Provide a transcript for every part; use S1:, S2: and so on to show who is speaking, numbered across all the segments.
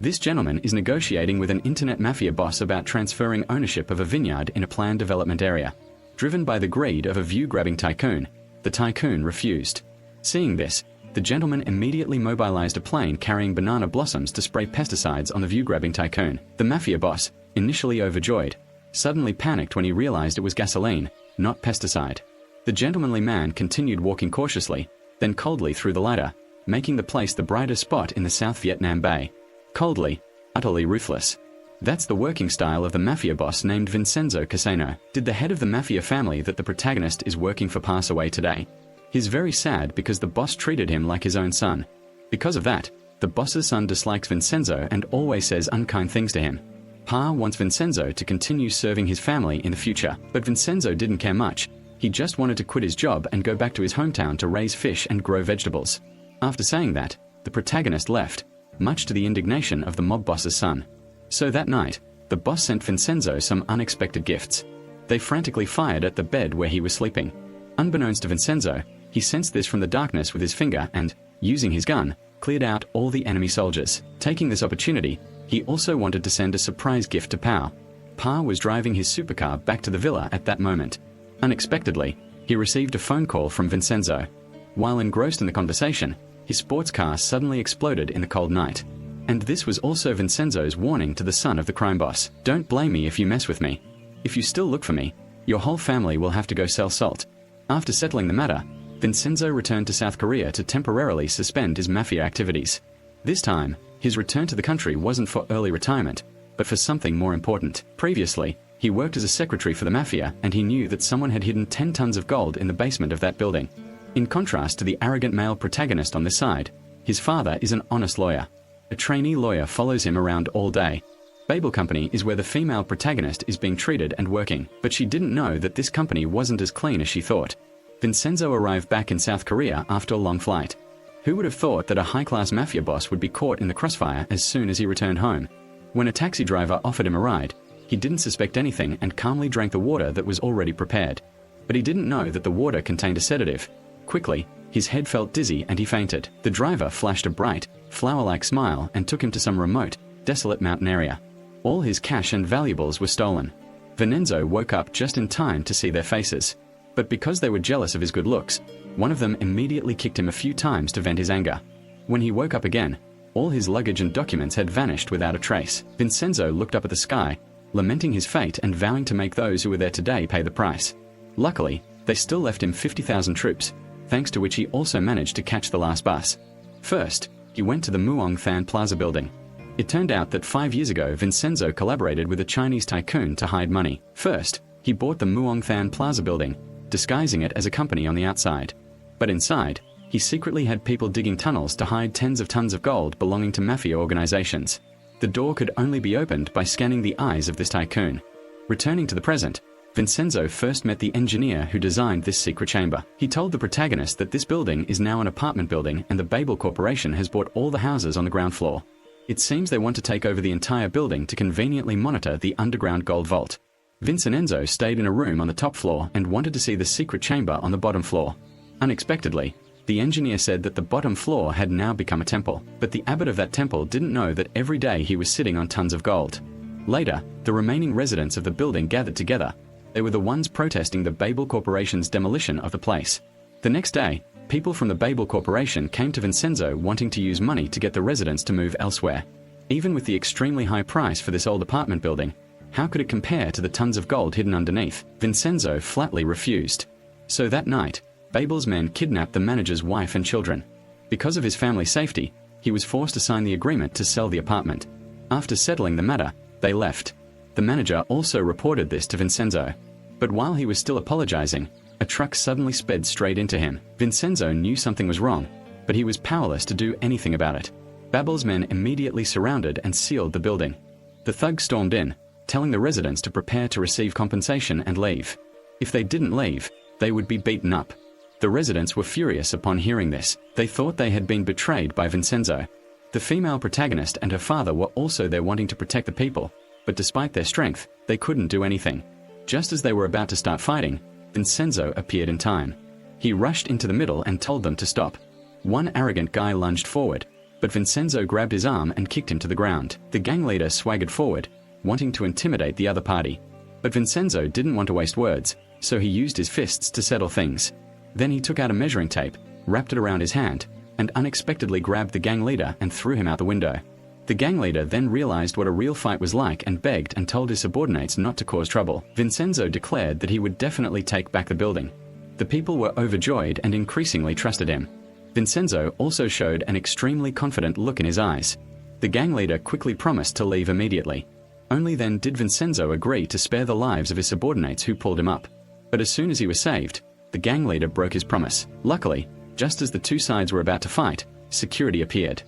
S1: This gentleman is negotiating with an internet mafia boss about transferring ownership of a vineyard in a planned development area. Driven by the greed of a view-grabbing tycoon, the tycoon refused. Seeing this, the gentleman immediately mobilized a plane carrying banana blossoms to spray pesticides on the view-grabbing tycoon. The mafia boss, initially overjoyed, suddenly panicked when he realized it was gasoline, not pesticide. The gentlemanly man continued walking cautiously, then coldly through the ladder, making the place the brightest spot in the South Vietnam Bay. Coldly, utterly ruthless. That's the working style of the mafia boss named Vincenzo Casano. Did the head of the mafia family that the protagonist is working for pass away today? He's very sad because the boss treated him like his own son. Because of that, the boss's son dislikes Vincenzo and always says unkind things to him. Pa wants Vincenzo to continue serving his family in the future, but Vincenzo didn't care much. He just wanted to quit his job and go back to his hometown to raise fish and grow vegetables. After saying that, the protagonist left, much to the indignation of the mob boss's son. So that night, the boss sent Vincenzo some unexpected gifts. They frantically fired at the bed where he was sleeping. Unbeknownst to Vincenzo, he sensed this from the darkness with his finger and, using his gun, cleared out all the enemy soldiers. Taking this opportunity, he also wanted to send a surprise gift to Pa. Pa was driving his supercar back to the villa at that moment. Unexpectedly, he received a phone call from Vincenzo. While engrossed in the conversation, his sports car suddenly exploded in the cold night. And this was also Vincenzo's warning to the son of the crime boss. Don't blame me if you mess with me. If you still look for me, your whole family will have to go sell salt. After settling the matter, Vincenzo returned to South Korea to temporarily suspend his mafia activities. This time, his return to the country wasn't for early retirement, but for something more important. Previously, he worked as a secretary for the mafia and he knew that someone had hidden 10 tons of gold in the basement of that building. In contrast to the arrogant male protagonist on this side, his father is an honest lawyer. A trainee lawyer follows him around all day. Babel Company is where the female protagonist is being treated and working, but she didn't know that this company wasn't as clean as she thought. Vincenzo arrived back in South Korea after a long flight. Who would have thought that a high-class mafia boss would be caught in the crossfire as soon as he returned home? When a taxi driver offered him a ride, he didn't suspect anything and calmly drank the water that was already prepared. But he didn't know that the water contained a sedative. Quickly, his head felt dizzy and he fainted. The driver flashed a bright, flower-like smile and took him to some remote, desolate mountain area. All his cash and valuables were stolen. Vincenzo woke up just in time to see their faces. But because they were jealous of his good looks, one of them immediately kicked him a few times to vent his anger. When he woke up again, all his luggage and documents had vanished without a trace. Vincenzo looked up at the sky, lamenting his fate and vowing to make those who were there today pay the price. Luckily, they still left him 50,000 troops, thanks to which he also managed to catch the last bus. First, he went to the Muong Than Plaza building. It turned out that 5 years ago Vincenzo collaborated with a Chinese tycoon to hide money. First, he bought the Muong Than Plaza building, disguising it as a company on the outside. But inside, he secretly had people digging tunnels to hide tens of tons of gold belonging to mafia organizations. The door could only be opened by scanning the eyes of this tycoon. Returning to the present, Vincenzo first met the engineer who designed this secret chamber. He told the protagonist that this building is now an apartment building and the Babel Corporation has bought all the houses on the ground floor. It seems they want to take over the entire building to conveniently monitor the underground gold vault. Vincenzo stayed in a room on the top floor and wanted to see the secret chamber on the bottom floor. Unexpectedly, the engineer said that the bottom floor had now become a temple, but the abbot of that temple didn't know that every day he was sitting on tons of gold. Later, the remaining residents of the building gathered together. They were the ones protesting the Babel Corporation's demolition of the place. The next day, people from the Babel Corporation came to Vincenzo wanting to use money to get the residents to move elsewhere. Even with the extremely high price for this old apartment building, how could it compare to the tons of gold hidden underneath? Vincenzo flatly refused. So that night, Babel's men kidnapped the manager's wife and children. Because of his family's safety, he was forced to sign the agreement to sell the apartment. After settling the matter, they left. The manager also reported this to Vincenzo. But while he was still apologizing, a truck suddenly sped straight into him. Vincenzo knew something was wrong, but he was powerless to do anything about it. Babel's men immediately surrounded and sealed the building. The thugs stormed in, telling the residents to prepare to receive compensation and leave. If they didn't leave, they would be beaten up. The residents were furious upon hearing this. They thought they had been betrayed by Vincenzo. The female protagonist and her father were also there wanting to protect the people, but despite their strength, they couldn't do anything. Just as they were about to start fighting, Vincenzo appeared in time. He rushed into the middle and told them to stop. One arrogant guy lunged forward, but Vincenzo grabbed his arm and kicked him to the ground. The gang leader swaggered forward, wanting to intimidate the other party. But Vincenzo didn't want to waste words, so he used his fists to settle things. Then he took out a measuring tape, wrapped it around his hand, and unexpectedly grabbed the gang leader and threw him out the window. The gang leader then realized what a real fight was like and begged and told his subordinates not to cause trouble. Vincenzo declared that he would definitely take back the building. The people were overjoyed and increasingly trusted him. Vincenzo also showed an extremely confident look in his eyes. The gang leader quickly promised to leave immediately. Only then did Vincenzo agree to spare the lives of his subordinates who pulled him up. But as soon as he was saved, the gang leader broke his promise. Luckily, just as the two sides were about to fight, security appeared.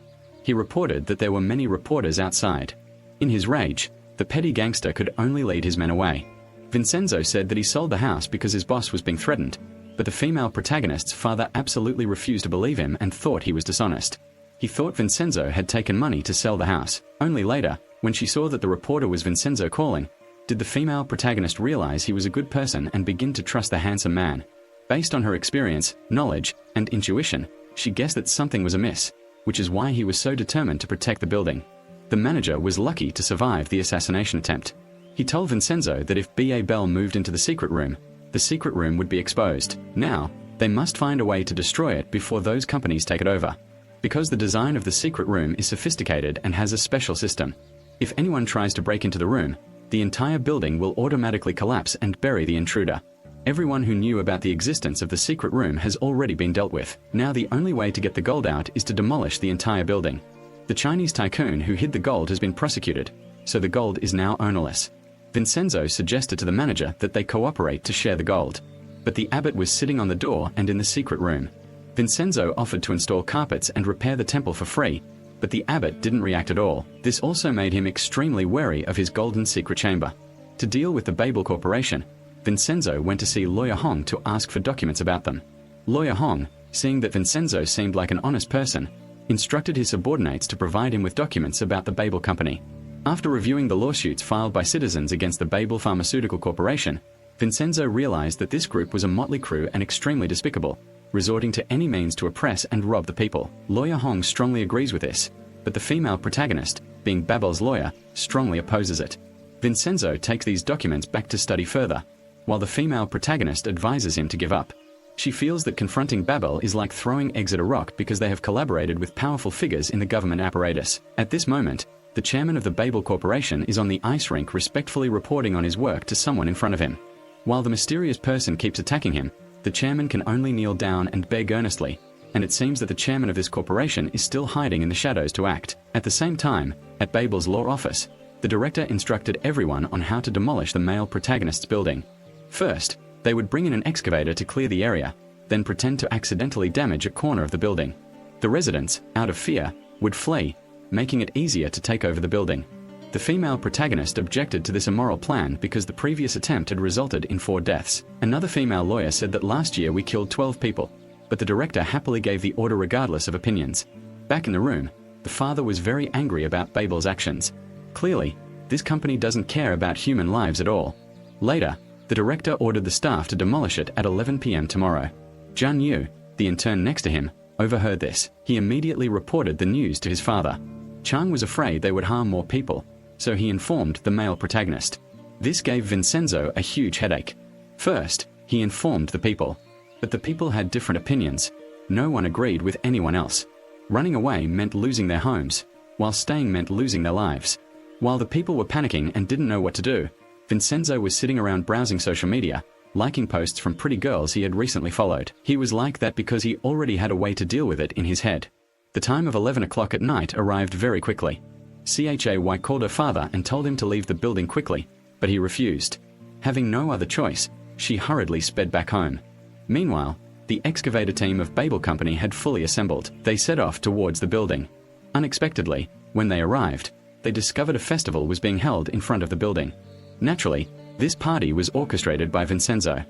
S1: He reported that there were many reporters outside. In his rage, the petty gangster could only lead his men away. Vincenzo said that he sold the house because his boss was being threatened, but the female protagonist's father absolutely refused to believe him and thought he was dishonest. He thought Vincenzo had taken money to sell the house. Only later, when she saw that the reporter was Vincenzo calling, did the female protagonist realize he was a good person and begin to trust the handsome man. Based on her experience, knowledge, and intuition, she guessed that something was amiss, which is why he was so determined to protect the building. The manager was lucky to survive the assassination attempt. He told Vincenzo that if B.A. Bell moved into the secret room would be exposed. Now, they must find a way to destroy it before those companies take it over. Because the design of the secret room is sophisticated and has a special system. If anyone tries to break into the room, the entire building will automatically collapse and bury the intruder. Everyone who knew about the existence of the secret room has already been dealt with. Now the only way to get the gold out is to demolish the entire building. The Chinese tycoon who hid the gold has been prosecuted, so the gold is now ownerless. Vincenzo suggested to the manager that they cooperate to share the gold. But the abbot was sitting on the door and in the secret room. Vincenzo offered to install carpets and repair the temple for free, but the abbot didn't react at all. This also made him extremely wary of his golden secret chamber. To deal with the Babel Corporation, Vincenzo went to see Lawyer Hong to ask for documents about them. Lawyer Hong, seeing that Vincenzo seemed like an honest person, instructed his subordinates to provide him with documents about the Babel Company. After reviewing the lawsuits filed by citizens against the Babel Pharmaceutical Corporation, Vincenzo realized that this group was a motley crew and extremely despicable, resorting to any means to oppress and rob the people. Lawyer Hong strongly agrees with this, but the female protagonist, being Babel's lawyer, strongly opposes it. Vincenzo takes these documents back to study further, while the female protagonist advises him to give up. She feels that confronting Babel is like throwing eggs at a rock because they have collaborated with powerful figures in the government apparatus. At this moment, the chairman of the Babel Corporation is on the ice rink respectfully reporting on his work to someone in front of him. While the mysterious person keeps attacking him, the chairman can only kneel down and beg earnestly, and it seems that the chairman of this corporation is still hiding in the shadows to act. At the same time, at Babel's law office, the director instructed everyone on how to demolish the male protagonist's building. First, they would bring in an excavator to clear the area, then pretend to accidentally damage a corner of the building. The residents, out of fear, would flee, making it easier to take over the building. The female protagonist objected to this immoral plan because the previous attempt had resulted in 4 deaths. Another female lawyer said that last year we killed 12 people, but the director happily gave the order regardless of opinions. Back in the room, the father was very angry about Babel's actions. Clearly, this company doesn't care about human lives at all. Later, the director ordered the staff to demolish it at 11 p.m. tomorrow. Zhang Yu, the intern next to him, overheard this. He immediately reported the news to his father. Chang was afraid they would harm more people, so he informed the male protagonist. This gave Vincenzo a huge headache. First, he informed the people, but the people had different opinions. No one agreed with anyone else. Running away meant losing their homes, while staying meant losing their lives. While the people were panicking and didn't know what to do, Vincenzo was sitting around browsing social media, liking posts from pretty girls he had recently followed. He was like that because he already had a way to deal with it in his head. The time of 11 o'clock at night arrived very quickly. CHAY called her father and told him to leave the building quickly, but he refused. Having no other choice, she hurriedly sped back home. Meanwhile, the excavator team of Babel Company had fully assembled. They set off towards the building. Unexpectedly, when they arrived, they discovered a festival was being held in front of the building. Naturally, this party was orchestrated by Vincenzo.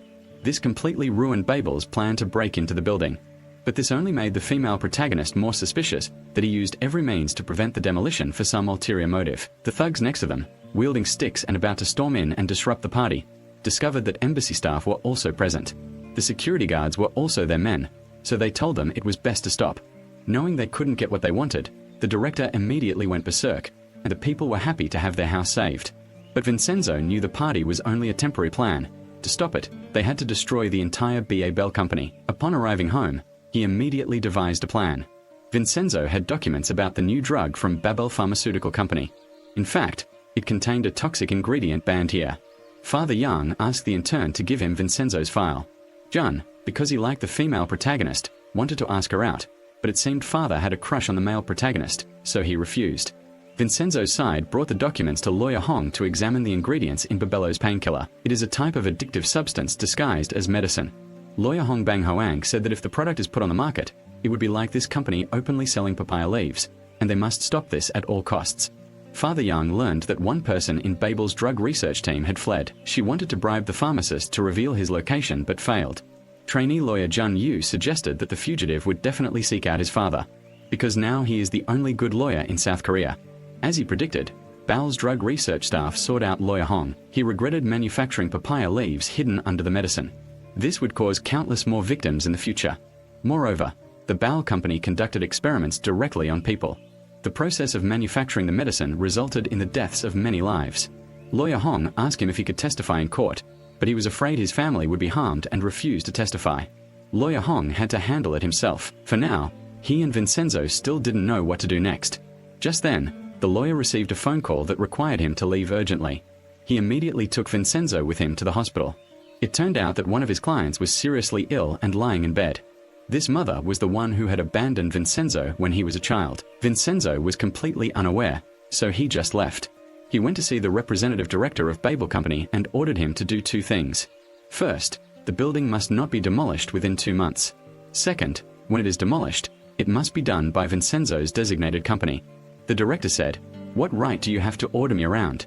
S1: This completely ruined Babel's plan to break into the building. But this only made the female protagonist more suspicious that he used every means to prevent the demolition for some ulterior motive. The thugs next to them, wielding sticks and about to storm in and disrupt the party, discovered that embassy staff were also present. The security guards were also their men, so they told them it was best to stop. Knowing they couldn't get what they wanted, The director immediately went berserk, and the people were happy to have their house saved. But Vincenzo knew the party was only a temporary plan. To stop it, they had to destroy the entire Bell company. Upon arriving home, he immediately devised a plan. Vincenzo had documents about the new drug from Babel Pharmaceutical Company. In fact, it contained a toxic ingredient banned here. Father Young asked the intern to give him Vincenzo's file. John, because he liked the female protagonist, wanted to ask her out, but it seemed Father had a crush on the male protagonist, so he refused. Vincenzo's side brought the documents to Lawyer Hong to examine the ingredients in Babello's painkiller. It is a type of addictive substance disguised as medicine. Lawyer Hong Bang Hoang said that if the product is put on the market, it would be like this company openly selling papaya leaves, and they must stop this at all costs. Father Young learned that one person in Babel's drug research team had fled. She wanted to bribe the pharmacist to reveal his location but failed. Trainee lawyer Jun Yu suggested that the fugitive would definitely seek out his father, because now he is the only good lawyer in South Korea. As he predicted, Bao's drug research staff sought out Lawyer Hong. He regretted manufacturing papaya leaves hidden under the medicine. This would cause countless more victims in the future. Moreover, the Bao company conducted experiments directly on people. The process of manufacturing the medicine resulted in the deaths of many lives. Lawyer Hong asked him if he could testify in court, but he was afraid his family would be harmed and refused to testify. Lawyer Hong had to handle it himself. For now, he and Vincenzo still didn't know what to do next. Just then, the lawyer received a phone call that required him to leave urgently. He immediately took Vincenzo with him to the hospital. It turned out that one of his clients was seriously ill and lying in bed. This mother was the one who had abandoned Vincenzo when he was a child. Vincenzo was completely unaware, so he just left. He went to see the representative director of Babel Company and ordered him to do two things. First, the building must not be demolished within 2 months. Second, when it is demolished, it must be done by Vincenzo's designated company. The director said, "What right do you have to order me around?"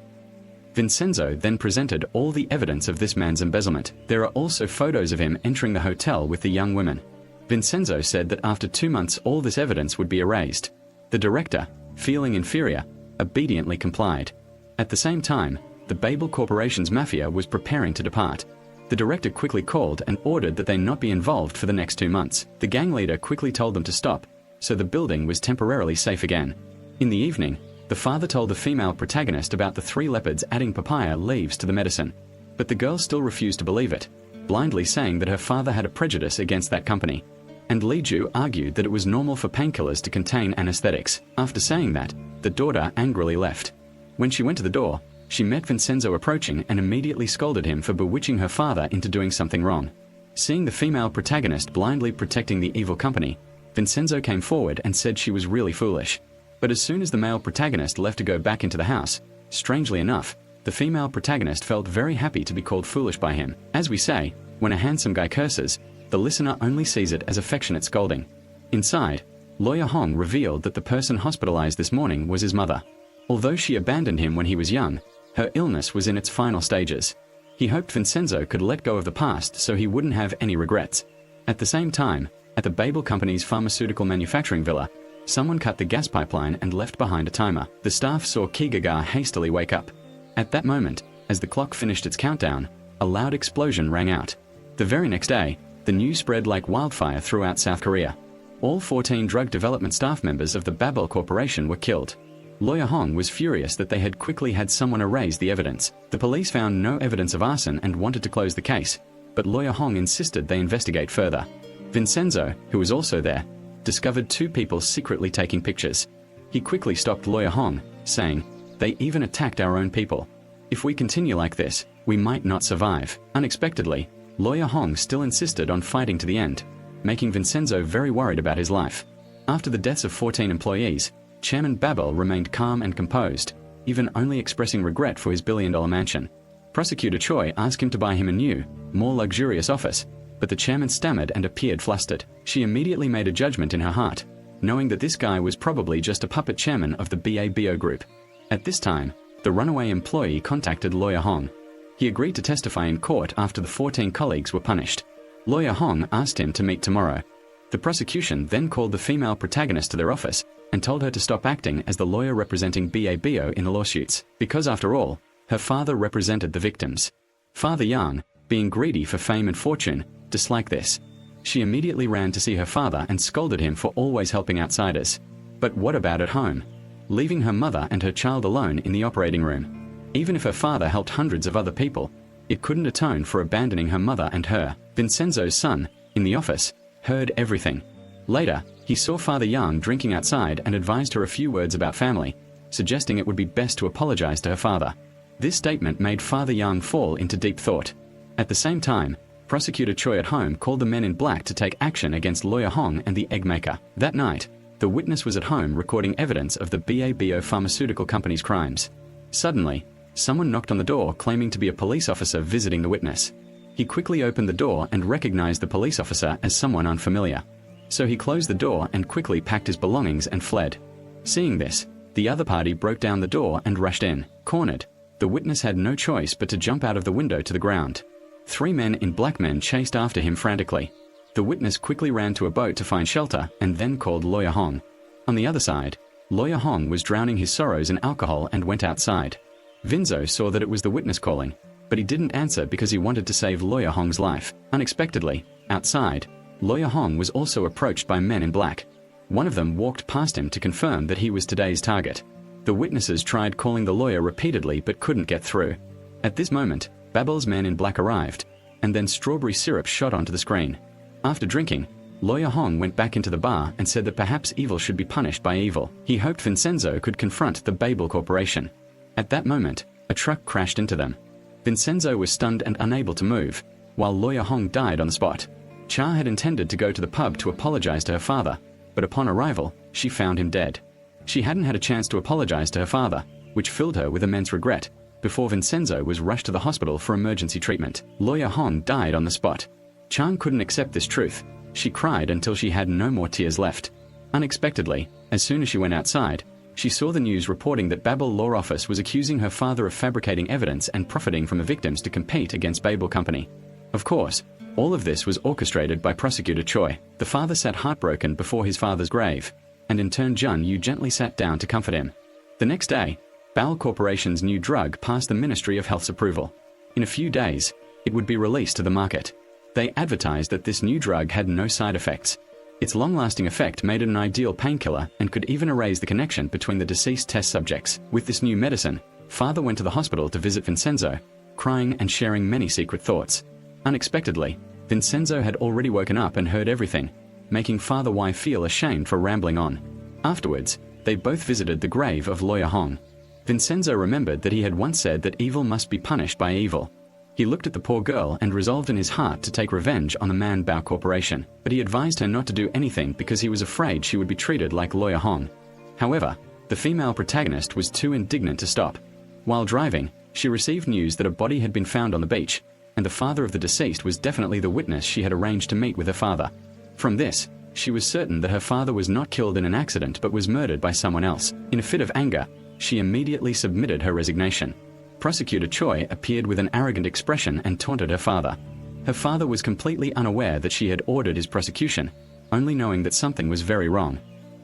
S1: Vincenzo then presented all the evidence of this man's embezzlement. There are also photos of him entering the hotel with the young women. Vincenzo said that after 2 months all this evidence would be erased. The director, feeling inferior, obediently complied. At the same time, the Babel Corporation's mafia was preparing to depart. The director quickly called and ordered that they not be involved for the next 2 months. The gang leader quickly told them to stop, so the building was temporarily safe again. In the evening, the father told the female protagonist about the 3 leopards adding papaya leaves to the medicine. But the girl still refused to believe it, blindly saying that her father had a prejudice against that company. And Li Ju argued that it was normal for painkillers to contain anesthetics. After saying that, the daughter angrily left. When she went to the door, she met Vincenzo approaching and immediately scolded him for bewitching her father into doing something wrong. Seeing the female protagonist blindly protecting the evil company, Vincenzo came forward and said she was really foolish. But as soon as the male protagonist left to go back into the house, strangely enough, the female protagonist felt very happy to be called foolish by him. As we say, when a handsome guy curses, the listener only sees it as affectionate scolding. Inside, Lawyer Hong revealed that the person hospitalized this morning was his mother. Although she abandoned him when he was young, her illness was in its final stages. He hoped Vincenzo could let go of the past so he wouldn't have any regrets. At the same time, at the Babel Company's pharmaceutical manufacturing villa, someone cut the gas pipeline and left behind a timer. The staff saw Kigaga hastily wake up. At that moment, as the clock finished its countdown, a loud explosion rang out. The very next day, the news spread like wildfire throughout South Korea. All 14 drug development staff members of the Babel Corporation were killed. Lawyer Hong was furious that they had quickly had someone erase the evidence. The police found no evidence of arson and wanted to close the case, but Lawyer Hong insisted they investigate further. Vincenzo, who was also there, discovered 2 people secretly taking pictures. He quickly stopped Lawyer Hong, saying, "They even attacked our own people. If we continue like this, we might not survive." Unexpectedly, Lawyer Hong still insisted on fighting to the end, making Vincenzo very worried about his life. After the deaths of 14 employees, Chairman Babel remained calm and composed, even only expressing regret for his billion-dollar mansion. Prosecutor Choi asked him to buy him a new, more luxurious office, but the chairman stammered and appeared flustered. She immediately made a judgment in her heart, knowing that this guy was probably just a puppet chairman of the BABO group. At this time, the runaway employee contacted Lawyer Hong. He agreed to testify in court after the 14 colleagues were punished. Lawyer Hong asked him to meet tomorrow. The prosecution then called the female protagonist to their office and told her to stop acting as the lawyer representing BABO in the lawsuits, because after all, her father represented the victims. Father Yang, being greedy for fame and fortune, disliked this. She immediately ran to see her father and scolded him for always helping outsiders. But what about at home? Leaving her mother and her child alone in the operating room. Even if her father helped hundreds of other people, it couldn't atone for abandoning her mother and her. Vincenzo's son, in the office, heard everything. Later, he saw Father Yang drinking outside and advised her a few words about family, suggesting it would be best to apologize to her father. This statement made Father Yang fall into deep thought. At the same time, Prosecutor Choi at home called the men in black to take action against Lawyer Hong and the egg maker. That night, the witness was at home recording evidence of the BABO pharmaceutical company's crimes. Suddenly, someone knocked on the door claiming to be a police officer visiting the witness. He quickly opened the door and recognized the police officer as someone unfamiliar. So he closed the door and quickly packed his belongings and fled. Seeing this, the other party broke down the door and rushed in. Cornered, the witness had no choice but to jump out of the window to the ground. 3 men in black men chased after him frantically. The witness quickly ran to a boat to find shelter and then called Lawyer Hong. On the other side, Lawyer Hong was drowning his sorrows in alcohol and went outside. Vinzo saw that it was the witness calling, but he didn't answer because he wanted to save Lawyer Hong's life. Unexpectedly, outside, Lawyer Hong was also approached by men in black. One of them walked past him to confirm that he was today's target. The witnesses tried calling the lawyer repeatedly but couldn't get through. At this moment, Babel's men in black arrived, and then strawberry syrup shot onto the screen. After drinking, Lawyer Hong went back into the bar and said that perhaps evil should be punished by evil. He hoped Vincenzo could confront the Babel Corporation. At that moment, a truck crashed into them. Vincenzo was stunned and unable to move, while Lawyer Hong died on the spot. Cha had intended to go to the pub to apologize to her father, but upon arrival, she found him dead. She hadn't had a chance to apologize to her father, which filled her with immense regret, before Vincenzo was rushed to the hospital for emergency treatment. Lawyer Hong died on the spot. Chang couldn't accept this truth. She cried until she had no more tears left. Unexpectedly, as soon as she went outside, she saw the news reporting that Babel Law Office was accusing her father of fabricating evidence and profiting from the victims to compete against Babel Company. Of course, all of this was orchestrated by Prosecutor Choi. The father sat heartbroken before his father's grave, and in turn Jun Yu gently sat down to comfort him. The next day, Babel Corporation's new drug passed the Ministry of Health's approval. In a few days, it would be released to the market. They advertised that this new drug had no side effects. Its long-lasting effect made it an ideal painkiller and could even erase the connection between the deceased test subjects. With this new medicine, father went to the hospital to visit Vincenzo, crying and sharing many secret thoughts. Unexpectedly, Vincenzo had already woken up and heard everything, making Father Y feel ashamed for rambling on. Afterwards, they both visited the grave of Lawyer Hong. Vincenzo remembered that he had once said that evil must be punished by evil. He looked at the poor girl and resolved in his heart to take revenge on the Man Bao Corporation, but he advised her not to do anything because he was afraid she would be treated like Lawyer Hong. However, the female protagonist was too indignant to stop. While driving, she received news that a body had been found on the beach, and the father of the deceased was definitely the witness she had arranged to meet with her father. From this, she was certain that her father was not killed in an accident but was murdered by someone else. In a fit of anger, she immediately submitted her resignation. Prosecutor Choi appeared with an arrogant expression and taunted her father. Her father was completely unaware that she had ordered his prosecution, only knowing that something was very wrong.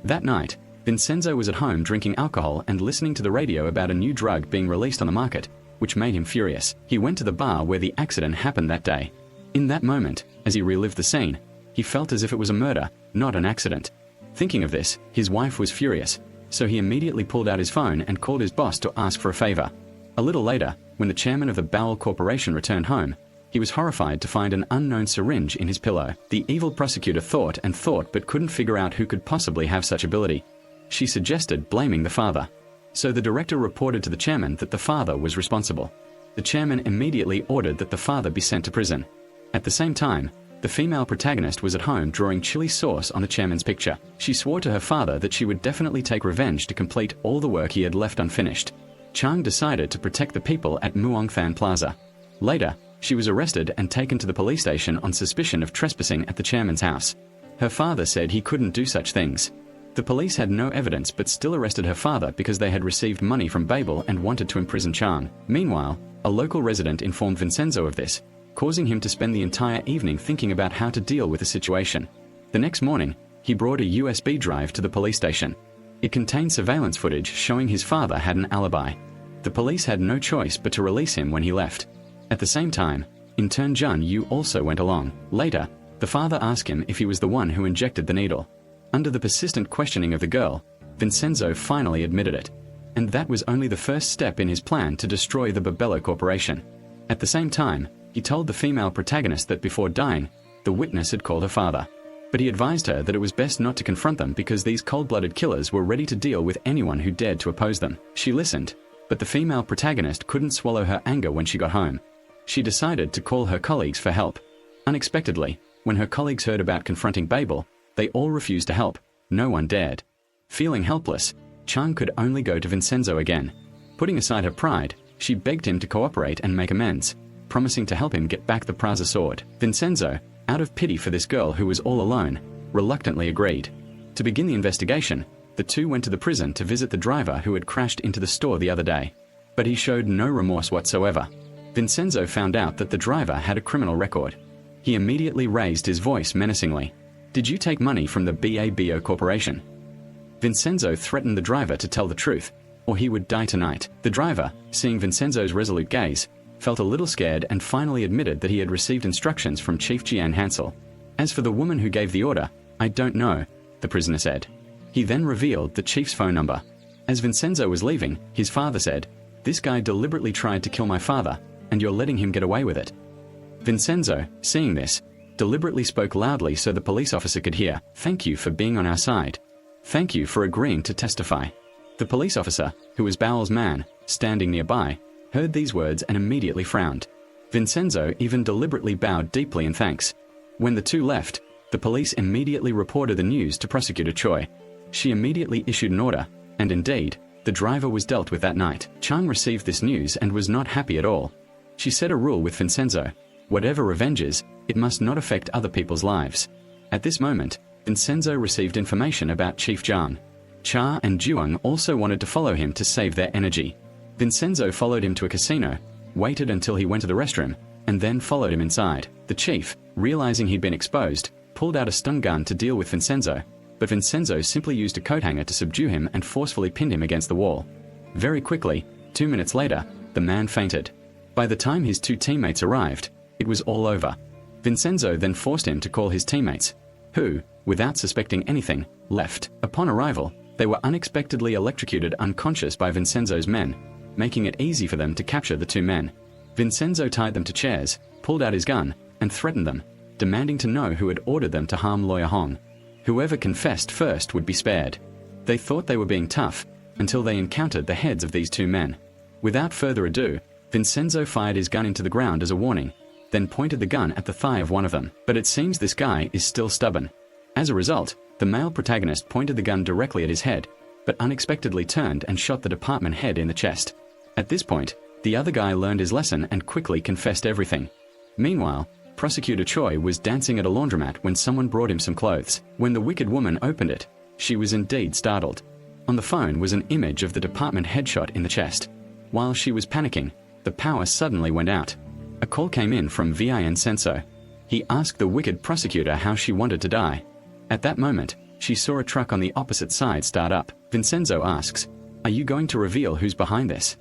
S1: That night, Vincenzo was at home drinking alcohol and listening to the radio about a new drug being released on the market, which made him furious. He went to the bar where the accident happened that day. In that moment, as he relived the scene, he felt as if it was a murder, not an accident. Thinking of this, his wife was furious, so he immediately pulled out his phone and called his boss to ask for a favor. A little later, when the chairman of the Bowel Corporation returned home, he was horrified to find an unknown syringe in his pillow. The evil prosecutor thought and thought but couldn't figure out who could possibly have such ability. She suggested blaming the father. So the director reported to the chairman that the father was responsible. The chairman immediately ordered that the father be sent to prison. At the same time, the female protagonist was at home drawing chili sauce on the chairman's picture. She swore to her father that she would definitely take revenge to complete all the work he had left unfinished. Chang decided to protect the people at Muongthan Plaza. Later, she was arrested and taken to the police station on suspicion of trespassing at the chairman's house. Her father said he couldn't do such things. The police had no evidence but still arrested her father because they had received money from Babel and wanted to imprison Chang. Meanwhile, a local resident informed Vincenzo of this, causing him to spend the entire evening thinking about how to deal with the situation. The next morning, he brought a USB drive to the police station. It contained surveillance footage showing his father had an alibi. The police had no choice but to release him when he left. At the same time, in turn Jun Yu also went along. Later, the father asked him if he was the one who injected the needle. Under the persistent questioning of the girl, Vincenzo finally admitted it. And that was only the first step in his plan to destroy the Babello Corporation. At the same time, he told the female protagonist that before dying, the witness had called her father. But he advised her that it was best not to confront them because these cold-blooded killers were ready to deal with anyone who dared to oppose them. She listened, but the female protagonist couldn't swallow her anger when she got home. She decided to call her colleagues for help. Unexpectedly, when her colleagues heard about confronting Babel, they all refused to help. No one dared. Feeling helpless, Chang could only go to Vincenzo again. Putting aside her pride, she begged him to cooperate and make amends, promising to help him get back the Praza sword. Vincenzo, out of pity for this girl who was all alone, reluctantly agreed. To begin the investigation, the two went to the prison to visit the driver who had crashed into the store the other day. But he showed no remorse whatsoever. Vincenzo found out that the driver had a criminal record. He immediately raised his voice menacingly. "Did you take money from the Babello Corporation?" Vincenzo threatened the driver to tell the truth, or he would die tonight. The driver, seeing Vincenzo's resolute gaze, felt a little scared and finally admitted that he had received instructions from Chief Jian Hansel. "As for the woman who gave the order, I don't know," the prisoner said. He then revealed the chief's phone number. As Vincenzo was leaving, his father said, "This guy deliberately tried to kill my father, and you're letting him get away with it." Vincenzo, seeing this, deliberately spoke loudly so the police officer could hear, "Thank you for being on our side. Thank you for agreeing to testify." The police officer, who was Bowell's man, standing nearby, heard these words and immediately frowned. Vincenzo even deliberately bowed deeply in thanks. When the two left, the police immediately reported the news to Prosecutor Choi. She immediately issued an order, and indeed, the driver was dealt with that night. Chang received this news and was not happy at all. She set a rule with Vincenzo: whatever revenge is, it must not affect other people's lives. At this moment, Vincenzo received information about Chief Zhang. Cha and Juang also wanted to follow him to save their energy. Vincenzo followed him to a casino, waited until he went to the restroom, and then followed him inside. The chief, realizing he'd been exposed, pulled out a stun gun to deal with Vincenzo, but Vincenzo simply used a coat hanger to subdue him and forcefully pinned him against the wall. Very quickly, 2 minutes later, the man fainted. By the time his two teammates arrived, it was all over. Vincenzo then forced him to call his teammates, who, without suspecting anything, left. Upon arrival, they were unexpectedly electrocuted unconscious by Vincenzo's men, making it easy for them to capture the two men. Vincenzo tied them to chairs, pulled out his gun, and threatened them, demanding to know who had ordered them to harm Lawyer Hong. Whoever confessed first would be spared. They thought they were being tough, until they encountered the heads of these two men. Without further ado, Vincenzo fired his gun into the ground as a warning, then pointed the gun at the thigh of one of them. But it seems this guy is still stubborn. As a result, the male protagonist pointed the gun directly at his head, but unexpectedly turned and shot the department head in the chest. At this point, the other guy learned his lesson and quickly confessed everything. Meanwhile, Prosecutor Choi was dancing at a laundromat when someone brought him some clothes. When the wicked woman opened it, she was indeed startled. On the phone was an image of the department headshot in the chest. While she was panicking, the power suddenly went out. A call came in from Vin Senso. He asked the wicked prosecutor how she wanted to die. At that moment, she saw a truck on the opposite side start up. Vincenzo asks, "Are you going to reveal who's behind this?"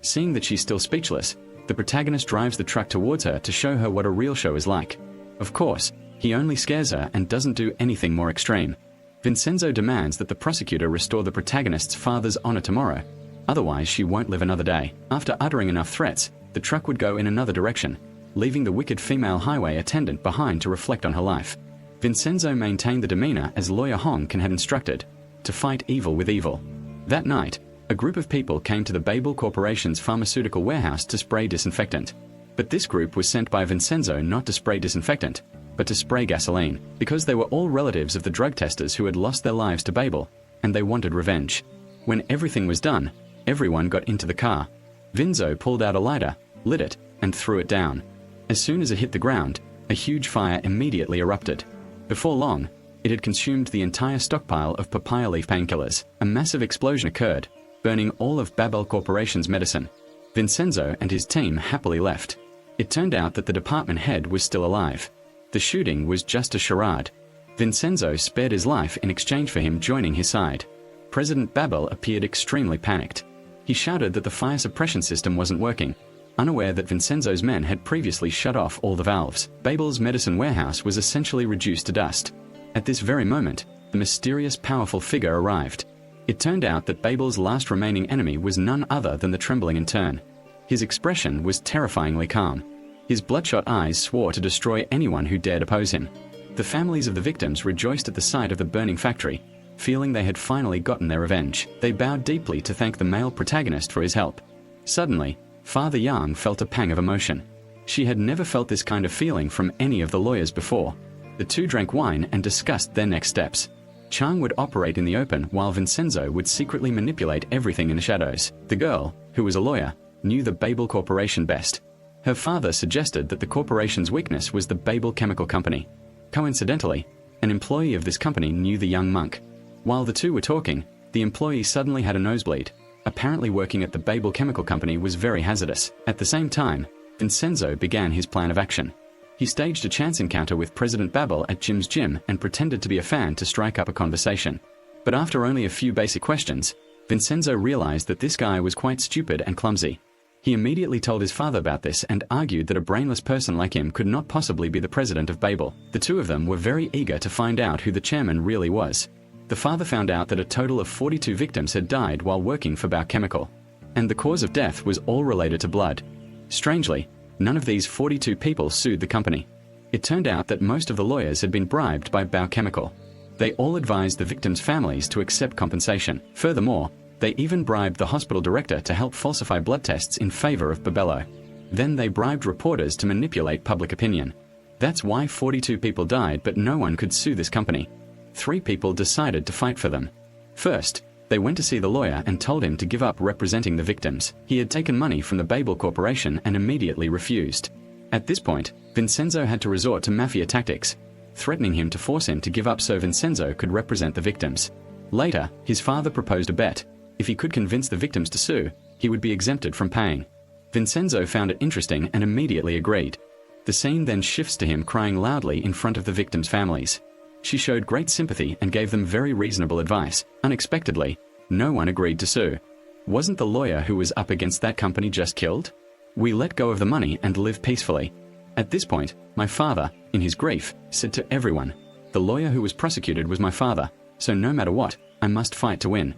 S1: Seeing that she's still speechless, the protagonist drives the truck towards her to show her what a real show is like. Of course, he only scares her and doesn't do anything more extreme. Vincenzo demands that the prosecutor restore the protagonist's father's honor tomorrow, otherwise she won't live another day. After uttering enough threats, the truck would go in another direction, leaving the wicked female highway attendant behind to reflect on her life. Vincenzo maintained the demeanor as Lawyer Hong had instructed, to fight evil with evil. That night, a group of people came to the Babel Corporation's pharmaceutical warehouse to spray disinfectant. But this group was sent by Vincenzo not to spray disinfectant, but to spray gasoline, because they were all relatives of the drug testers who had lost their lives to Babel, and they wanted revenge. When everything was done, everyone got into the car. Vinzo pulled out a lighter, lit it, and threw it down. As soon as it hit the ground, a huge fire immediately erupted. Before long, it had consumed the entire stockpile of papaya leaf painkillers. A massive explosion occurred, burning all of Babel Corporation's medicine. Vincenzo and his team happily left. It turned out that the department head was still alive. The shooting was just a charade. Vincenzo spared his life in exchange for him joining his side. President Babel appeared extremely panicked. He shouted that the fire suppression system wasn't working, unaware that Vincenzo's men had previously shut off all the valves. Babel's medicine warehouse was essentially reduced to dust. At this very moment, the mysterious powerful figure arrived. It turned out that Babel's last remaining enemy was none other than the trembling intern. His expression was terrifyingly calm. His bloodshot eyes swore to destroy anyone who dared oppose him. The families of the victims rejoiced at the sight of the burning factory, feeling they had finally gotten their revenge. They bowed deeply to thank the male protagonist for his help. Suddenly, Father Yang felt a pang of emotion. She had never felt this kind of feeling from any of the lawyers before. The two drank wine and discussed their next steps. Chang would operate in the open while Vincenzo would secretly manipulate everything in the shadows. The girl, who was a lawyer, knew the Babel Corporation best. Her father suggested that the corporation's weakness was the Babel Chemical Company. Coincidentally, an employee of this company knew the young monk. While the two were talking, the employee suddenly had a nosebleed. Apparently working at the Babel Chemical Company was very hazardous. At the same time, Vincenzo began his plan of action. He staged a chance encounter with President Babel at Jim's gym and pretended to be a fan to strike up a conversation. But after only a few basic questions, Vincenzo realized that this guy was quite stupid and clumsy. He immediately told his father about this and argued that a brainless person like him could not possibly be the president of Babel. The two of them were very eager to find out who the chairman really was. The father found out that a total of 42 victims had died while working for Bao Chemical, and the cause of death was all related to blood. Strangely, none of these 42 people sued the company. It turned out that most of the lawyers had been bribed by Bao Chemical. They all advised the victims' families to accept compensation. Furthermore, they even bribed the hospital director to help falsify blood tests in favor of Babello. Then they bribed reporters to manipulate public opinion. That's why 42 people died, but no one could sue this company. 3 people decided to fight for them. First, they went to see the lawyer and told him to give up representing the victims. He had taken money from the Babel Corporation and immediately refused. At this point, Vincenzo had to resort to mafia tactics, threatening him to force him to give up so Vincenzo could represent the victims. Later, his father proposed a bet. If he could convince the victims to sue, he would be exempted from paying. Vincenzo found it interesting and immediately agreed. The scene then shifts to him crying loudly in front of the victims' families. She showed great sympathy and gave them very reasonable advice. Unexpectedly, no one agreed to sue. Wasn't the lawyer who was up against that company just killed? We let go of the money and live peacefully. At this point, my father, in his grief, said to everyone, "The lawyer who was prosecuted was my father, so no matter what, I must fight to win."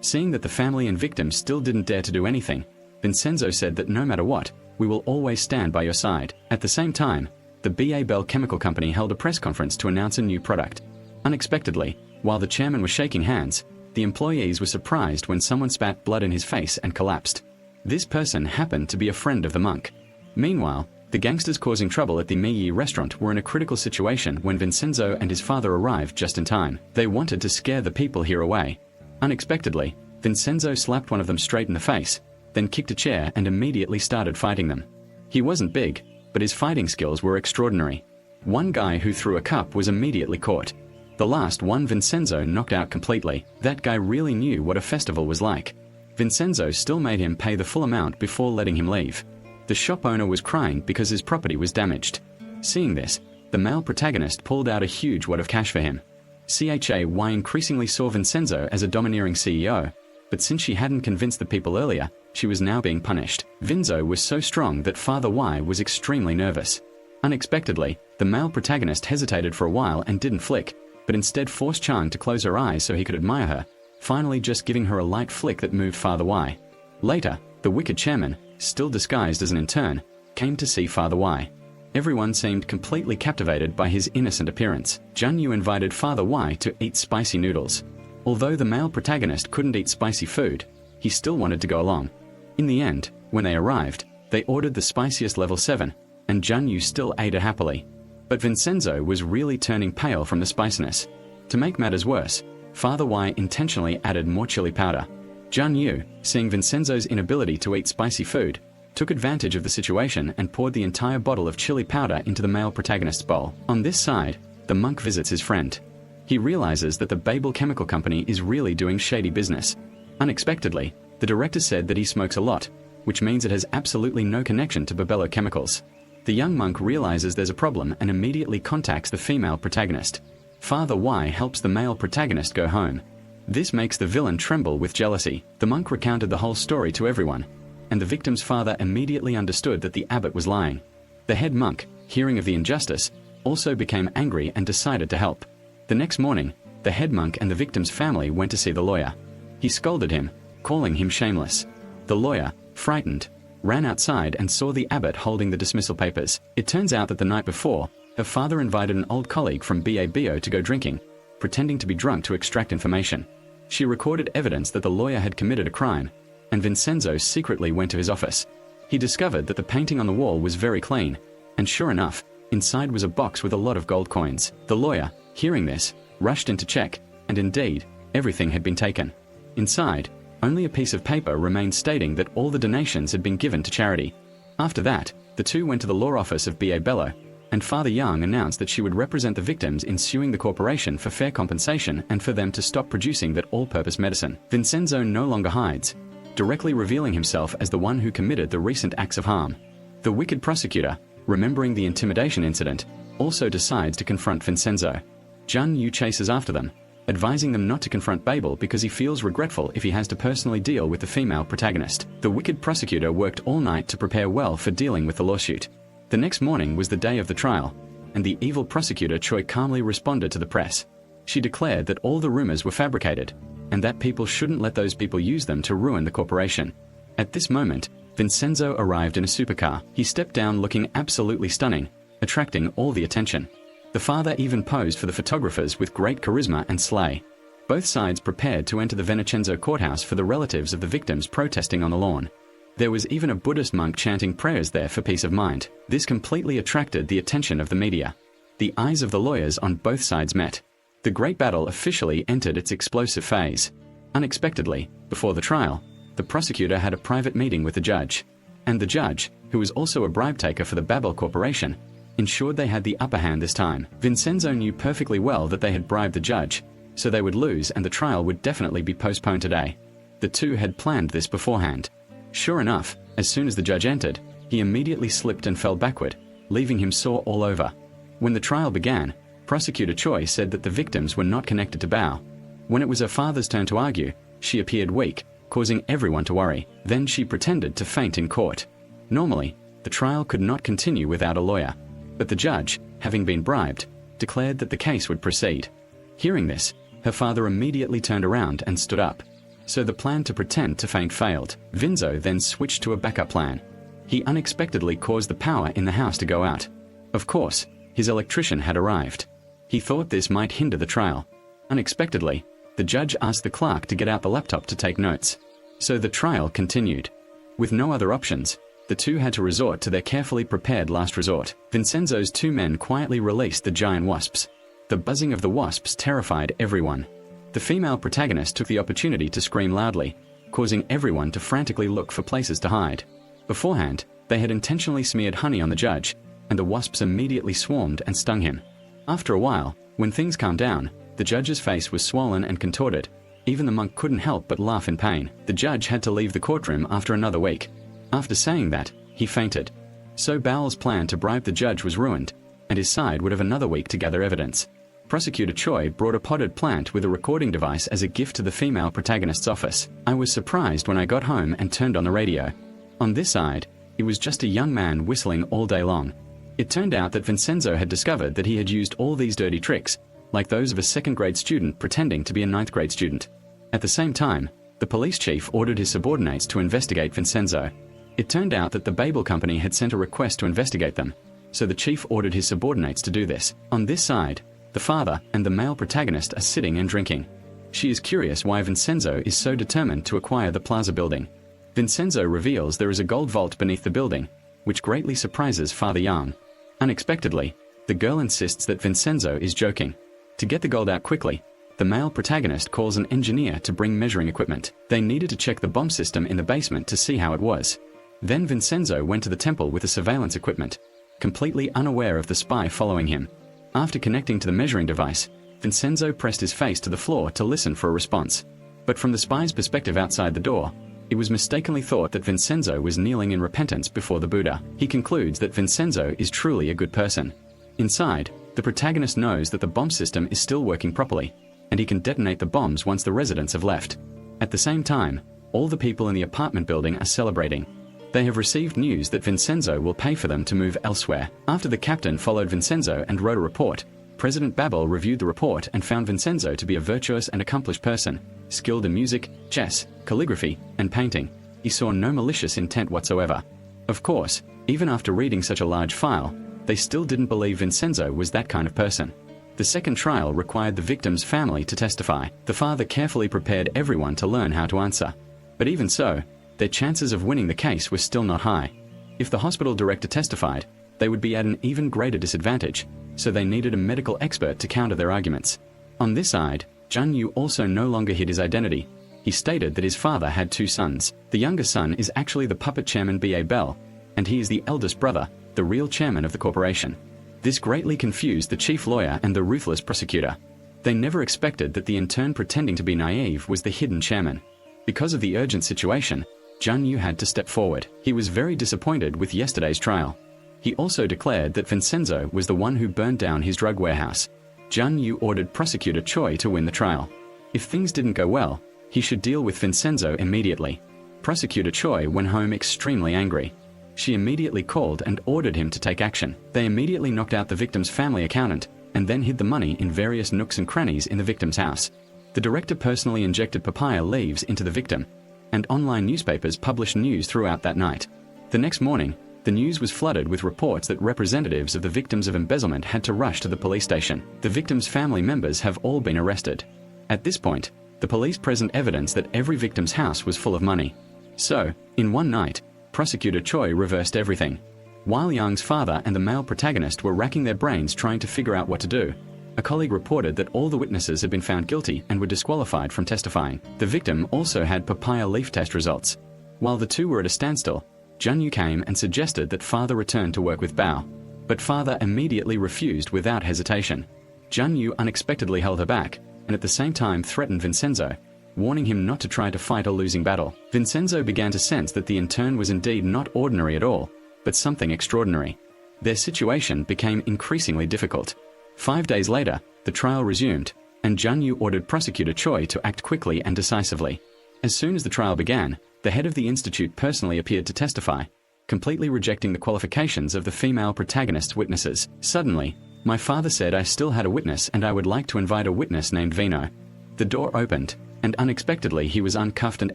S1: Seeing that the family and victims still didn't dare to do anything, Vincenzo said that no matter what, we will always stand by your side. At the same time, the Babel Chemical Company held a press conference to announce a new product. Unexpectedly, while the chairman was shaking hands, the employees were surprised when someone spat blood in his face and collapsed. This person happened to be a friend of the monk. Meanwhile, the gangsters causing trouble at the Miyi restaurant were in a critical situation when Vincenzo and his father arrived just in time. They wanted to scare the people here away. Unexpectedly, Vincenzo slapped one of them straight in the face, then kicked a chair and immediately started fighting them. He wasn't big, but his fighting skills were extraordinary. One guy who threw a cup was immediately caught. The last one Vincenzo knocked out completely. That guy really knew what a festival was like. Vincenzo still made him pay the full amount before letting him leave. The shop owner was crying because his property was damaged. Seeing this, the male protagonist pulled out a huge wad of cash for him. CHAY increasingly saw Vincenzo as a domineering CEO, but since she hadn't convinced the people earlier, she was now being punished. Vinzo was so strong that Father Y was extremely nervous. Unexpectedly, the male protagonist hesitated for a while and didn't flick, but instead forced Chang to close her eyes so he could admire her, finally just giving her a light flick that moved Father Y. Later, the wicked chairman, still disguised as an intern, came to see Father Y. Everyone seemed completely captivated by his innocent appearance. Junyu invited Father Y to eat spicy noodles. Although the male protagonist couldn't eat spicy food, he still wanted to go along. In the end, when they arrived, they ordered the spiciest level 7, and Junyu still ate it happily. But Vincenzo was really turning pale from the spiciness. To make matters worse, Father Y intentionally added more chili powder. Junyu, seeing Vincenzo's inability to eat spicy food, took advantage of the situation and poured the entire bottle of chili powder into the male protagonist's bowl. On this side, the monk visits his friend. He realizes that the Babel Chemical Company is really doing shady business. Unexpectedly, the director said that he smokes a lot, which means it has absolutely no connection to Babello Chemicals. The young monk realizes there's a problem and immediately contacts the female protagonist. Father Y helps the male protagonist go home. This makes the villain tremble with jealousy. The monk recounted the whole story to everyone, and the victim's father immediately understood that the abbot was lying. The head monk, hearing of the injustice, also became angry and decided to help. The next morning, the head monk and the victim's family went to see the lawyer. He scolded him, calling him shameless. The lawyer, frightened, ran outside and saw the abbot holding the dismissal papers. It turns out that the night before, her father invited an old colleague from BABO to go drinking, pretending to be drunk to extract information. She recorded evidence that the lawyer had committed a crime, and Vincenzo secretly went to his office. He discovered that the painting on the wall was very clean, and sure enough, inside was a box with a lot of gold coins. The lawyer, hearing this, rushed in to check, and indeed, everything had been taken. Inside, only a piece of paper remained stating that all the donations had been given to charity. After that, the two went to the law office of B.A. Bello, and Father Young announced that she would represent the victims in suing the corporation for fair compensation and for them to stop producing that all-purpose medicine. Vincenzo no longer hides, directly revealing himself as the one who committed the recent acts of harm. The wicked prosecutor, remembering the intimidation incident, also decides to confront Vincenzo. Jun Yu chases after them, advising them not to confront Babel because he feels regretful if he has to personally deal with the female protagonist. The wicked prosecutor worked all night to prepare well for dealing with the lawsuit. The next morning was the day of the trial, and the evil prosecutor Choi calmly responded to the press. She declared that all the rumors were fabricated, and that people shouldn't let those people use them to ruin the corporation. At this moment, Vincenzo arrived in a supercar. He stepped down looking absolutely stunning, attracting all the attention. The father even posed for the photographers with great charisma and slay. Both sides prepared to enter the Vincenzo courthouse for the relatives of the victims protesting on the lawn. There was even a Buddhist monk chanting prayers there for peace of mind. This completely attracted the attention of the media. The eyes of the lawyers on both sides met. The great battle officially entered its explosive phase. Unexpectedly, before the trial, the prosecutor had a private meeting with the judge. And the judge, who was also a bribe taker for the Babel Corporation, ensured they had the upper hand this time. Vincenzo knew perfectly well that they had bribed the judge, so they would lose and the trial would definitely be postponed today. The two had planned this beforehand. Sure enough, as soon as the judge entered, he immediately slipped and fell backward, leaving him sore all over. When the trial began, Prosecutor Choi said that the victims were not connected to Bao. When it was her father's turn to argue, she appeared weak, causing everyone to worry. Then she pretended to faint in court. Normally, the trial could not continue without a lawyer, but the judge, having been bribed, declared that the case would proceed. Hearing this, her father immediately turned around and stood up. So the plan to pretend to faint failed. Vinzo then switched to a backup plan. He unexpectedly caused the power in the house to go out. Of course, his electrician had arrived. He thought this might hinder the trial. Unexpectedly, the judge asked the clerk to get out the laptop to take notes. So the trial continued. With no other options, the two had to resort to their carefully prepared last resort. Vincenzo's two men quietly released the giant wasps. The buzzing of the wasps terrified everyone. The female protagonist took the opportunity to scream loudly, causing everyone to frantically look for places to hide. Beforehand, they had intentionally smeared honey on the judge, and the wasps immediately swarmed and stung him. After a while, when things calmed down, the judge's face was swollen and contorted. Even the monk couldn't help but laugh in pain. The judge had to leave the courtroom after another week. After saying that, he fainted. So Bao's plan to bribe the judge was ruined, and his side would have another week to gather evidence. Prosecutor Choi brought a potted plant with a recording device as a gift to the female protagonist's office. I was surprised when I got home and turned on the radio. On this side, it was just a young man whistling all day long. It turned out that Vincenzo had discovered that he had used all these dirty tricks, like those of a second-grade student pretending to be a ninth-grade student. At the same time, the police chief ordered his subordinates to investigate Vincenzo. It turned out that the Babel company had sent a request to investigate them, so the chief ordered his subordinates to do this. On this side, the father and the male protagonist are sitting and drinking. She is curious why Vincenzo is so determined to acquire the plaza building. Vincenzo reveals there is a gold vault beneath the building, which greatly surprises Father Yang. Unexpectedly, the girl insists that Vincenzo is joking. To get the gold out quickly, the male protagonist calls an engineer to bring measuring equipment. They needed to check the bomb system in the basement to see how it was. Then Vincenzo went to the temple with the surveillance equipment, completely unaware of the spy following him. After connecting to the measuring device, Vincenzo pressed his face to the floor to listen for a response. But from the spy's perspective outside the door, it was mistakenly thought that Vincenzo was kneeling in repentance before the Buddha. He concludes that Vincenzo is truly a good person. Inside, the protagonist knows that the bomb system is still working properly, and he can detonate the bombs once the residents have left. At the same time, all the people in the apartment building are celebrating. They have received news that Vincenzo will pay for them to move elsewhere. After the captain followed Vincenzo and wrote a report, President Babel reviewed the report and found Vincenzo to be a virtuous and accomplished person, skilled in music, chess, calligraphy, and painting. He saw no malicious intent whatsoever. Of course, even after reading such a large file, they still didn't believe Vincenzo was that kind of person. The second trial required the victim's family to testify. The father carefully prepared everyone to learn how to answer. But even so, their chances of winning the case were still not high. If the hospital director testified, they would be at an even greater disadvantage, so they needed a medical expert to counter their arguments. On this side, Jun Yu also no longer hid his identity. He stated that his father had 2 sons. The younger son is actually the puppet chairman B.A. Bell, and he is the eldest brother, the real chairman of the corporation. This greatly confused the chief lawyer and the ruthless prosecutor. They never expected that the intern pretending to be naive was the hidden chairman. Because of the urgent situation, Jun Yu had to step forward. He was very disappointed with yesterday's trial. He also declared that Vincenzo was the one who burned down his drug warehouse. Jun Yu ordered Prosecutor Choi to win the trial. If things didn't go well, he should deal with Vincenzo immediately. Prosecutor Choi went home extremely angry. She immediately called and ordered him to take action. They immediately knocked out the victim's family accountant and then hid the money in various nooks and crannies in the victim's house. The director personally injected papaya leaves into the victim, and online newspapers published news throughout that night. The next morning, the news was flooded with reports that representatives of the victims of embezzlement had to rush to the police station. The victims' family members have all been arrested. At this point, the police present evidence that every victim's house was full of money. So, in one night, Prosecutor Choi reversed everything. While Yang's father and the male protagonist were racking their brains trying to figure out what to do, a colleague reported that all the witnesses had been found guilty and were disqualified from testifying. The victim also had papaya leaf test results. While the two were at a standstill, Jun Yu came and suggested that father return to work with Bao. But father immediately refused without hesitation. Jun Yu unexpectedly held her back, and at the same time threatened Vincenzo, warning him not to try to fight a losing battle. Vincenzo began to sense that the intern was indeed not ordinary at all, but something extraordinary. Their situation became increasingly difficult. 5 days later, the trial resumed, and Jun Yu ordered Prosecutor Choi to act quickly and decisively. As soon as the trial began, the head of the institute personally appeared to testify, completely rejecting the qualifications of the female protagonist's witnesses. Suddenly, my father said I still had a witness and I would like to invite a witness named Vino. The door opened, and unexpectedly he was uncuffed and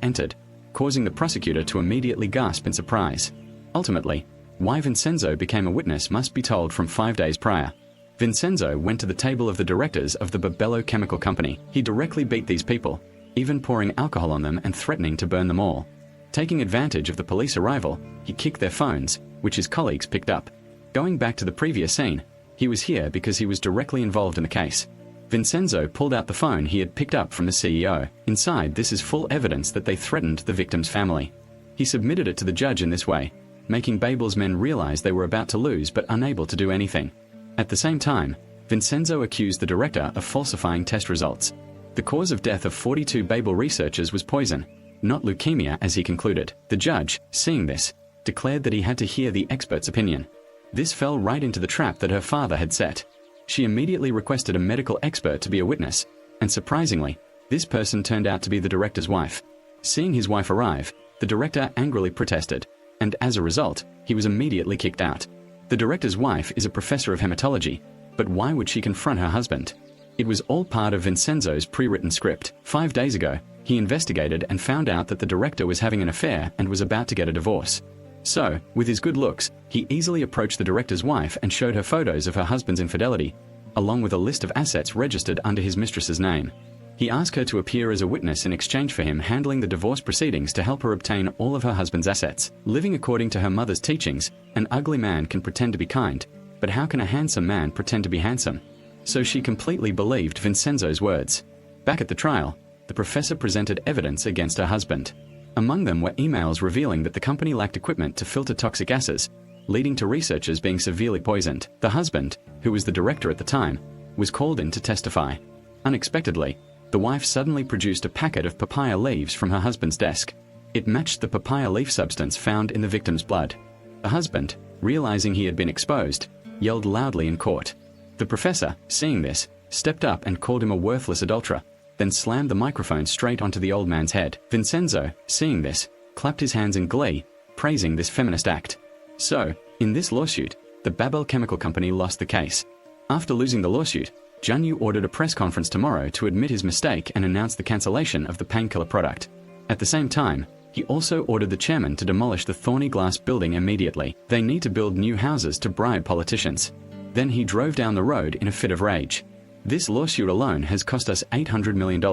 S1: entered, causing the prosecutor to immediately gasp in surprise. Ultimately, why Vincenzo became a witness must be told from 5 days prior. Vincenzo went to the table of the directors of the Babello Chemical Company. He directly beat these people, even pouring alcohol on them and threatening to burn them all. Taking advantage of the police arrival, he kicked their phones, which his colleagues picked up. Going back to the previous scene, he was here because he was directly involved in the case. Vincenzo pulled out the phone he had picked up from the CEO. Inside, this is full evidence that they threatened the victim's family. He submitted it to the judge in this way, making Babel's men realize they were about to lose but unable to do anything. At the same time, Vincenzo accused the director of falsifying test results. The cause of death of 42 Babel researchers was poison, not leukemia as he concluded. The judge, seeing this, declared that he had to hear the expert's opinion. This fell right into the trap that her father had set. She immediately requested a medical expert to be a witness, and surprisingly, this person turned out to be the director's wife. Seeing his wife arrive, the director angrily protested, and as a result, he was immediately kicked out. The director's wife is a professor of hematology, but why would she confront her husband? It was all part of Vincenzo's pre-written script. 5 days ago, he investigated and found out that the director was having an affair and was about to get a divorce. So, with his good looks, he easily approached the director's wife and showed her photos of her husband's infidelity, along with a list of assets registered under his mistress's name. He asked her to appear as a witness in exchange for him handling the divorce proceedings to help her obtain all of her husband's assets. Living according to her mother's teachings, an ugly man can pretend to be kind, but how can a handsome man pretend to be handsome? So she completely believed Vincenzo's words. Back at the trial, the professor presented evidence against her husband. Among them were emails revealing that the company lacked equipment to filter toxic gases, leading to researchers being severely poisoned. The husband, who was the director at the time, was called in to testify. Unexpectedly, the wife suddenly produced a packet of papaya leaves from her husband's desk. It matched the papaya leaf substance found in the victim's blood. The husband, realizing he had been exposed, yelled loudly in court. The professor, seeing this, stepped up and called him a worthless adulterer, then slammed the microphone straight onto the old man's head. Vincenzo, seeing this, clapped his hands in glee, praising this feminist act. So, in this lawsuit, the Babel Chemical Company lost the case. After losing the lawsuit, Junyu ordered a press conference tomorrow to admit his mistake and announce the cancellation of the painkiller product. At the same time, he also ordered the chairman to demolish the thorny glass building immediately. They need to build new houses to bribe politicians. Then he drove down the road in a fit of rage. This lawsuit alone has cost us $800 million.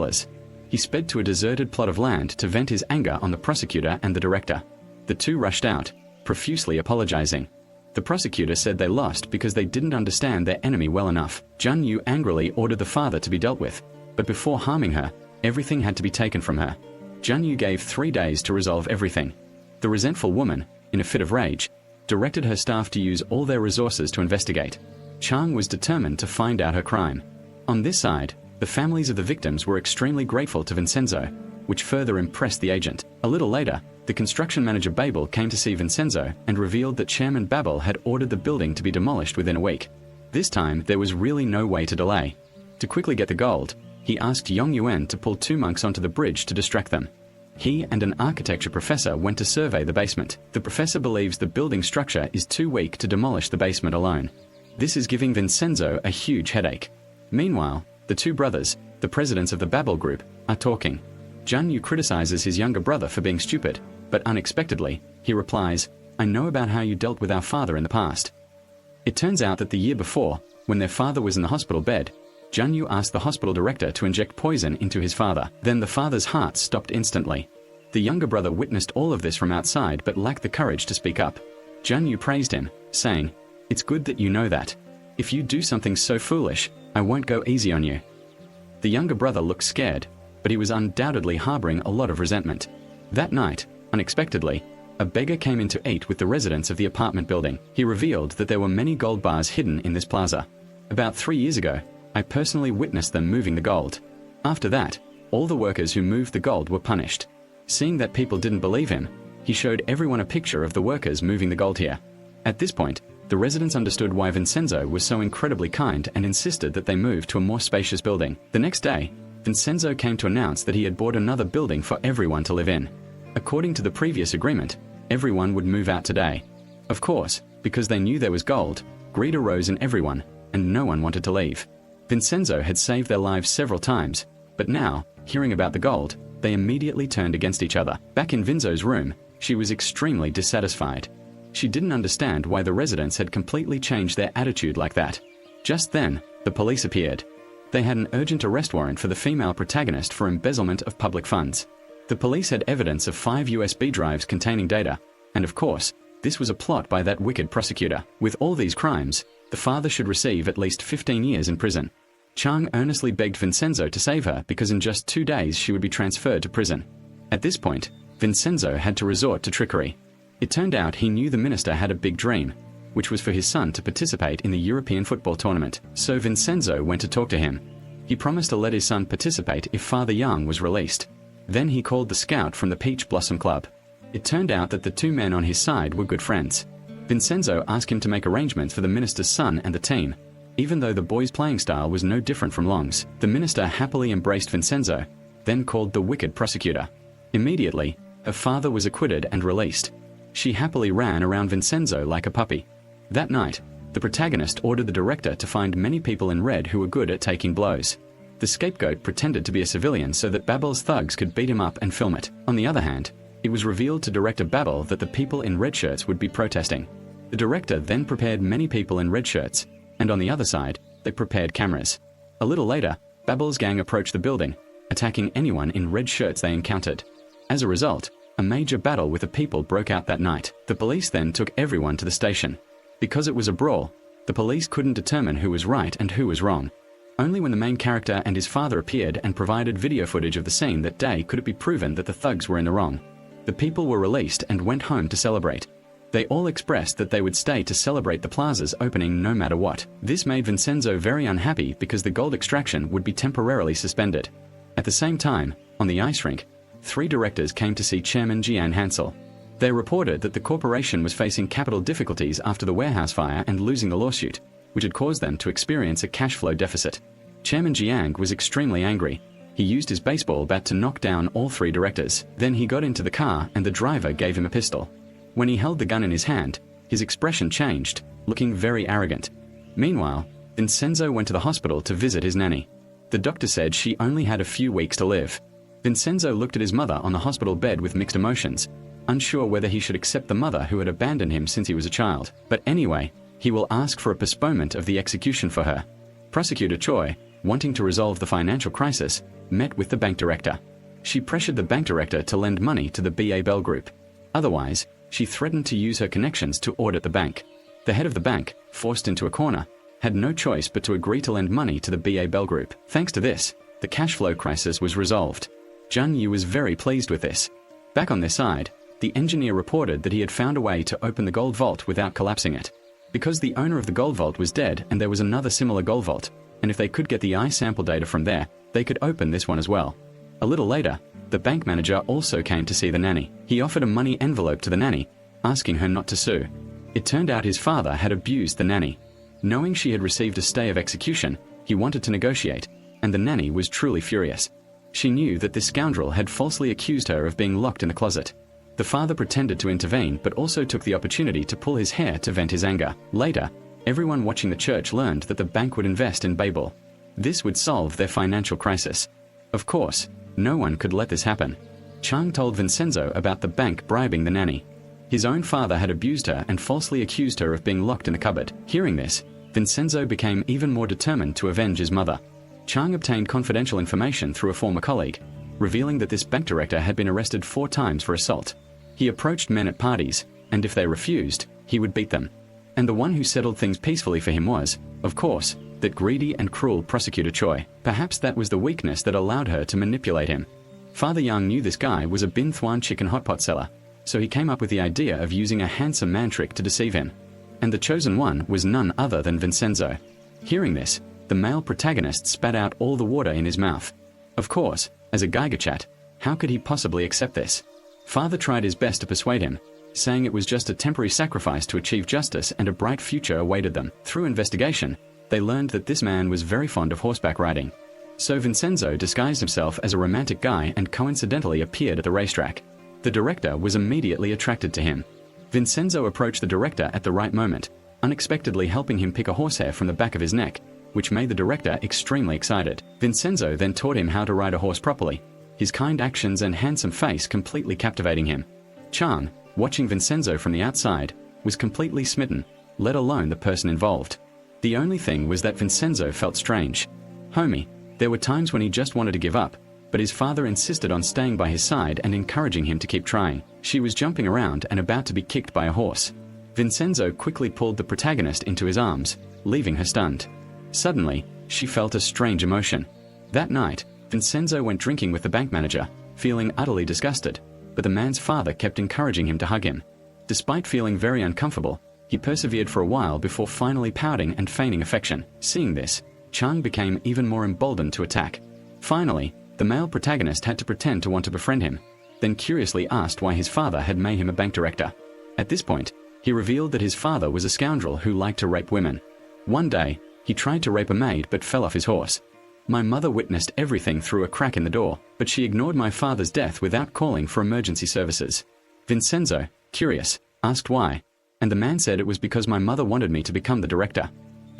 S1: He sped to a deserted plot of land to vent his anger on the prosecutor and the director. The two rushed out, profusely apologizing. The prosecutor said they lost because they didn't understand their enemy well enough. Junyu angrily ordered the father to be dealt with, but before harming her, everything had to be taken from her. Junyu gave 3 days to resolve everything. The resentful woman, in a fit of rage, directed her staff to use all their resources to investigate. Chang was determined to find out her crime. On this side, the families of the victims were extremely grateful to Vincenzo, which further impressed the agent. A little later, the construction manager Babel came to see Vincenzo and revealed that Chairman Babel had ordered the building to be demolished within a week. This time, there was really no way to delay. To quickly get the gold, he asked Yong Yuan to pull 2 monks onto the bridge to distract them. He and an architecture professor went to survey the basement. The professor believes the building structure is too weak to demolish the basement alone. This is giving Vincenzo a huge headache. Meanwhile, the 2 brothers, the presidents of the Babel group, are talking. Junyu criticizes his younger brother for being stupid, but unexpectedly, he replies, "I know about how you dealt with our father in the past." It turns out that the year before, when their father was in the hospital bed, Junyu asked the hospital director to inject poison into his father. Then the father's heart stopped instantly. The younger brother witnessed all of this from outside but lacked the courage to speak up. Junyu praised him, saying, "It's good that you know that. If you do something so foolish, I won't go easy on you." The younger brother looked scared, but he was undoubtedly harboring a lot of resentment. That night, unexpectedly, a beggar came in to eat with the residents of the apartment building. He revealed that there were many gold bars hidden in this plaza. About 3 years ago, I personally witnessed them moving the gold. After that, all the workers who moved the gold were punished. Seeing that people didn't believe him, he showed everyone a picture of the workers moving the gold here. At this point, the residents understood why Vincenzo was so incredibly kind and insisted that they move to a more spacious building. The next day, Vincenzo came to announce that he had bought another building for everyone to live in. According to the previous agreement, everyone would move out today. Of course, because they knew there was gold, greed arose in everyone, and no one wanted to leave. Vincenzo had saved their lives several times, but now, hearing about the gold, they immediately turned against each other. Back in Vinzo's room, she was extremely dissatisfied. She didn't understand why the residents had completely changed their attitude like that. Just then, the police appeared. They had an urgent arrest warrant for the female protagonist for embezzlement of public funds. The police had evidence of 5 USB drives containing data, and of course, this was a plot by that wicked prosecutor. With all these crimes, the father should receive at least 15 years in prison. Chang earnestly begged Vincenzo to save her because in just 2 days she would be transferred to prison. At this point, Vincenzo had to resort to trickery. It turned out he knew the minister had a big dream, which was for his son to participate in the European football tournament. So Vincenzo went to talk to him. He promised to let his son participate if Father Yang was released. Then he called the scout from the Peach Blossom Club. It turned out that the 2 men on his side were good friends. Vincenzo asked him to make arrangements for the minister's son and the team. Even though the boy's playing style was no different from Long's, the minister happily embraced Vincenzo, then called the wicked prosecutor. Immediately, her father was acquitted and released. She happily ran around Vincenzo like a puppy. That night, the protagonist ordered the director to find many people in red who were good at taking blows. The scapegoat pretended to be a civilian so that Babel's thugs could beat him up and film it. On the other hand, it was revealed to director Babel that the people in red shirts would be protesting. The director then prepared many people in red shirts, and on the other side, they prepared cameras. A little later, Babel's gang approached the building, attacking anyone in red shirts they encountered. As a result, a major battle with the people broke out that night. The police then took everyone to the station. Because it was a brawl, the police couldn't determine who was right and who was wrong. Only when the main character and his father appeared and provided video footage of the scene that day could it be proven that the thugs were in the wrong. The people were released and went home to celebrate. They all expressed that they would stay to celebrate the plaza's opening no matter what. This made Vincenzo very unhappy because the gold extraction would be temporarily suspended. At the same time, on the ice rink, 3 directors came to see Chairman Jian Hansel. They reported that the corporation was facing capital difficulties after the warehouse fire and losing the lawsuit, which had caused them to experience a cash flow deficit. Chairman Jiang was extremely angry. He used his baseball bat to knock down all 3 directors. Then he got into the car and the driver gave him a pistol. When he held the gun in his hand, his expression changed, looking very arrogant. Meanwhile, Vincenzo went to the hospital to visit his nanny. The doctor said she only had a few weeks to live. Vincenzo looked at his mother on the hospital bed with mixed emotions, unsure whether he should accept the mother who had abandoned him since he was a child. But anyway, he will ask for a postponement of the execution for her. Prosecutor Choi, wanting to resolve the financial crisis, met with the bank director. She pressured the bank director to lend money to the BA Bell Group. Otherwise, she threatened to use her connections to audit the bank. The head of the bank, forced into a corner, had no choice but to agree to lend money to the BA Bell Group. Thanks to this, the cash flow crisis was resolved. Jun Yu was very pleased with this. Back on their side, the engineer reported that he had found a way to open the gold vault without collapsing it. Because the owner of the gold vault was dead and there was another similar gold vault, and if they could get the eye sample data from there, they could open this one as well. A little later, the bank manager also came to see the nanny. He offered a money envelope to the nanny, asking her not to sue. It turned out his father had abused the nanny. Knowing she had received a stay of execution, he wanted to negotiate, and the nanny was truly furious. She knew that this scoundrel had falsely accused her of being locked in a closet. The father pretended to intervene but also took the opportunity to pull his hair to vent his anger. Later, everyone watching the church learned that the bank would invest in Babel. This would solve their financial crisis. Of course, no one could let this happen. Chang told Vincenzo about the bank bribing the nanny. His own father had abused her and falsely accused her of being locked in a cupboard. Hearing this, Vincenzo became even more determined to avenge his mother. Chang obtained confidential information through a former colleague, revealing that this bank director had been arrested 4 times for assault. He approached men at parties, and if they refused, he would beat them. And the one who settled things peacefully for him was, of course, that greedy and cruel prosecutor Choi. Perhaps that was the weakness that allowed her to manipulate him. Father Yang knew this guy was a Bin Thuan chicken hot pot seller, so he came up with the idea of using a handsome man trick to deceive him. And the chosen one was none other than Vincenzo. Hearing this, the male protagonist spat out all the water in his mouth. Of course, as a Geiger chat, how could he possibly accept this? Father tried his best to persuade him, saying it was just a temporary sacrifice to achieve justice and a bright future awaited them. Through investigation, they learned that this man was very fond of horseback riding. So Vincenzo disguised himself as a romantic guy and coincidentally appeared at the racetrack. The director was immediately attracted to him. Vincenzo approached the director at the right moment, unexpectedly helping him pick a horsehair from the back of his neck, which made the director extremely excited. Vincenzo then taught him how to ride a horse properly, his kind actions and handsome face completely captivating him. Chang, watching Vincenzo from the outside, was completely smitten, let alone the person involved. The only thing was that Vincenzo felt strange. Homie, there were times when he just wanted to give up, but his father insisted on staying by his side and encouraging him to keep trying. She was jumping around and about to be kicked by a horse. Vincenzo quickly pulled the protagonist into his arms, leaving her stunned. Suddenly, she felt a strange emotion. That night, Vincenzo went drinking with the bank manager, feeling utterly disgusted, but the man's father kept encouraging him to hug him. Despite feeling very uncomfortable, he persevered for a while before finally pouting and feigning affection. Seeing this, Chang became even more emboldened to attack. Finally, the male protagonist had to pretend to want to befriend him, then curiously asked why his father had made him a bank director. At this point, he revealed that his father was a scoundrel who liked to rape women. One day, he tried to rape a maid but fell off his horse. My mother witnessed everything through a crack in the door, but she ignored my father's death without calling for emergency services. Vincenzo, curious, asked why, and the man said it was because my mother wanted me to become the director.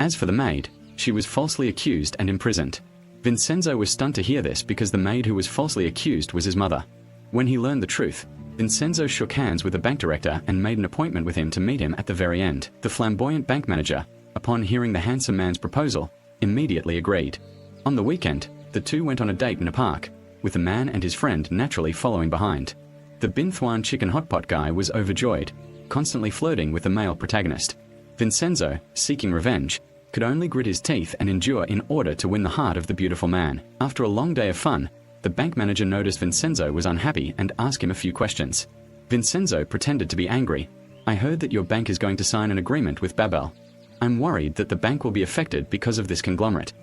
S1: As for the maid, she was falsely accused and imprisoned. Vincenzo was stunned to hear this because the maid who was falsely accused was his mother. When he learned the truth, Vincenzo shook hands with the bank director and made an appointment with him to meet him at the very end. The flamboyant bank manager, upon hearing the handsome man's proposal, immediately agreed. On the weekend, the two went on a date in a park, with the man and his friend naturally following behind. The Bin Thuan chicken hot pot guy was overjoyed, constantly flirting with the male protagonist. Vincenzo, seeking revenge, could only grit his teeth and endure in order to win the heart of the beautiful man. After a long day of fun, the bank manager noticed Vincenzo was unhappy and asked him a few questions. Vincenzo pretended to be angry. I heard that your bank is going to sign an agreement with Babel. I'm worried that the bank will be affected because of this conglomerate.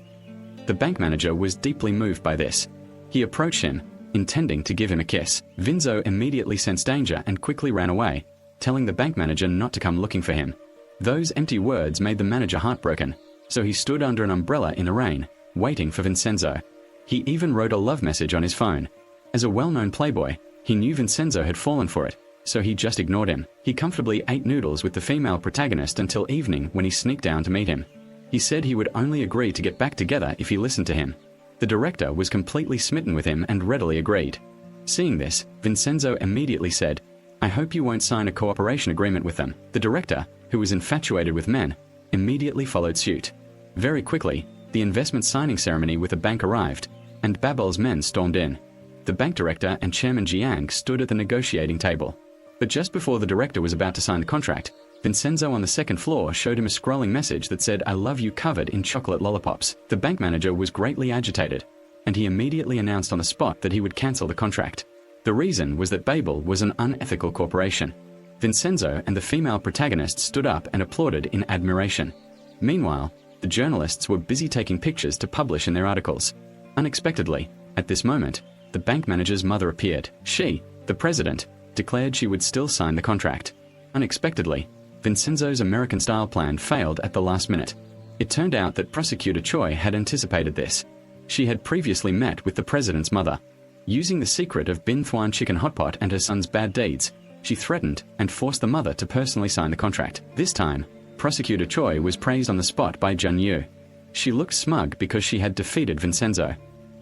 S1: The bank manager was deeply moved by this. He approached him, intending to give him a kiss. Vinzo immediately sensed danger and quickly ran away, telling the bank manager not to come looking for him. Those empty words made the manager heartbroken, so he stood under an umbrella in the rain, waiting for Vincenzo. He even wrote a love message on his phone. As a well-known playboy, he knew Vincenzo had fallen for it, so he just ignored him. He comfortably ate noodles with the female protagonist until evening when he sneaked down to meet him. He said he would only agree to get back together if he listened to him. The director was completely smitten with him and readily agreed. Seeing this, Vincenzo immediately said, "I hope you won't sign a cooperation agreement with them." The director, who was infatuated with men, immediately followed suit. Very quickly, the investment signing ceremony with the bank arrived, and Babel's men stormed in. The bank director and Chairman Jiang stood at the negotiating table. But just before the director was about to sign the contract, Vincenzo on the second floor showed him a scrolling message that said, "I love you," covered in chocolate lollipops. The bank manager was greatly agitated, and he immediately announced on the spot that he would cancel the contract. The reason was that Babel was an unethical corporation. Vincenzo and the female protagonist stood up and applauded in admiration. Meanwhile, the journalists were busy taking pictures to publish in their articles. Unexpectedly, at this moment, the bank manager's mother appeared. She, the president, declared she would still sign the contract. Unexpectedly, Vincenzo's American-style plan failed at the last minute. It turned out that Prosecutor Choi had anticipated this. She had previously met with the president's mother. Using the secret of Bin Thuan Chicken Hotpot and her son's bad deeds, she threatened and forced the mother to personally sign the contract. This time, Prosecutor Choi was praised on the spot by Jun Yu. She looked smug because she had defeated Vincenzo.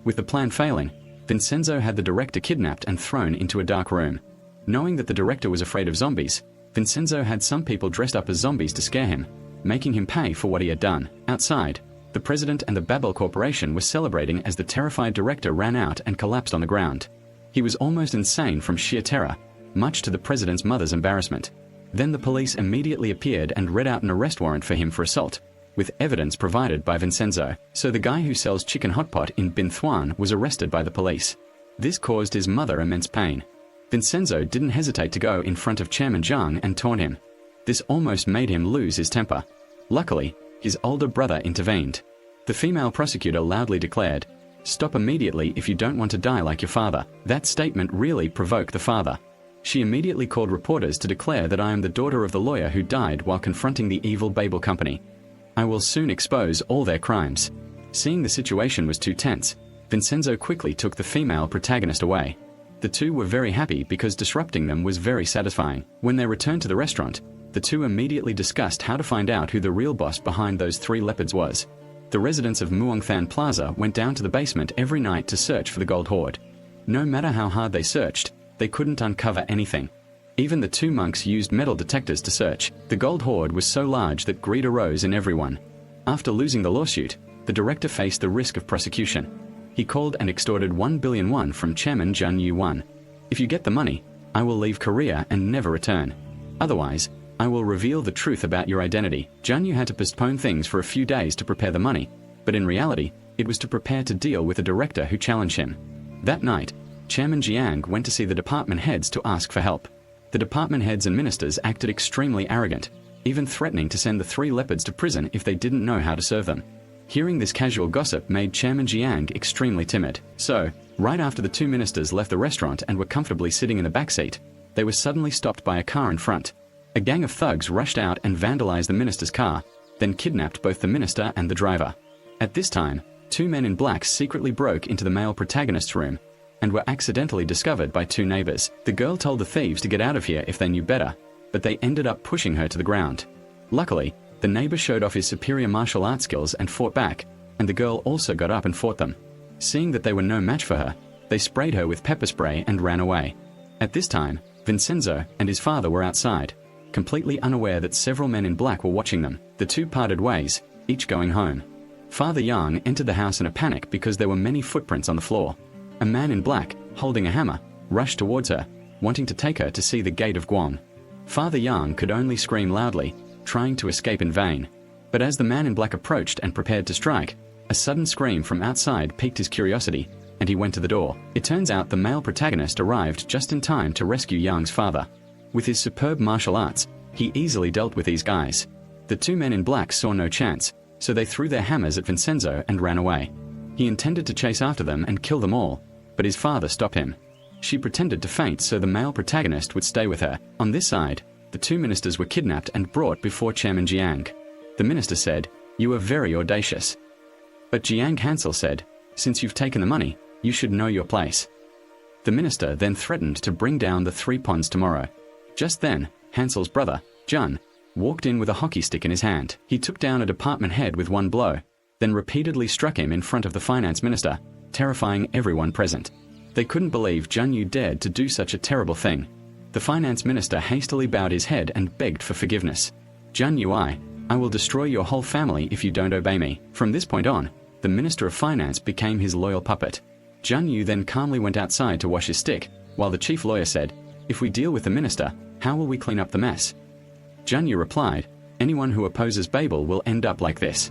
S1: With the plan failing, Vincenzo had the director kidnapped and thrown into a dark room. Knowing that the director was afraid of zombies, Vincenzo had some people dressed up as zombies to scare him, making him pay for what he had done. Outside, the president and the Babel Corporation were celebrating as the terrified director ran out and collapsed on the ground. He was almost insane from sheer terror, much to the president's mother's embarrassment. Then the police immediately appeared and read out an arrest warrant for him for assault, with evidence provided by Vincenzo. So the guy who sells chicken hotpot in Bin Thuan was arrested by the police. This caused his mother immense pain. Vincenzo didn't hesitate to go in front of Chairman Zhang and taunt him. This almost made him lose his temper. Luckily, his older brother intervened. The female prosecutor loudly declared, "Stop immediately if you don't want to die like your father." That statement really provoked the father. She immediately called reporters to declare that I am the daughter of the lawyer who died while confronting the evil Babel company. I will soon expose all their crimes. Seeing the situation was too tense, Vincenzo quickly took the female protagonist away. The two were very happy because disrupting them was very satisfying. When they returned to the restaurant, the two immediately discussed how to find out who the real boss behind those three leopards was. The residents of Muongthan Plaza went down to the basement every night to search for the gold hoard. No matter how hard they searched, they couldn't uncover anything. Even the two monks used metal detectors to search. The gold hoard was so large that greed arose in everyone. After losing the lawsuit, the director faced the risk of prosecution. He called and extorted 1 billion won from Chairman Jun Yu. "If you get the money, I will leave Korea and never return. Otherwise, I will reveal the truth about your identity." Jun Yu had to postpone things for a few days to prepare the money, but in reality, it was to prepare to deal with a director who challenged him. That night, Chairman Jiang went to see the department heads to ask for help. The department heads and ministers acted extremely arrogant, even threatening to send the three leopards to prison if they didn't know how to serve them. Hearing this casual gossip made Chairman Jiang extremely timid. So, right after the two ministers left the restaurant and were comfortably sitting in the back seat, they were suddenly stopped by a car in front. A gang of thugs rushed out and vandalized the minister's car, then kidnapped both the minister and the driver. At this time, two men in black secretly broke into the male protagonist's room and were accidentally discovered by two neighbors. The girl told the thieves to get out of here if they knew better, but they ended up pushing her to the ground. Luckily, the neighbor showed off his superior martial arts skills and fought back, and the girl also got up and fought them. Seeing that they were no match for her, they sprayed her with pepper spray and ran away. At this time, Vincenzo and his father were outside, completely unaware that several men in black were watching them. The two parted ways, each going home. Father Yang entered the house in a panic because there were many footprints on the floor. A man in black, holding a hammer, rushed towards her, wanting to take her to see the Gate of Guam. Father Yang could only scream loudly, trying to escape in vain. But as the man in black approached and prepared to strike, a sudden scream from outside piqued his curiosity, and he went to the door. It turns out the male protagonist arrived just in time to rescue Yang's father. With his superb martial arts, he easily dealt with these guys. The two men in black saw no chance, so they threw their hammers at Vincenzo and ran away. He intended to chase after them and kill them all, but his father stopped him. She pretended to faint so the male protagonist would stay with her. On this side, the two ministers were kidnapped and brought before Chairman Jiang. The minister said, "You are very audacious." But Jiang Hansel said, "Since you've taken the money, you should know your place." The minister then threatened to bring down the 3 ponds tomorrow. Just then, Hansel's brother, Jun, walked in with a hockey stick in his hand. He took down a department head with one blow, then repeatedly struck him in front of the finance minister, terrifying everyone present. They couldn't believe Jun Yu dared to do such a terrible thing. The finance minister hastily bowed his head and begged for forgiveness. Jun Yu, I will destroy your whole family if you don't obey me. From this point on, the Minister of Finance became his loyal puppet. Jun Yu then calmly went outside to wash his stick, while the chief lawyer said, "If we deal with the minister, how will we clean up the mess?" Jun Yu replied, "Anyone who opposes Babel will end up like this."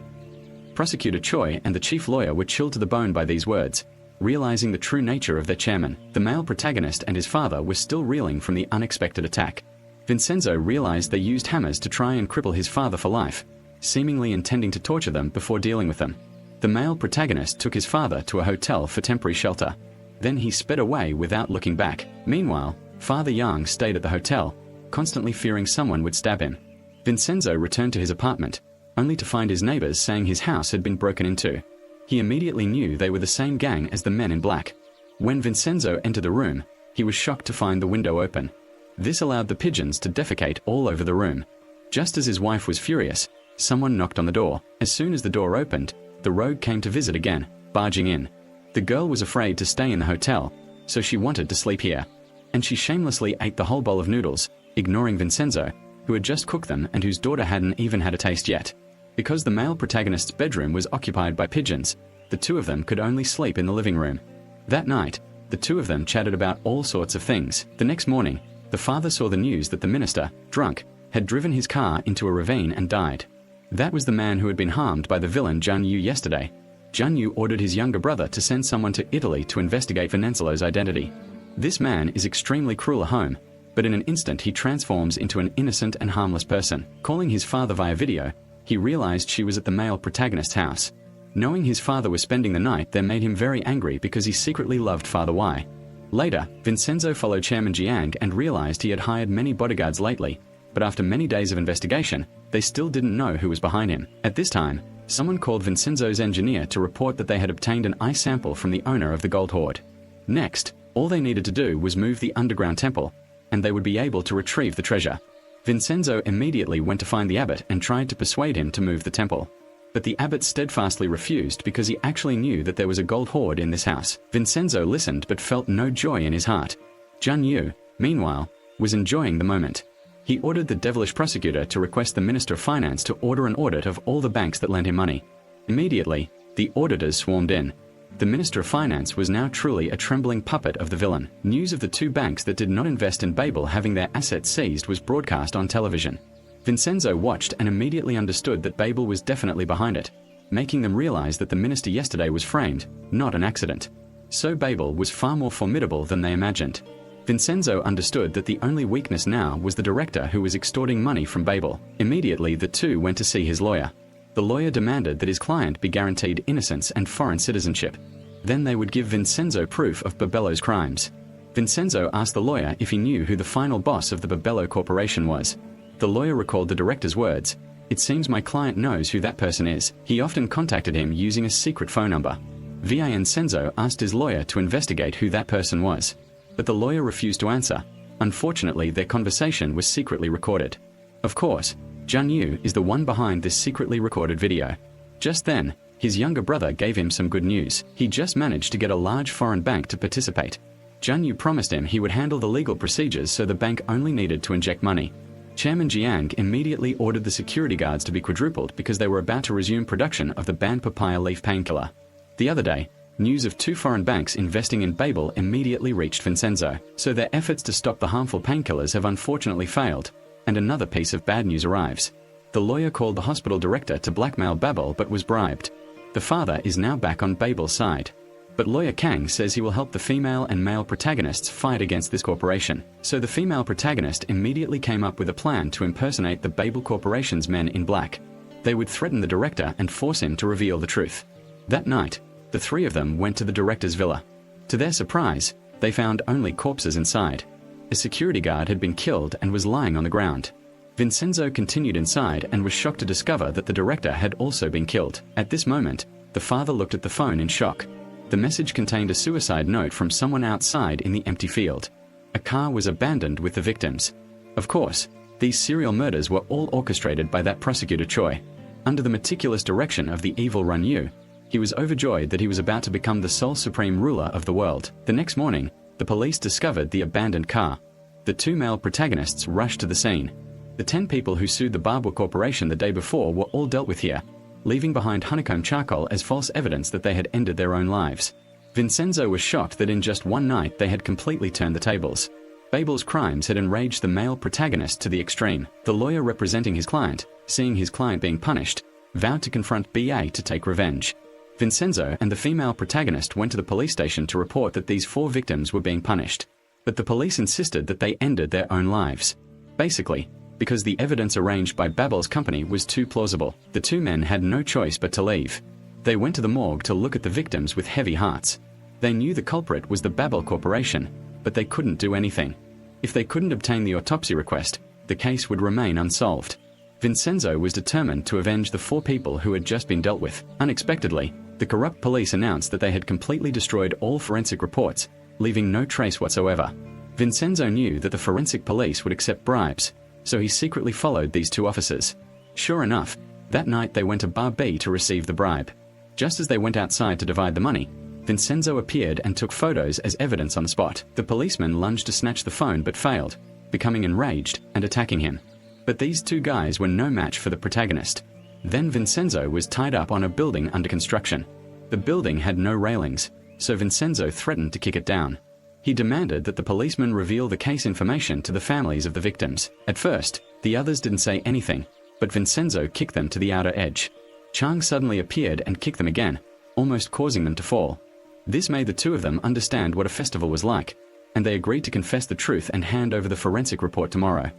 S1: Prosecutor Choi and the chief lawyer were chilled to the bone by these words, realizing the true nature of their chairman. The male protagonist and his father were still reeling from the unexpected attack. Vincenzo realized they used hammers to try and cripple his father for life, seemingly intending to torture them before dealing with them. The male protagonist took his father to a hotel for temporary shelter. Then he sped away without looking back. Meanwhile, Father Yang stayed at the hotel, constantly fearing someone would stab him. Vincenzo returned to his apartment, only to find his neighbors saying his house had been broken into. He immediately knew they were the same gang as the men in black. When Vincenzo entered the room, he was shocked to find the window open. This allowed the pigeons to defecate all over the room. Just as his wife was furious, someone knocked on the door. As soon as the door opened, the rogue came to visit again, barging in. The girl was afraid to stay in the hotel, so she wanted to sleep here. And she shamelessly ate the whole bowl of noodles, ignoring Vincenzo, who had just cooked them and whose daughter hadn't even had a taste yet. Because the male protagonist's bedroom was occupied by pigeons, the two of them could only sleep in the living room. That night, the two of them chatted about all sorts of things. The next morning, the father saw the news that the minister, drunk, had driven his car into a ravine and died. That was the man who had been harmed by the villain Jun Yu yesterday. Jun Yu ordered his younger brother to send someone to Italy to investigate Vincenzo's identity. This man is extremely cruel at home, but in an instant he transforms into an innocent and harmless person. Calling his father via video, he realized she was at the male protagonist's house. Knowing his father was spending the night there made him very angry because he secretly loved Father Y. Later, Vincenzo followed Chairman Jiang and realized he had hired many bodyguards lately, but after many days of investigation, they still didn't know who was behind him. At this time, someone called Vincenzo's engineer to report that they had obtained an eye sample from the owner of the gold hoard. Next, all they needed to do was move the underground temple, and they would be able to retrieve the treasure. Vincenzo immediately went to find the abbot and tried to persuade him to move the temple. But the abbot steadfastly refused because he actually knew that there was a gold hoard in this house. Vincenzo listened but felt no joy in his heart. Jun Yu, meanwhile, was enjoying the moment. He ordered the devilish prosecutor to request the Minister of Finance to order an audit of all the banks that lent him money. Immediately, the auditors swarmed in. The Minister of Finance was now truly a trembling puppet of the villain. News of the two banks that did not invest in Babel having their assets seized was broadcast on television. Vincenzo watched and immediately understood that Babel was definitely behind it, making them realize that the minister yesterday was framed, not an accident. So Babel was far more formidable than they imagined. Vincenzo understood that the only weakness now was the director who was extorting money from Babel. Immediately the two went to see his lawyer. The lawyer demanded that his client be guaranteed innocence and foreign citizenship. Then they would give Vincenzo proof of Babello's crimes. Vincenzo asked the lawyer if he knew who the final boss of the Babello Corporation was. The lawyer recalled the director's words, "It seems my client knows who that person is. He often contacted him using a secret phone number." Vincenzo asked his lawyer to investigate who that person was. But the lawyer refused to answer. Unfortunately, their conversation was secretly recorded. Of course, Jun Yu is the one behind this secretly recorded video. Just then, his younger brother gave him some good news. He just managed to get a large foreign bank to participate. Jun Yu promised him he would handle the legal procedures so the bank only needed to inject money. Chairman Jiang immediately ordered the security guards to be quadrupled because they were about to resume production of the banned papaya leaf painkiller. The other day, news of two foreign banks investing in Babel immediately reached Vincenzo, so their efforts to stop the harmful painkillers have unfortunately failed, and another piece of bad news arrives. The lawyer called the hospital director to blackmail Babel but was bribed. The father is now back on Babel's side. But lawyer Kang says he will help the female and male protagonists fight against this corporation. So the female protagonist immediately came up with a plan to impersonate the Babel Corporation's men in black. They would threaten the director and force him to reveal the truth. That night, the three of them went to the director's villa. To their surprise, they found only corpses inside. A security guard had been killed and was lying on the ground. Vincenzo continued inside and was shocked to discover that the director had also been killed. At this moment, the father looked at the phone in shock. The message contained a suicide note from someone outside in the empty field. A car was abandoned with the victims. Of course, These serial murders were all orchestrated by that prosecutor Choi. Under the meticulous direction of the evil Run Yu, he was overjoyed that he was about to become the sole supreme ruler of the world. The next morning, the police discovered the abandoned car. The two male protagonists rushed to the scene. The 10 people who sued the Barbara Corporation the day before were all dealt with here, leaving behind honeycomb charcoal as false evidence that they had ended their own lives. Vincenzo was shocked that in just one night they had completely turned the tables. Babel's crimes had enraged the male protagonist to the extreme. The lawyer representing his client, seeing his client being punished, vowed to confront BA to take revenge. Vincenzo and the female protagonist went to the police station to report that these 4 victims were being punished. But the police insisted that they ended their own lives. Basically, because the evidence arranged by Babel's company was too plausible, the 2 men had no choice but to leave. They went to the morgue to look at the victims with heavy hearts. They knew the culprit was the Babel Corporation, but they couldn't do anything. If they couldn't obtain the autopsy request, the case would remain unsolved. Vincenzo was determined to avenge the 4 people who had just been dealt with. Unexpectedly, the corrupt police announced that they had completely destroyed all forensic reports, leaving no trace whatsoever. Vincenzo knew that the forensic police would accept bribes, so he secretly followed these 2 officers. Sure enough, that night they went to Bar B to receive the bribe. Just as they went outside to divide the money, Vincenzo appeared and took photos as evidence on the spot. The policeman lunged to snatch the phone but failed, becoming enraged and attacking him. But these 2 guys were no match for the protagonist. Then Vincenzo was tied up on a building under construction. The building had no railings, so Vincenzo threatened to kick it down. He demanded that the policeman reveal the case information to the families of the victims. At first, the others didn't say anything, but Vincenzo kicked them to the outer edge. Chang suddenly appeared and kicked them again, almost causing them to fall. This made the 2 of them understand what a festival was like, and they agreed to confess the truth and hand over the forensic report tomorrow.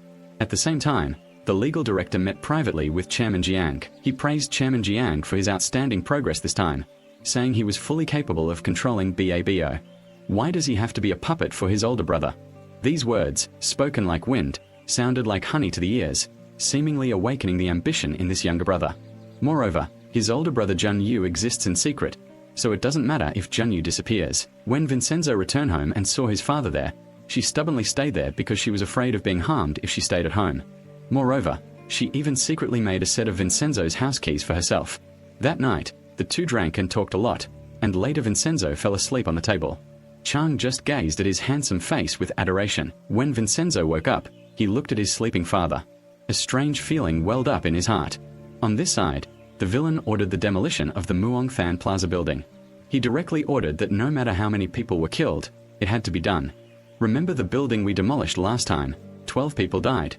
S1: At the same time, the legal director met privately with Chairman Jiang. He praised Chairman Jiang for his outstanding progress this time, saying he was fully capable of controlling BABO. Why does he have to be a puppet for his older brother? These words, spoken like wind, sounded like honey to the ears, seemingly awakening the ambition in this younger brother. Moreover, his older brother Jun Yu exists in secret, so it doesn't matter if Jun Yu disappears. When Vincenzo returned home and saw his father there, she stubbornly stayed there because she was afraid of being harmed if she stayed at home. Moreover, she even secretly made a set of Vincenzo's house keys for herself. That night, the 2 drank and talked a lot, and later Vincenzo fell asleep on the table. Chang just gazed at his handsome face with adoration. When Vincenzo woke up, he looked at his sleeping father. A strange feeling welled up in his heart. On this side, the villain ordered the demolition of the Muong Fan Plaza building. He directly ordered that no matter how many people were killed, it had to be done. Remember the building we demolished last time? 12 people died.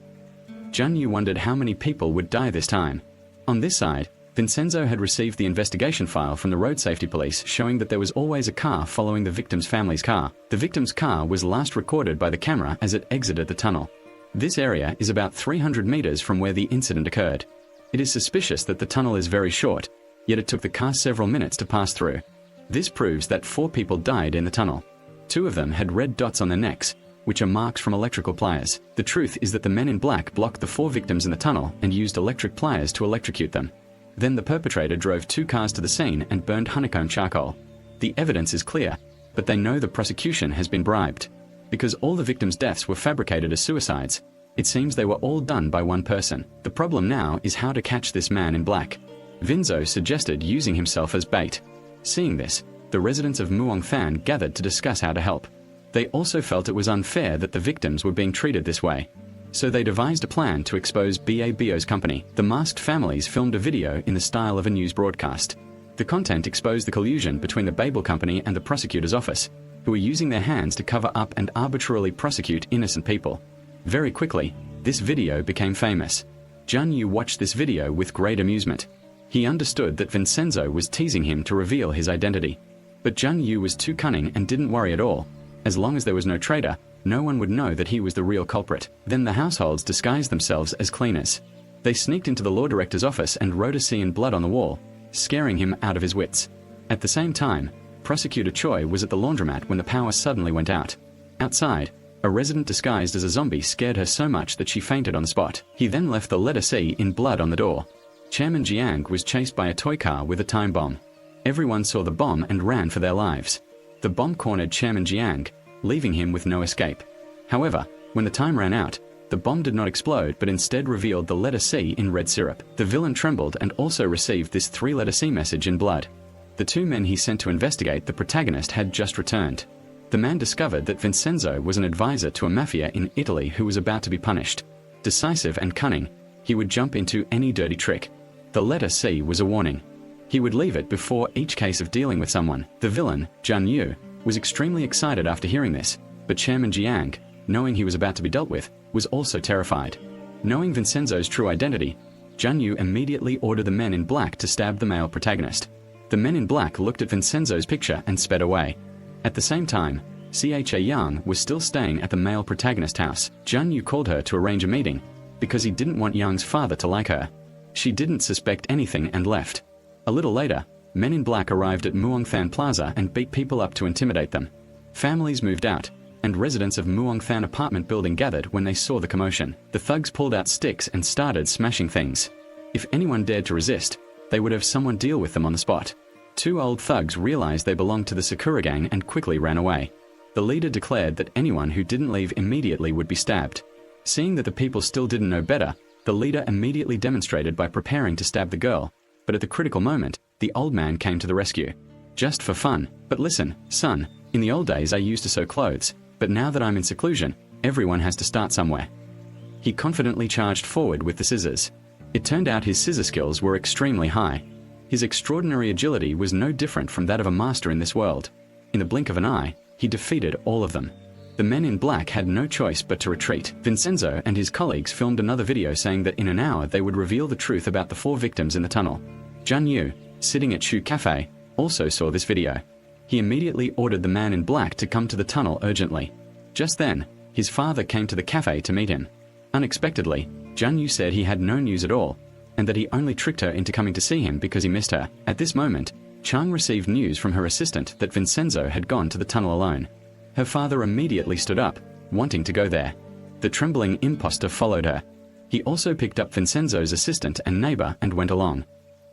S1: Jun Yu wondered how many people would die this time. On this side, Vincenzo had received the investigation file from the road safety police showing that there was always a car following the victim's family's car. The victim's car was last recorded by the camera as it exited the tunnel. This area is about 300 meters from where the incident occurred. It is suspicious that the tunnel is very short, yet it took the car several minutes to pass through. This proves that 4 people died in the tunnel. 2 of them had red dots on their necks, which are marks from electrical pliers. The truth is that the men in black blocked the 4 victims in the tunnel and used electric pliers to electrocute them. Then the perpetrator drove 2 cars to the scene and burned honeycomb charcoal. The evidence is clear, but they know the prosecution has been bribed. Because all the victims' deaths were fabricated as suicides, it seems they were all done by one person. The problem now is how to catch this man in black. Vinzo suggested using himself as bait. Seeing this, the residents of Muong Fan gathered to discuss how to help. They also felt it was unfair that the victims were being treated this way. So they devised a plan to expose BABO's company. The masked families filmed a video in the style of a news broadcast. The content exposed the collusion between the Babel company and the prosecutor's office, who were using their hands to cover up and arbitrarily prosecute innocent people. Very quickly, this video became famous. Jun Yu watched this video with great amusement. He understood that Vincenzo was teasing him to reveal his identity. But Jun Yu was too cunning and didn't worry at all. As long as there was no traitor, no one would know that he was the real culprit. Then the households disguised themselves as cleaners. They sneaked into the law director's office and wrote a C in blood on the wall, scaring him out of his wits. At the same time, Prosecutor Choi was at the laundromat when the power suddenly went out. Outside, a resident disguised as a zombie scared her so much that she fainted on the spot. He then left the letter C in blood on the door. Chairman Jiang was chased by a toy car with a time bomb. Everyone saw the bomb and ran for their lives. The bomb cornered Chairman Jiang, leaving him with no escape. However, when the time ran out, The bomb did not explode but instead revealed the letter C in red syrup. The villain trembled and also received this 3-letter C message in blood. The 2 men he sent to investigate the protagonist had just returned. The man discovered that Vincenzo was an advisor to a mafia in Italy who was about to be punished. Decisive and cunning, he would jump into any dirty trick. The letter C was a warning. He would leave it before each case of dealing with someone. The villain, Jun Yu, was extremely excited after hearing this, but Chairman Jiang, knowing he was about to be dealt with, was also terrified. Knowing Vincenzo's true identity, Jun Yu immediately ordered the men in black to stab the male protagonist. The men in black looked at Vincenzo's picture and sped away. At the same time, Cha Yang was still staying at the male protagonist's house. Jun Yu called her to arrange a meeting, because he didn't want Yang's father to like her. She didn't suspect anything and left. A little later, men in black arrived at Muongthan Plaza and beat people up to intimidate them. Families moved out, and residents of Muongthan apartment building gathered when they saw the commotion. The thugs pulled out sticks and started smashing things. If anyone dared to resist, they would have someone deal with them on the spot. 2 old thugs realized they belonged to the Sakura gang and quickly ran away. The leader declared that anyone who didn't leave immediately would be stabbed. Seeing that the people still didn't know better, the leader immediately demonstrated by preparing to stab the girl, but at the critical moment, the old man came to the rescue. Just for fun. But listen, son, in the old days I used to sew clothes, but now that I'm in seclusion, everyone has to start somewhere. He confidently charged forward with the scissors. It turned out his scissor skills were extremely high. His extraordinary agility was no different from that of a master in this world. In the blink of an eye, he defeated all of them. The men in black had no choice but to retreat. Vincenzo and his colleagues filmed another video saying that in an hour they would reveal the truth about the 4 victims in the tunnel. Jun Yu, sitting at Shu Cafe, also saw this video. He immediately ordered the man in black to come to the tunnel urgently. Just then, his father came to the cafe to meet him. Unexpectedly, Jun Yu said he had no news at all, and that he only tricked her into coming to see him because he missed her. At this moment, Chang received news from her assistant that Vincenzo had gone to the tunnel alone. Her father immediately stood up, wanting to go there. The trembling imposter followed her. He also picked up Vincenzo's assistant and neighbor and went along.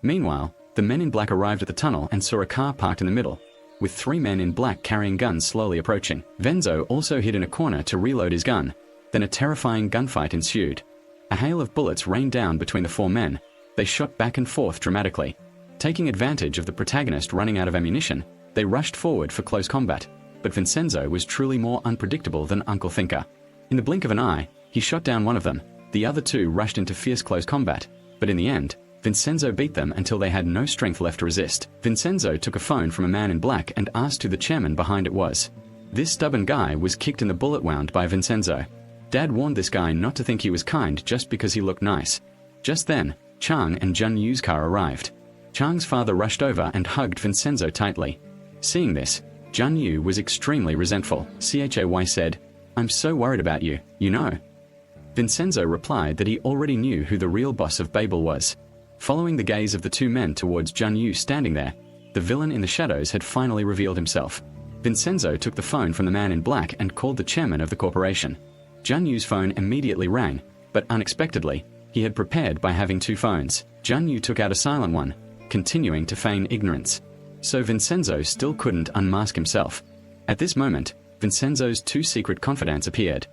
S1: Meanwhile, the men in black arrived at the tunnel and saw a car parked in the middle, with 3 men in black carrying guns slowly approaching. Venzo also hid in a corner to reload his gun. Then a terrifying gunfight ensued. A hail of bullets rained down between the 4 men. They shot back and forth dramatically. Taking advantage of the protagonist running out of ammunition, they rushed forward for close combat. But Vincenzo was truly more unpredictable than Uncle Thinker. In the blink of an eye, he shot down one of them. The other 2 rushed into fierce close combat, but in the end, Vincenzo beat them until they had no strength left to resist. Vincenzo took a phone from a man in black and asked who the chairman behind it was. This stubborn guy was kicked in the bullet wound by Vincenzo. Dad warned this guy not to think he was kind just because he looked nice. Just then, Chang and Jun Yu's car arrived. Chang's father rushed over and hugged Vincenzo tightly. Seeing this, Jun Yu was extremely resentful. Chay said, "I'm so worried about you, you know." Vincenzo replied that he already knew who the real boss of Babel was. Following the gaze of the 2 men towards Jun Yu standing there, the villain in the shadows had finally revealed himself. Vincenzo took the phone from the man in black and called the chairman of the corporation. Jun Yu's phone immediately rang, but unexpectedly, he had prepared by having 2 phones. Jun Yu took out a silent one, continuing to feign ignorance. So Vincenzo still couldn't unmask himself. At this moment, Vincenzo's 2 secret confidants appeared.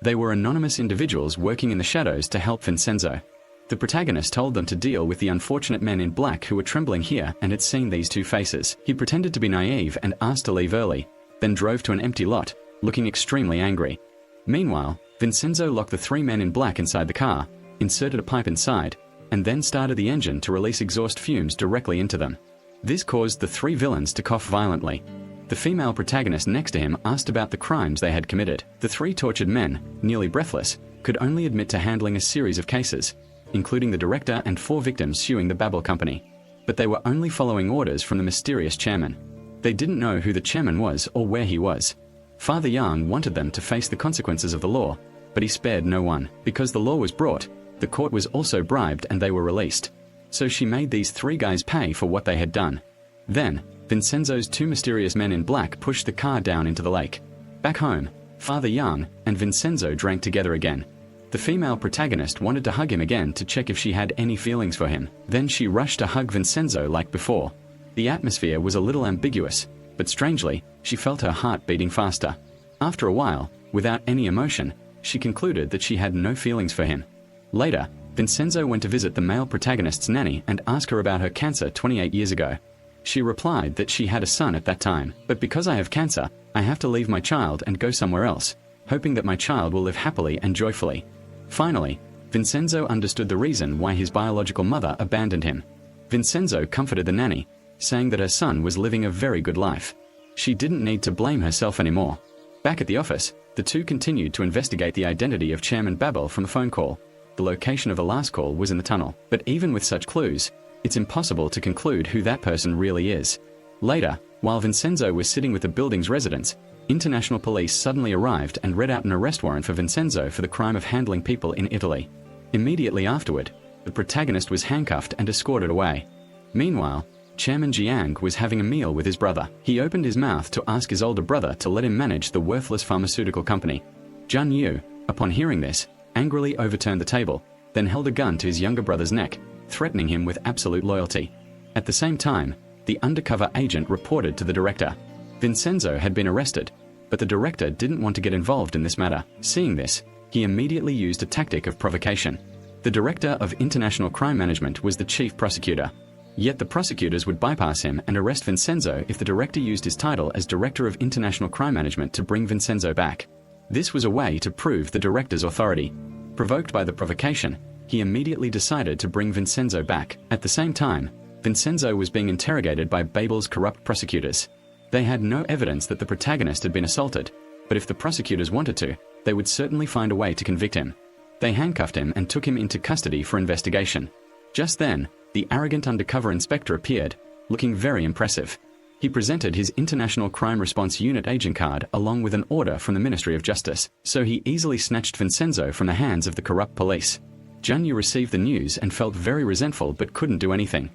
S1: They were anonymous individuals working in the shadows to help Vincenzo. The protagonist told them to deal with the unfortunate men in black who were trembling here and had seen these 2 faces. He pretended to be naive and asked to leave early, then drove to an empty lot, looking extremely angry. Meanwhile, Vincenzo locked the 3 men in black inside the car, inserted a pipe inside, and then started the engine to release exhaust fumes directly into them. This caused the 3 villains to cough violently. The female protagonist next to him asked about the crimes they had committed. The 3 tortured men, nearly breathless, could only admit to handling a series of cases, including the director and 4 victims suing the Babel company. But they were only following orders from the mysterious chairman. They didn't know who the chairman was or where he was. Father Yang wanted them to face the consequences of the law, but he spared no one. Because the law was brought, the court was also bribed and they were released. So she made these 3 guys pay for what they had done. Then, Vincenzo's 2 mysterious men in black pushed the car down into the lake. Back home, Father Yang and Vincenzo drank together again. The female protagonist wanted to hug him again to check if she had any feelings for him. Then she rushed to hug Vincenzo like before. The atmosphere was a little ambiguous, but strangely, she felt her heart beating faster. After a while, without any emotion, She concluded that she had no feelings for him. Later, Vincenzo went to visit the male protagonist's nanny and asked her about her cancer 28 years ago. She replied that she had a son at that time, but because I have cancer, I have to leave my child and go somewhere else, hoping that my child will live happily and joyfully. Finally, Vincenzo understood the reason why his biological mother abandoned him. Vincenzo comforted the nanny, saying that her son was living a very good life. She didn't need to blame herself anymore. Back at the office, the two continued to investigate the identity of Chairman Babel from the phone call. The location of the last call was in the tunnel, but even with such clues, it's impossible to conclude who that person really is. Later, while Vincenzo was sitting with the building's residents, international police suddenly arrived and read out an arrest warrant for Vincenzo for the crime of handling people in Italy. Immediately afterward, the protagonist was handcuffed and escorted away. Meanwhile, Chairman Jiang was having a meal with his brother. He opened his mouth to ask his older brother to let him manage the worthless pharmaceutical company. Zhang Yu, upon hearing this, angrily overturned the table, then held a gun to his younger brother's neck, threatening him with absolute loyalty. At the same time, the undercover agent reported to the director. Vincenzo had been arrested, but the director didn't want to get involved in this matter. Seeing this, he immediately used a tactic of provocation. The director of International Crime Management was the chief prosecutor. Yet the prosecutors would bypass him and arrest Vincenzo if the director used his title as Director of International Crime Management to bring Vincenzo back. This was a way to prove the director's authority. Provoked by the provocation, he immediately decided to bring Vincenzo back. At the same time, Vincenzo was being interrogated by Babel's corrupt prosecutors. They had no evidence that the protagonist had been assaulted, but if the prosecutors wanted to, they would certainly find a way to convict him. They handcuffed him and took him into custody for investigation. Just then, the arrogant undercover inspector appeared, looking very impressive. He presented his International Crime Response Unit agent card along with an order from the Ministry of Justice, so he easily snatched Vincenzo from the hands of the corrupt police. Zhang Yu received the news and felt very resentful but couldn't do anything.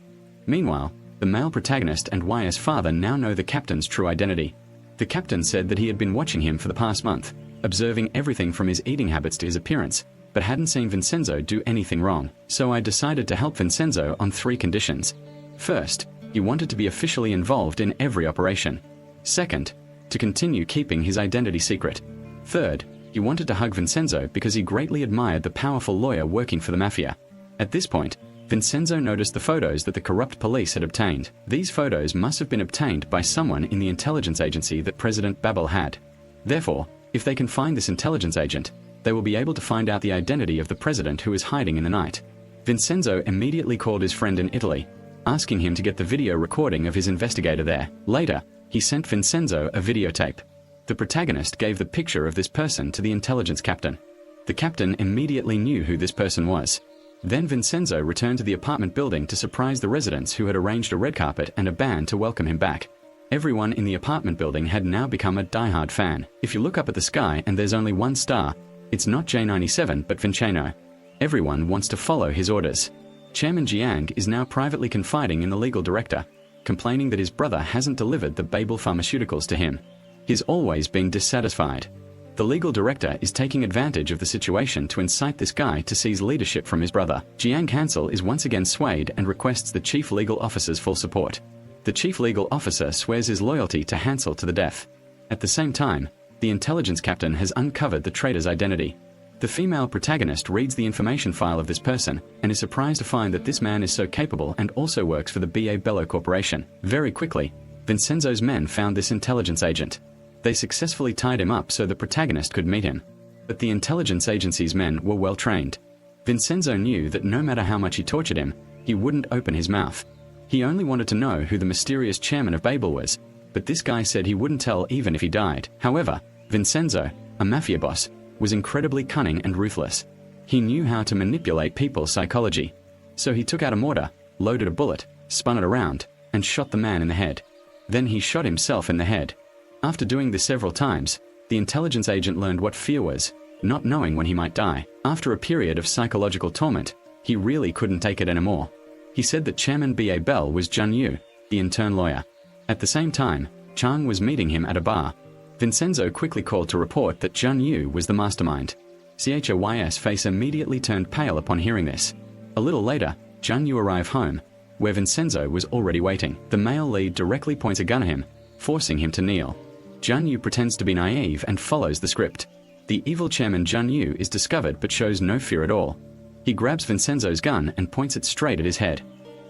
S1: Meanwhile, the male protagonist and YS father now know the captain's true identity. The captain said that he had been watching him for the past month, observing everything from his eating habits to his appearance, but hadn't seen Vincenzo do anything wrong. So I decided to help Vincenzo on 3 conditions. First, he wanted to be officially involved in every operation. Second, to continue keeping his identity secret. Third, he wanted to hug Vincenzo because he greatly admired the powerful lawyer working for the mafia. At this point, Vincenzo noticed the photos that the corrupt police had obtained. These photos must have been obtained by someone in the intelligence agency that President Babel had. Therefore, if they can find this intelligence agent, they will be able to find out the identity of the president who is hiding in the night. Vincenzo immediately called his friend in Italy, asking him to get the video recording of his investigator there. Later, he sent Vincenzo a videotape. The protagonist gave the picture of this person to the intelligence captain. The captain immediately knew who this person was. Then Vincenzo returned to the apartment building to surprise the residents who had arranged a red carpet and a band to welcome him back. Everyone in the apartment building had now become a diehard fan. If you look up at the sky and there's only one star, it's not J97 but Vincenzo. Everyone wants to follow his orders. Chairman Jiang is now privately confiding in the legal director, complaining that his brother hasn't delivered the Babel pharmaceuticals to him. He's always been dissatisfied. The legal director is taking advantage of the situation to incite this guy to seize leadership from his brother. Jiang Hansel is once again swayed and requests the chief legal officer's full support. The chief legal officer swears his loyalty to Hansel to the death. At the same time, the intelligence captain has uncovered the traitor's identity. The female protagonist reads the information file of this person and is surprised to find that this man is so capable and also works for the B.A. Bello Corporation. Very quickly, Vincenzo's men found this intelligence agent. They successfully tied him up so the protagonist could meet him. But the intelligence agency's men were well trained. Vincenzo knew that no matter how much he tortured him, he wouldn't open his mouth. He only wanted to know who the mysterious chairman of Babel was, but this guy said he wouldn't tell even if he died. However, Vincenzo, a mafia boss, was incredibly cunning and ruthless. He knew how to manipulate people's psychology. So he took out a mortar, loaded a bullet, spun it around, and shot the man in the head. Then he shot himself in the head. After doing this several times, the intelligence agent learned what fear was, not knowing when he might die. After a period of psychological torment, he really couldn't take it anymore. He said that Chairman B.A. Bell was Zhang Yu, the intern lawyer. At the same time, Chang was meeting him at a bar. Vincenzo quickly called to report that Zhang Yu was the mastermind. CHOYS face immediately turned pale upon hearing this. A little later, Zhang Yu arrived home, where Vincenzo was already waiting. The male lead directly points a gun at him, forcing him to kneel. Zhang Yu pretends to be naive and follows the script. The evil chairman Jun Yu is discovered but shows no fear at all. He grabs Vincenzo's gun and points it straight at his head.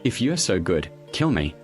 S1: "If you're so good, kill me."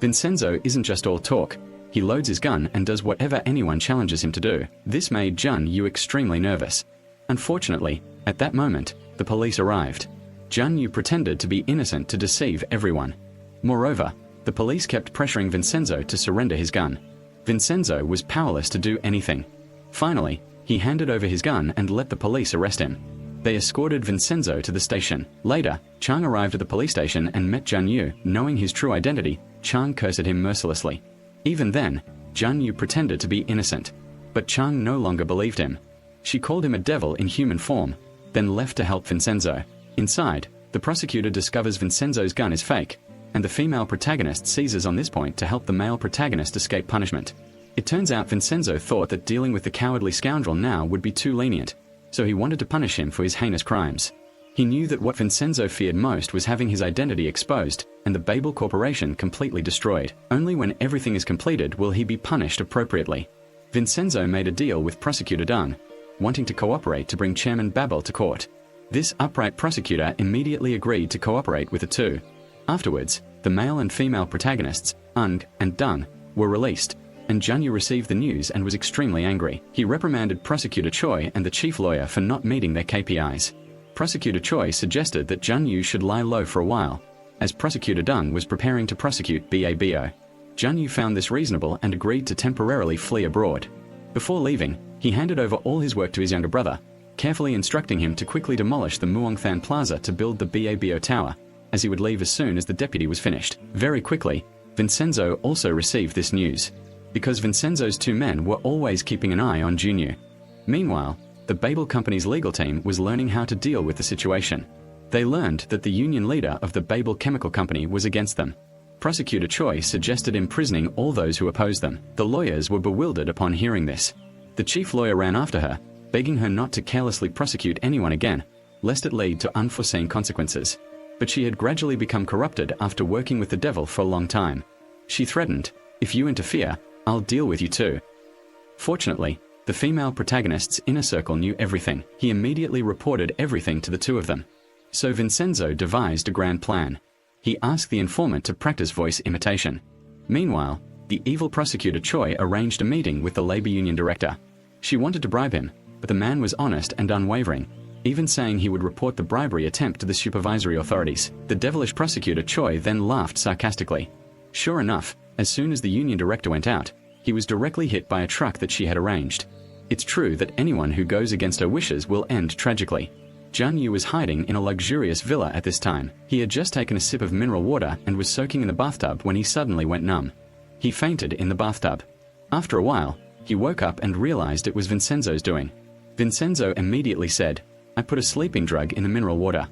S1: Vincenzo isn't just all talk. He loads his gun and does whatever anyone challenges him to do. This made Jun Yu extremely nervous. Unfortunately, at that moment, the police arrived. Jun Yu pretended to be innocent to deceive everyone. Moreover, the police kept pressuring Vincenzo to surrender his gun. Vincenzo was powerless to do anything. Finally, he handed over his gun and let the police arrest him. They escorted Vincenzo to the station. Later, Chang arrived at the police station and met Jun Yu. Knowing his true identity, Chang cursed him mercilessly. Even then, Jun Yu pretended to be innocent. But Chang no longer believed him. She called him a devil in human form, then left to help Vincenzo. Inside, the prosecutor discovers Vincenzo's gun is fake, and the female protagonist seizes on this point to help the male protagonist escape punishment. It turns out Vincenzo thought that dealing with the cowardly scoundrel now would be too lenient, so he wanted to punish him for his heinous crimes. He knew that what Vincenzo feared most was having his identity exposed and the Babel Corporation completely destroyed. Only when everything is completed will he be punished appropriately. Vincenzo made a deal with Prosecutor Dunn, wanting to cooperate to bring Chairman Babel to court. This upright prosecutor immediately agreed to cooperate with the two. Afterwards, the male and female protagonists, Ung and Dunn, were released, and Jun Yu received the news and was extremely angry. He reprimanded Prosecutor Choi and the chief lawyer for not meeting their KPIs. Prosecutor Choi suggested that Jun Yu should lie low for a while, as Prosecutor Dung was preparing to prosecute Babo. Jun Yu found this reasonable and agreed to temporarily flee abroad. Before leaving, he handed over all his work to his younger brother, carefully instructing him to quickly demolish the Muongthan Plaza to build the Babo Tower, as he would leave as soon as the deputy was finished. Very quickly, Vincenzo also received this news, because Vincenzo's two men were always keeping an eye on Junyu. Meanwhile, the Babel Company's legal team was learning how to deal with the situation. They learned that the union leader of the Babel Chemical Company was against them. Prosecutor Choi suggested imprisoning all those who opposed them. The lawyers were bewildered upon hearing this. The chief lawyer ran after her, begging her not to carelessly prosecute anyone again, lest it lead to unforeseen consequences. But she had gradually become corrupted after working with the devil for a long time. She threatened, "If you interfere, I'll deal with you too." Fortunately, the female protagonist's inner circle knew everything. He immediately reported everything to the two of them. So Vincenzo devised a grand plan. He asked the informant to practice voice imitation. Meanwhile, the evil prosecutor Choi arranged a meeting with the labor union director. She wanted to bribe him, but the man was honest and unwavering, even saying he would report the bribery attempt to the supervisory authorities. The devilish prosecutor Choi then laughed sarcastically. Sure enough, as soon as the union director went out, he was directly hit by a truck that she had arranged. It's true that anyone who goes against her wishes will end tragically. Jun Yu was hiding in a luxurious villa at this time. He had just taken a sip of mineral water and was soaking in the bathtub when he suddenly went numb. He fainted in the bathtub. After a while, he woke up and realized it was Vincenzo's doing. Vincenzo immediately said, "I put a sleeping drug in the mineral water."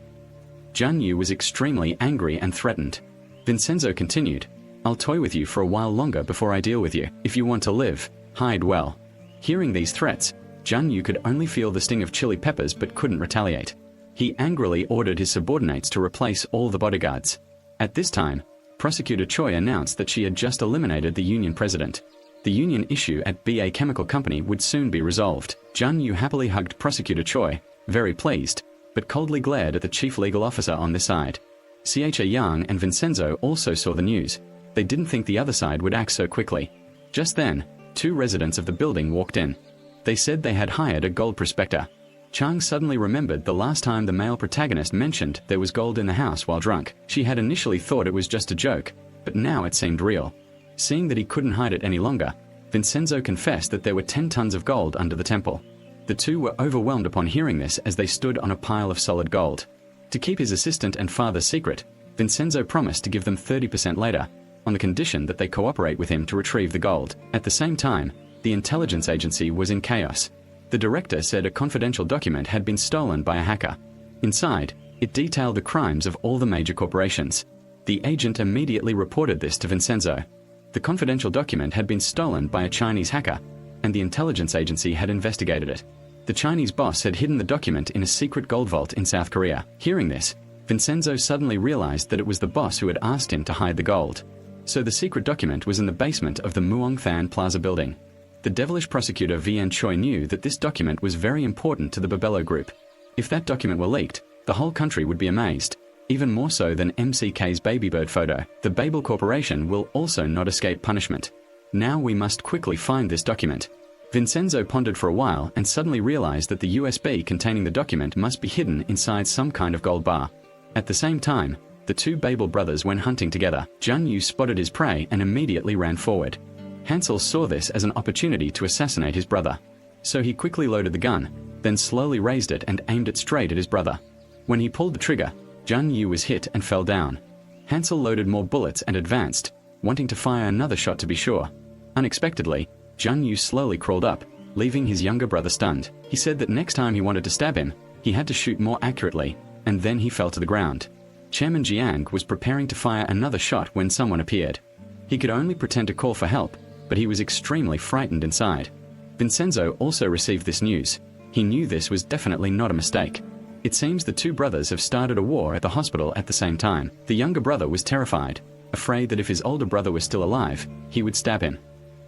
S1: Jun Yu was extremely angry and threatened. Vincenzo continued, "I'll toy with you for a while longer before I deal with you. If you want to live, hide well." Hearing these threats, Jun Yu could only feel the sting of chili peppers but couldn't retaliate. He angrily ordered his subordinates to replace all the bodyguards. At this time, Prosecutor Choi announced that she had just eliminated the union president. The union issue at BA Chemical Company would soon be resolved. Jun Yu happily hugged Prosecutor Choi, very pleased, but coldly glared at the chief legal officer on this side. Cha Yang and Vincenzo also saw the news. They didn't think the other side would act so quickly. Just then, two residents of the building walked in. They said they had hired a gold prospector. Chang suddenly remembered the last time the male protagonist mentioned there was gold in the house while drunk. She had initially thought it was just a joke, but now it seemed real. Seeing that he couldn't hide it any longer, Vincenzo confessed that there were 10 tons of gold under the temple. The two were overwhelmed upon hearing this as they stood on a pile of solid gold. To keep his assistant and father's secret, Vincenzo promised to give them 30% later, on the condition that they cooperate with him to retrieve the gold. At the same time, the intelligence agency was in chaos. The director said a confidential document had been stolen by a hacker. Inside, it detailed the crimes of all the major corporations. The agent immediately reported this to Vincenzo. The confidential document had been stolen by a Chinese hacker, and the intelligence agency had investigated it. The Chinese boss had hidden the document in a secret gold vault in South Korea. Hearing this, Vincenzo suddenly realized that it was the boss who had asked him to hide the gold. So the secret document was in the basement of the Muongthan Plaza building. The devilish prosecutor VN Choi knew that this document was very important to the Babello group. If that document were leaked, the whole country would be amazed. Even more so than MCK's babybird photo, the Babel Corporation will also not escape punishment. Now we must quickly find this document. Vincenzo pondered for a while and suddenly realized that the USB containing the document must be hidden inside some kind of gold bar. At the same time, the two Babel brothers went hunting together. Jun Yu spotted his prey and immediately ran forward. Hansel saw this as an opportunity to assassinate his brother. So he quickly loaded the gun, then slowly raised it and aimed it straight at his brother. When he pulled the trigger, Jun Yu was hit and fell down. Hansel loaded more bullets and advanced, wanting to fire another shot to be sure. Unexpectedly, Jun Yu slowly crawled up, leaving his younger brother stunned. He said that next time he wanted to stab him, he had to shoot more accurately, and then he fell to the ground. Chairman Jiang was preparing to fire another shot when someone appeared. He could only pretend to call for help, but he was extremely frightened inside. Vincenzo also received this news. He knew this was definitely not a mistake. It seems the two brothers have started a war at the hospital at the same time. The younger brother was terrified, afraid that if his older brother was still alive, he would stab him.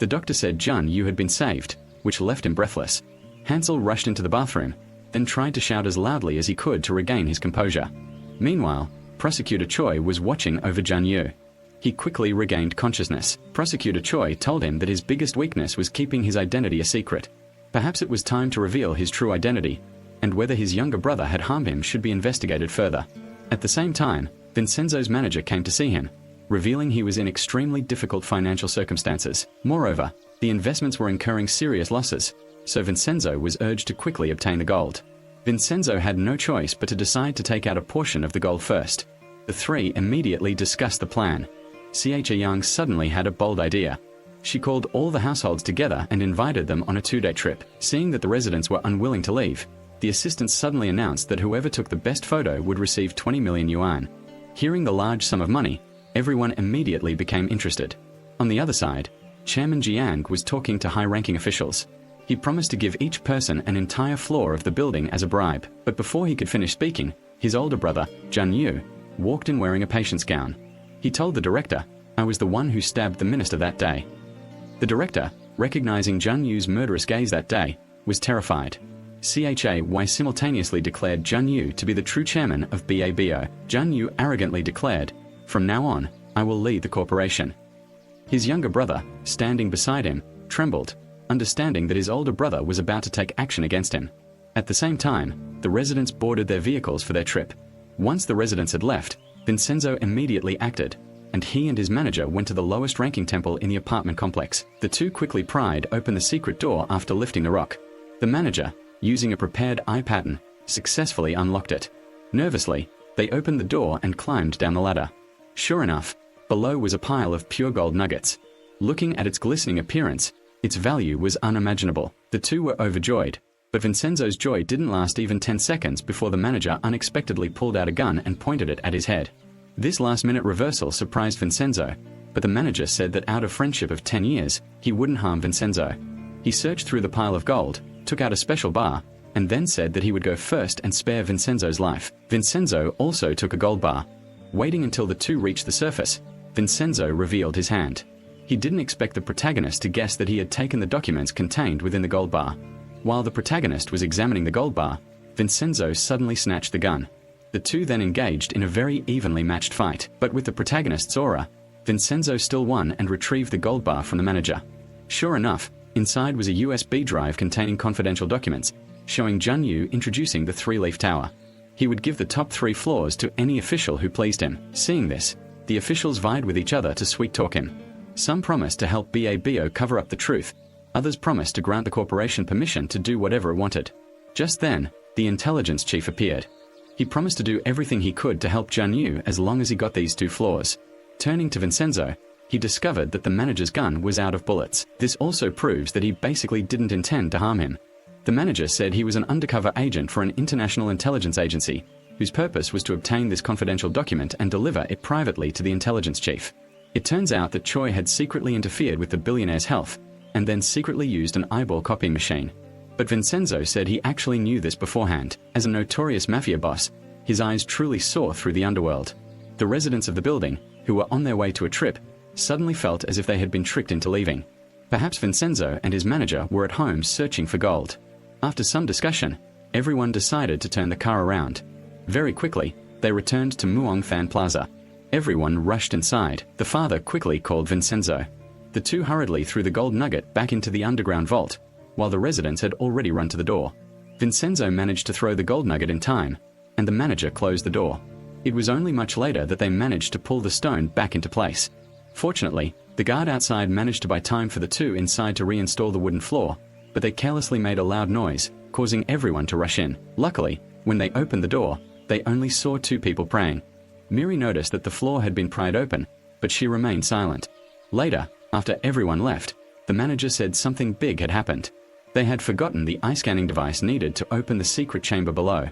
S1: The doctor said Jun Yu had been saved, which left him breathless. Hansel rushed into the bathroom, then tried to shout as loudly as he could to regain his composure. Meanwhile, Prosecutor Choi was watching over Jun Yu. He quickly regained consciousness. Prosecutor Choi told him that his biggest weakness was keeping his identity a secret. Perhaps it was time to reveal his true identity, and whether his younger brother had harmed him should be investigated further. At the same time, Vincenzo's manager came to see him, revealing he was in extremely difficult financial circumstances. Moreover, the investments were incurring serious losses, so Vincenzo was urged to quickly obtain the gold. Vincenzo had no choice but to decide to take out a portion of the gold first. The three immediately discussed the plan. Xie Yang suddenly had a bold idea. She called all the households together and invited them on a 2-day trip. Seeing that the residents were unwilling to leave, the assistant suddenly announced that whoever took the best photo would receive 20 million yuan. Hearing the large sum of money, everyone immediately became interested. On the other side, Chairman Jiang was talking to high-ranking officials. He promised to give each person an entire floor of the building as a bribe. But before he could finish speaking, his older brother, Jun Yu, walked in wearing a patient's gown. He told the director, "I was the one who stabbed the minister that day." The director, recognizing Jun Yu's murderous gaze that day, was terrified. CHAY simultaneously declared Jun Yu to be the true chairman of BABO. Jun Yu arrogantly declared, "From now on, I will lead the corporation." His younger brother, standing beside him, trembled, understanding that his older brother was about to take action against him. At the same time, the residents boarded their vehicles for their trip. Once the residents had left, Vincenzo immediately acted, and he and his manager went to the lowest ranking temple in the apartment complex. The two quickly pried open the secret door after lifting the rock. The manager, using a prepared eye pattern, successfully unlocked it. Nervously, they opened the door and climbed down the ladder. Sure enough, below was a pile of pure gold nuggets. Looking at its glistening appearance, its value was unimaginable. The two were overjoyed, but Vincenzo's joy didn't last even 10 seconds before the manager unexpectedly pulled out a gun and pointed it at his head. This last-minute reversal surprised Vincenzo, but the manager said that out of friendship of 10 years, he wouldn't harm Vincenzo. He searched through the pile of gold, took out a special bar, and then said that he would go first and spare Vincenzo's life. Vincenzo also took a gold bar. Waiting until the two reached the surface, Vincenzo revealed his hand. He didn't expect the protagonist to guess that he had taken the documents contained within the gold bar. While the protagonist was examining the gold bar, Vincenzo suddenly snatched the gun. The two then engaged in a very evenly matched fight, but with the protagonist's aura, Vincenzo still won and retrieved the gold bar from the manager. Sure enough, inside was a USB drive containing confidential documents, showing Jun Yu introducing the 3-leaf tower. He would give the top 3 floors to any official who pleased him. Seeing this, the officials vied with each other to sweet-talk him. Some promised to help BABO cover up the truth. Others promised to grant the corporation permission to do whatever it wanted. Just then, the intelligence chief appeared. He promised to do everything he could to help Jun Yu as long as he got these 2 floors. Turning to Vincenzo, he discovered that the manager's gun was out of bullets. This also proves that he basically didn't intend to harm him. The manager said he was an undercover agent for an international intelligence agency, whose purpose was to obtain this confidential document and deliver it privately to the intelligence chief. It turns out that Choi had secretly interfered with the billionaire's health, and then secretly used an eyeball copying machine. But Vincenzo said he actually knew this beforehand. As a notorious mafia boss, his eyes truly saw through the underworld. The residents of the building, who were on their way to a trip, suddenly felt as if they had been tricked into leaving. Perhaps Vincenzo and his manager were at home searching for gold. After some discussion, everyone decided to turn the car around. Very quickly, they returned to Muong Fan Plaza. Everyone rushed inside. The father quickly called Vincenzo. The two hurriedly threw the gold nugget back into the underground vault, while the residents had already run to the door. Vincenzo managed to throw the gold nugget in time, and the manager closed the door. It was only much later that they managed to pull the stone back into place. Fortunately, the guard outside managed to buy time for the two inside to reinstall the wooden floor, but they carelessly made a loud noise, causing everyone to rush in. Luckily, when they opened the door, they only saw two people praying. Miri noticed that the floor had been pried open, but she remained silent. Later, after everyone left, the manager said something big had happened. They had forgotten the eye scanning device needed to open the secret chamber below.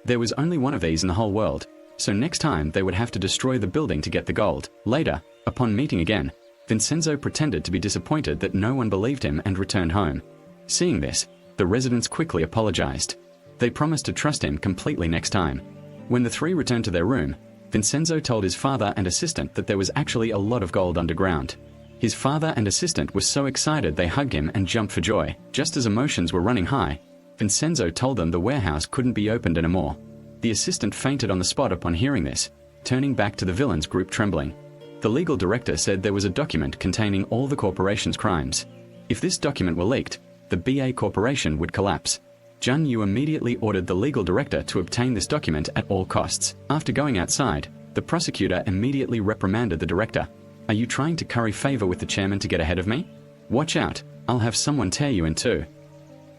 S1: There was only one of these in the whole world, so next time they would have to destroy the building to get the gold. Later, upon meeting again, Vincenzo pretended to be disappointed that no one believed him and returned home. Seeing this, the residents quickly apologized. They promised to trust him completely next time. When the three returned to their room, Vincenzo told his father and assistant that there was actually a lot of gold underground. His father and assistant were so excited they hugged him and jumped for joy. Just as emotions were running high, Vincenzo told them the warehouse couldn't be opened anymore. The assistant fainted on the spot upon hearing this, turning back to the villains group trembling. The legal director said there was a document containing all the corporation's crimes. If this document were leaked, the BA Corporation would collapse. Jun Yu immediately ordered the legal director to obtain this document at all costs. After going outside, the prosecutor immediately reprimanded the director. "Are you trying to curry favor with the chairman to get ahead of me? Watch out, I'll have someone tear you in two."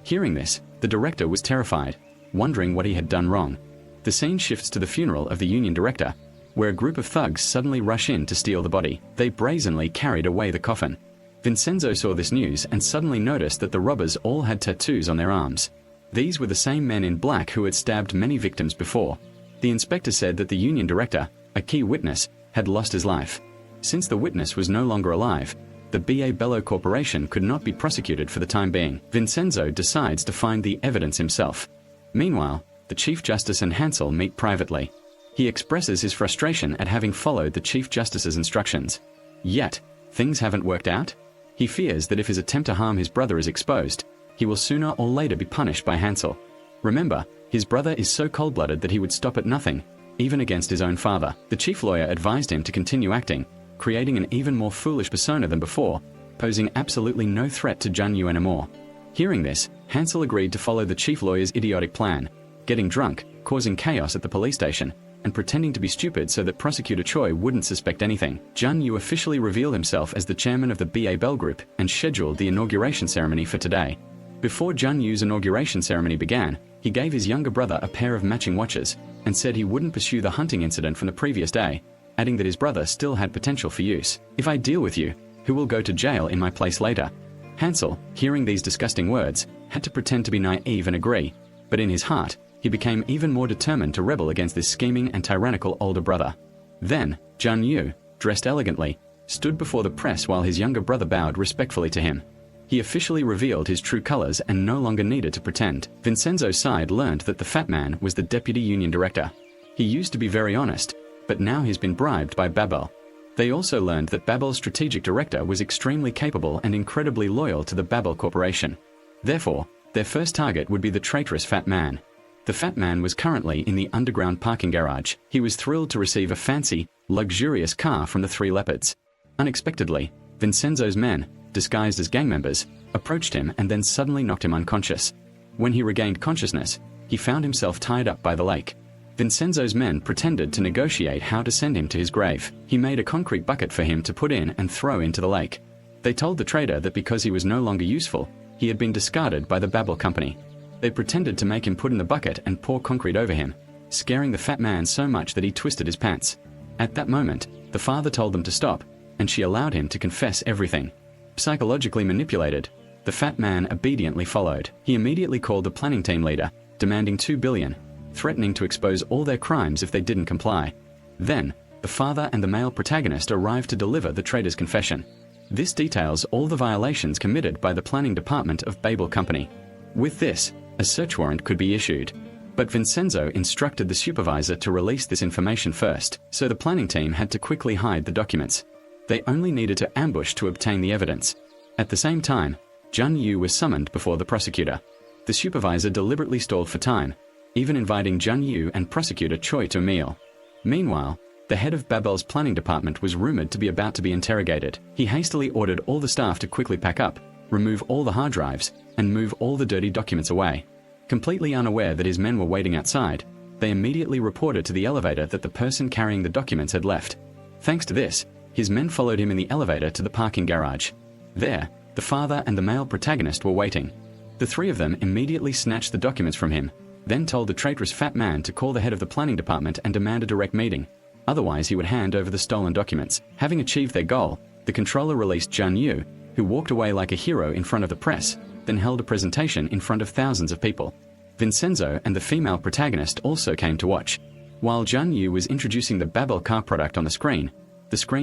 S1: Hearing this, the director was terrified, wondering what he had done wrong. The scene shifts to the funeral of the union director, where a group of thugs suddenly rush in to steal the body. They brazenly carried away the coffin. Vincenzo saw this news and suddenly noticed that the robbers all had tattoos on their arms. These were the same men in black who had stabbed many victims before. The inspector said that the union director, a key witness, had lost his life. Since the witness was no longer alive, the BA Bello Corporation could not be prosecuted for the time being. Vincenzo decides to find the evidence himself. Meanwhile, the Chief Justice and Hansel meet privately. He expresses his frustration at having followed the Chief Justice's instructions. Yet, things haven't worked out. He fears that if his attempt to harm his brother is exposed, he will sooner or later be punished by Hansel. Remember, his brother is so cold-blooded that he would stop at nothing, even against his own father. The chief lawyer advised him to continue acting, creating an even more foolish persona than before, posing absolutely no threat to Jun Yu anymore. Hearing this, Hansel agreed to follow the chief lawyer's idiotic plan, getting drunk, causing chaos at the police station, and pretending to be stupid so that Prosecutor Choi wouldn't suspect anything. Jun Yu officially revealed himself as the chairman of the BA Bell Group and scheduled the inauguration ceremony for today. Before Jun Yu's inauguration ceremony began, he gave his younger brother a pair of matching watches and said he wouldn't pursue the hunting incident from the previous day, adding that his brother still had potential for use. "If I deal with you, who will go to jail in my place later?" Hansel, hearing these disgusting words, had to pretend to be naive and agree, but in his heart, he became even more determined to rebel against this scheming and tyrannical older brother. Then, Jun Yu, dressed elegantly, stood before the press while his younger brother bowed respectfully to him. He officially revealed his true colors and no longer needed to pretend. Vincenzo's side learned that the fat man was the deputy union director. He used to be very honest, but now he's been bribed by Babel. They also learned that Babel's strategic director was extremely capable and incredibly loyal to the Babel Corporation. Therefore, their first target would be the traitorous fat man. The fat man was currently in the underground parking garage. He was thrilled to receive a fancy, luxurious car from the three leopards. Unexpectedly, Vincenzo's men, disguised as gang members, approached him and then suddenly knocked him unconscious. When he regained consciousness, he found himself tied up by the lake. Vincenzo's men pretended to negotiate how to send him to his grave. He made a concrete bucket for him to put in and throw into the lake. They told the trader that because he was no longer useful, he had been discarded by the Babel company. They pretended to make him put in the bucket and pour concrete over him, scaring the fat man so much that he twisted his pants. At that moment, the father told them to stop, and she allowed him to confess everything. Psychologically manipulated, the fat man obediently followed. He immediately called the planning team leader, demanding 2 billion, threatening to expose all their crimes if they didn't comply. Then, the father and the male protagonist arrived to deliver the trader's confession. This details all the violations committed by the planning department of Babel Company. With this, a search warrant could be issued. But Vincenzo instructed the supervisor to release this information first, so the planning team had to quickly hide the documents. They only needed to ambush to obtain the evidence. At the same time, Jun Yu was summoned before the prosecutor. The supervisor deliberately stalled for time, even inviting Jun Yu and prosecutor Choi to a meal. Meanwhile, the head of Babel's planning department was rumored to be about to be interrogated. He hastily ordered all the staff to quickly pack up, remove all the hard drives, and move all the dirty documents away. Completely unaware that his men were waiting outside, they immediately reported to the elevator that the person carrying the documents had left. Thanks to this, his men followed him in the elevator to the parking garage. There, the father and the male protagonist were waiting. The three of them immediately snatched the documents from him, then told the traitorous fat man to call the head of the planning department and demand a direct meeting. Otherwise, he would hand over the stolen documents. Having achieved their goal, the controller released Jun Yu, who walked away like a hero in front of the press, then held a presentation in front of thousands of people. Vincenzo and the female protagonist also came to watch. While Jun Yu was introducing the Babel car product on the screen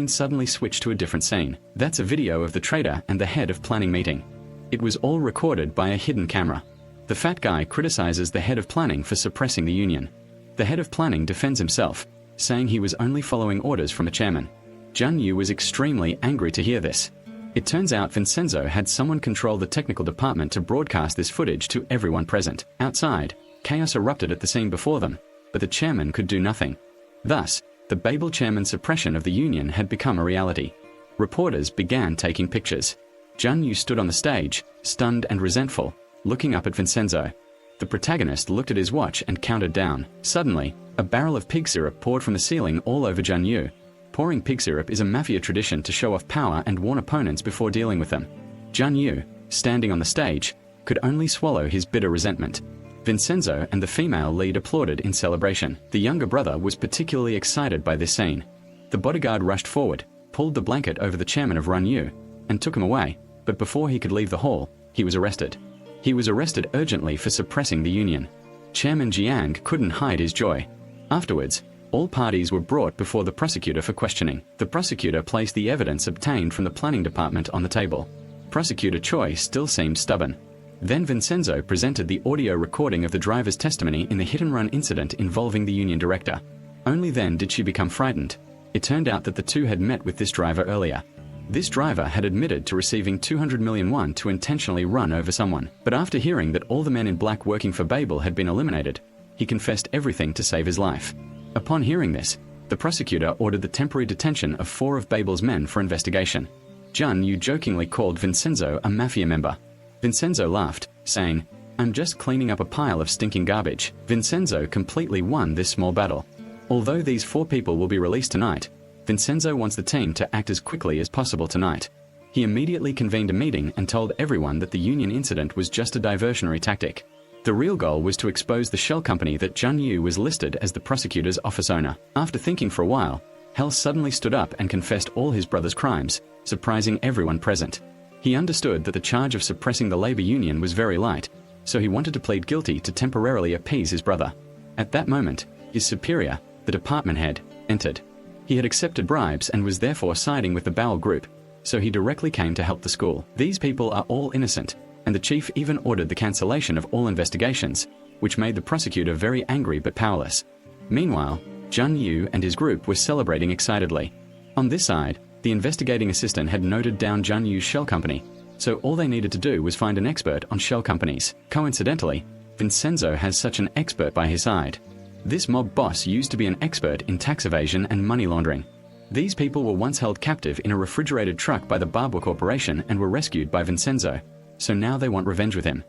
S1: suddenly switched to a different scene. That's a video of the traitor and the head of planning meeting. It was all recorded by a hidden camera. The fat guy criticizes the head of planning for suppressing the union. The head of planning defends himself, saying he was only following orders from the chairman. Jun Yu was extremely angry to hear this. It turns out Vincenzo had someone control the technical department to broadcast this footage to everyone present. Outside, chaos erupted at the scene before them, but the chairman could do nothing. Thus, the Babel chairman's suppression of the union had become a reality. Reporters began taking pictures. Jun Yu stood on the stage, stunned and resentful, looking up at Vincenzo. The protagonist looked at his watch and counted down. Suddenly, a barrel of pig syrup poured from the ceiling all over Jun Yu. Pouring pig syrup is a mafia tradition to show off power and warn opponents before dealing with them. Jun Yu, standing on the stage, could only swallow his bitter resentment. Vincenzo and the female lead applauded in celebration. The younger brother was particularly excited by this scene. The bodyguard rushed forward, pulled the blanket over the chairman of Run Yu, and took him away, but before he could leave the hall, he was arrested. He was arrested urgently for suppressing the union. Chairman Jiang couldn't hide his joy. Afterwards, all parties were brought before the prosecutor for questioning. The prosecutor placed the evidence obtained from the planning department on the table. Prosecutor Choi still seemed stubborn. Then Vincenzo presented the audio recording of the driver's testimony in the hit-and-run incident involving the union director. Only then did she become frightened. It turned out that the two had met with this driver earlier. This driver had admitted to receiving 200 million won to intentionally run over someone. But after hearing that all the men in black working for Babel had been eliminated, he confessed everything to save his life. Upon hearing this, the prosecutor ordered the temporary detention of 4 of Babel's men for investigation. Jun Yu jokingly called Vincenzo a mafia member. Vincenzo laughed, saying, "I'm just cleaning up a pile of stinking garbage." Vincenzo completely won this small battle. Although these 4 people will be released tonight, Vincenzo wants the team to act as quickly as possible tonight. He immediately convened a meeting and told everyone that the union incident was just a diversionary tactic. The real goal was to expose the shell company that Jun Yu was listed as the prosecutor's office owner. After thinking for a while, Hell suddenly stood up and confessed all his brother's crimes, surprising everyone present. He understood that the charge of suppressing the labor union was very light, so he wanted to plead guilty to temporarily appease his brother. At that moment, his superior, the department head, entered. He had accepted bribes and was therefore siding with the Bowel group, so he directly came to help the school. These people are all innocent, and the chief even ordered the cancellation of all investigations, which made the prosecutor very angry but powerless. Meanwhile, Jun Yu and his group were celebrating excitedly. On this side, the investigating assistant had noted down Jun Yu's shell company, so all they needed to do was find an expert on shell companies. Coincidentally, Vincenzo has such an expert by his side. This mob boss used to be an expert in tax evasion and money laundering. These people were once held captive in a refrigerated truck by the Barbour Corporation and were rescued by Vincenzo, so now they want revenge with him.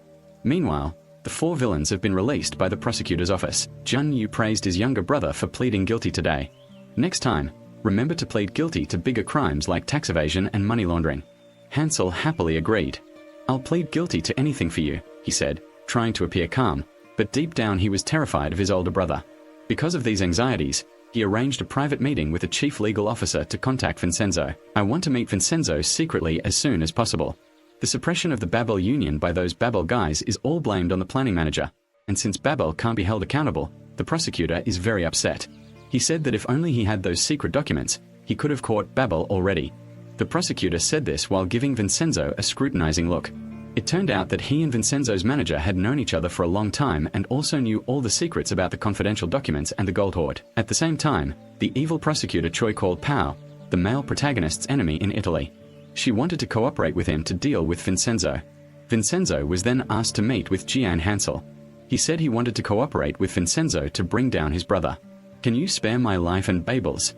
S1: Meanwhile, the 4 villains have been released by the prosecutor's office. Jun Yu praised his younger brother for pleading guilty today. Next time, remember to plead guilty to bigger crimes like tax evasion and money laundering. Hansel happily agreed. "I'll plead guilty to anything for you," he said, trying to appear calm, but deep down he was terrified of his older brother. Because of these anxieties, he arranged a private meeting with the chief legal officer to contact Vincenzo. "I want to meet Vincenzo secretly as soon as possible. The suppression of the Babel union by those Babel guys is all blamed on the planning manager, and since Babel can't be held accountable, the prosecutor is very upset. He said that if only he had those secret documents, he could have caught Babel already." The prosecutor said this while giving Vincenzo a scrutinizing look. It turned out that he and Vincenzo's manager had known each other for a long time and also knew all the secrets about the confidential documents and the gold hoard. At the same time, the evil prosecutor Choi called Pao, the male protagonist's enemy in Italy. She wanted to cooperate with him to deal with Vincenzo. Vincenzo was then asked to meet with Gian Hansel. He said he wanted to cooperate with Vincenzo to bring down his brother. "Can you spare my life and Babel's?"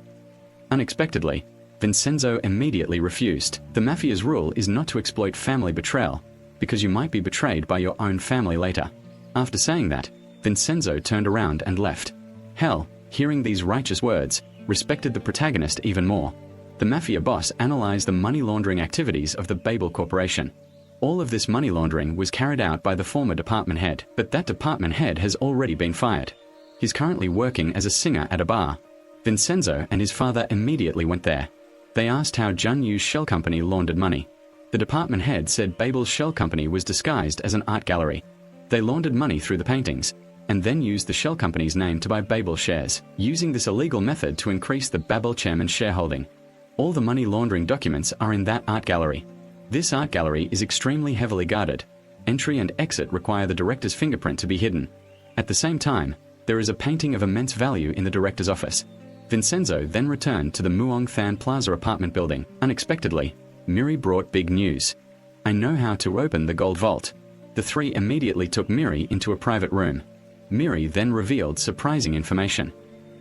S1: Unexpectedly, Vincenzo immediately refused. The mafia's rule is not to exploit family betrayal, because you might be betrayed by your own family later. After saying that, Vincenzo turned around and left. Hell, hearing these righteous words, respected the protagonist even more. The mafia boss analyzed the money laundering activities of the Babel Corporation. All of this money laundering was carried out by the former department head, but that department head has already been fired. He's currently working as a singer at a bar. Vincenzo and his father immediately went there. They asked how Jun Yu's shell company laundered money. The department head said Babel's shell company was disguised as an art gallery. They laundered money through the paintings, and then used the shell company's name to buy Babel shares, using this illegal method to increase the Babel chairman's shareholding. All the money laundering documents are in that art gallery. This art gallery is extremely heavily guarded. Entry and exit require the director's fingerprint to be hidden. At the same time, there is a painting of immense value in the director's office. Vincenzo then returned to the Muong Than Plaza apartment building. Unexpectedly, Miri brought big news. "I know how to open the gold vault." The three immediately took Miri into a private room. Miri then revealed surprising information.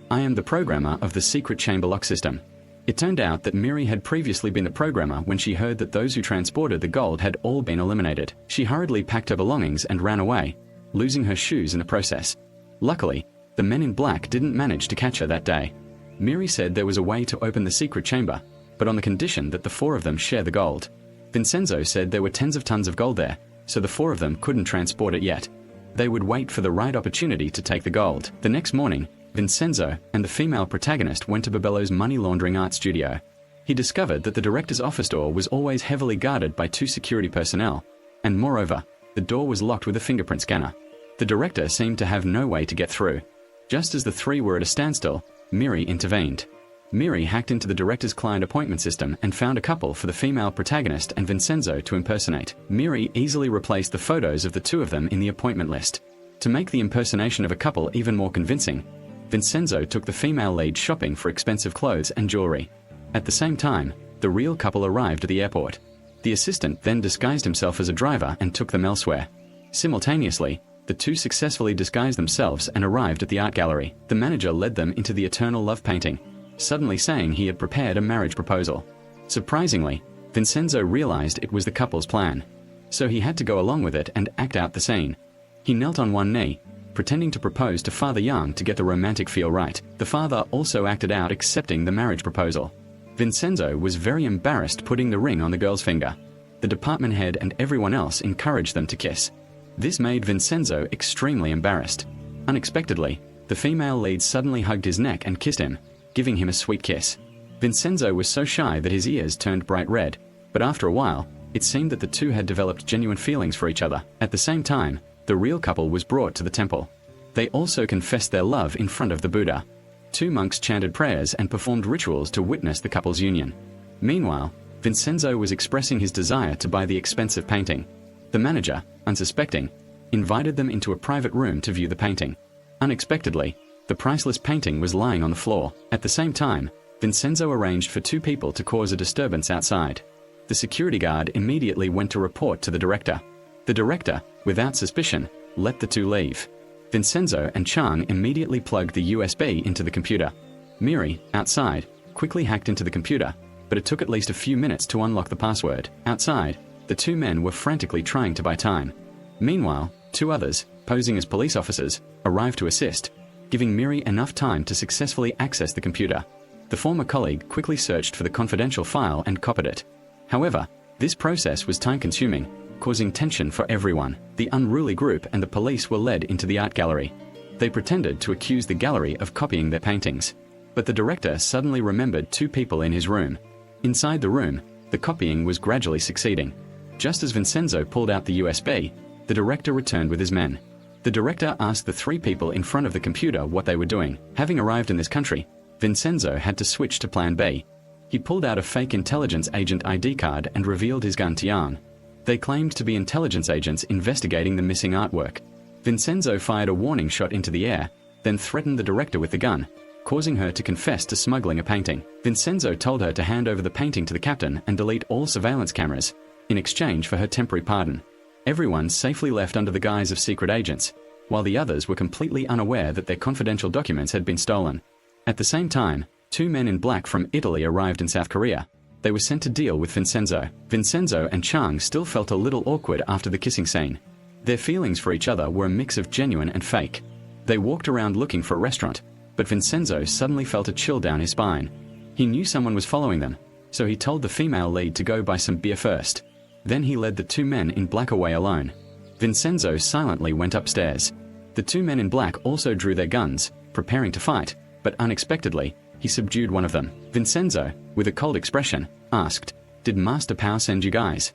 S1: "I am the programmer of the secret chamber lock system." It turned out that Miri had previously been the programmer when she heard that those who transported the gold had all been eliminated. She hurriedly packed her belongings and ran away, losing her shoes in the process. Luckily, the men in black didn't manage to catch her that day. Miri said there was a way to open the secret chamber, but on the condition that the four of them share the gold. Vincenzo said there were tens of tons of gold there, so the four of them couldn't transport it yet. They would wait for the right opportunity to take the gold. The next morning, Vincenzo and the female protagonist went to Babello's money laundering art studio. He discovered that the director's office door was always heavily guarded by 2 security personnel, and moreover, the door was locked with a fingerprint scanner. The director seemed to have no way to get through. Just as the three were at a standstill, Miri intervened. Miri hacked into the director's client appointment system and found a couple for the female protagonist and Vincenzo to impersonate. Miri easily replaced the photos of the two of them in the appointment list. To make the impersonation of a couple even more convincing, Vincenzo took the female lead shopping for expensive clothes and jewelry. At the same time, the real couple arrived at the airport. The assistant then disguised himself as a driver and took them elsewhere. Simultaneously, the two successfully disguised themselves and arrived at the art gallery. The manager led them into the eternal love painting, suddenly saying he had prepared a marriage proposal. Surprisingly, Vincenzo realized it was the couple's plan, so he had to go along with it and act out the scene. He knelt on one knee, pretending to propose to Father Yang to get the romantic feel right. The father also acted out accepting the marriage proposal. Vincenzo was very embarrassed putting the ring on the girl's finger. The department head and everyone else encouraged them to kiss. This made Vincenzo extremely embarrassed. Unexpectedly, the female lead suddenly hugged his neck and kissed him, giving him a sweet kiss. Vincenzo was so shy that his ears turned bright red, but after a while, it seemed that the two had developed genuine feelings for each other. At the same time, the real couple was brought to the temple. They also confessed their love in front of the Buddha. 2 monks chanted prayers and performed rituals to witness the couple's union. Meanwhile, Vincenzo was expressing his desire to buy the expensive painting. The manager, unsuspecting, invited them into a private room to view the painting. Unexpectedly, the priceless painting was lying on the floor. At the same time, Vincenzo arranged for 2 people to cause a disturbance outside. The security guard immediately went to report to the director. The director, without suspicion, let the 2 leave. Vincenzo and Chang immediately plugged the USB into the computer. Miri, outside, quickly hacked into the computer, but it took at least a few minutes to unlock the password. Outside, the 2 men were frantically trying to buy time. Meanwhile, 2 others, posing as police officers, arrived to assist, giving Miri enough time to successfully access the computer. The former colleague quickly searched for the confidential file and copied it. However, this process was time-consuming, causing tension for everyone. The unruly group and the police were led into the art gallery. They pretended to accuse the gallery of copying their paintings. But the director suddenly remembered 2 people in his room. Inside the room, the copying was gradually succeeding. Just as Vincenzo pulled out the USB, the director returned with his men. The director asked the 3 people in front of the computer what they were doing. Having arrived in this country, Vincenzo had to switch to plan B. He pulled out a fake intelligence agent ID card and revealed his gun to Yang. They claimed to be intelligence agents investigating the missing artwork. Vincenzo fired a warning shot into the air, then threatened the director with the gun, causing her to confess to smuggling a painting. Vincenzo told her to hand over the painting to the captain and delete all surveillance cameras, in exchange for her temporary pardon. Everyone safely left under the guise of secret agents, while the others were completely unaware that their confidential documents had been stolen. At the same time, 2 men in black from Italy arrived in South Korea. They were sent to deal with Vincenzo. Vincenzo and Chang still felt a little awkward after the kissing scene. Their feelings for each other were a mix of genuine and fake. They walked around looking for a restaurant, but Vincenzo suddenly felt a chill down his spine. He knew someone was following them, so he told the female lead to go buy some beer first. Then he led the 2 men in black away alone. Vincenzo silently went upstairs. The 2 men in black also drew their guns, preparing to fight, but unexpectedly, he subdued one of them. Vincenzo, with a cold expression, asked, "Did Master Pao send you guys?"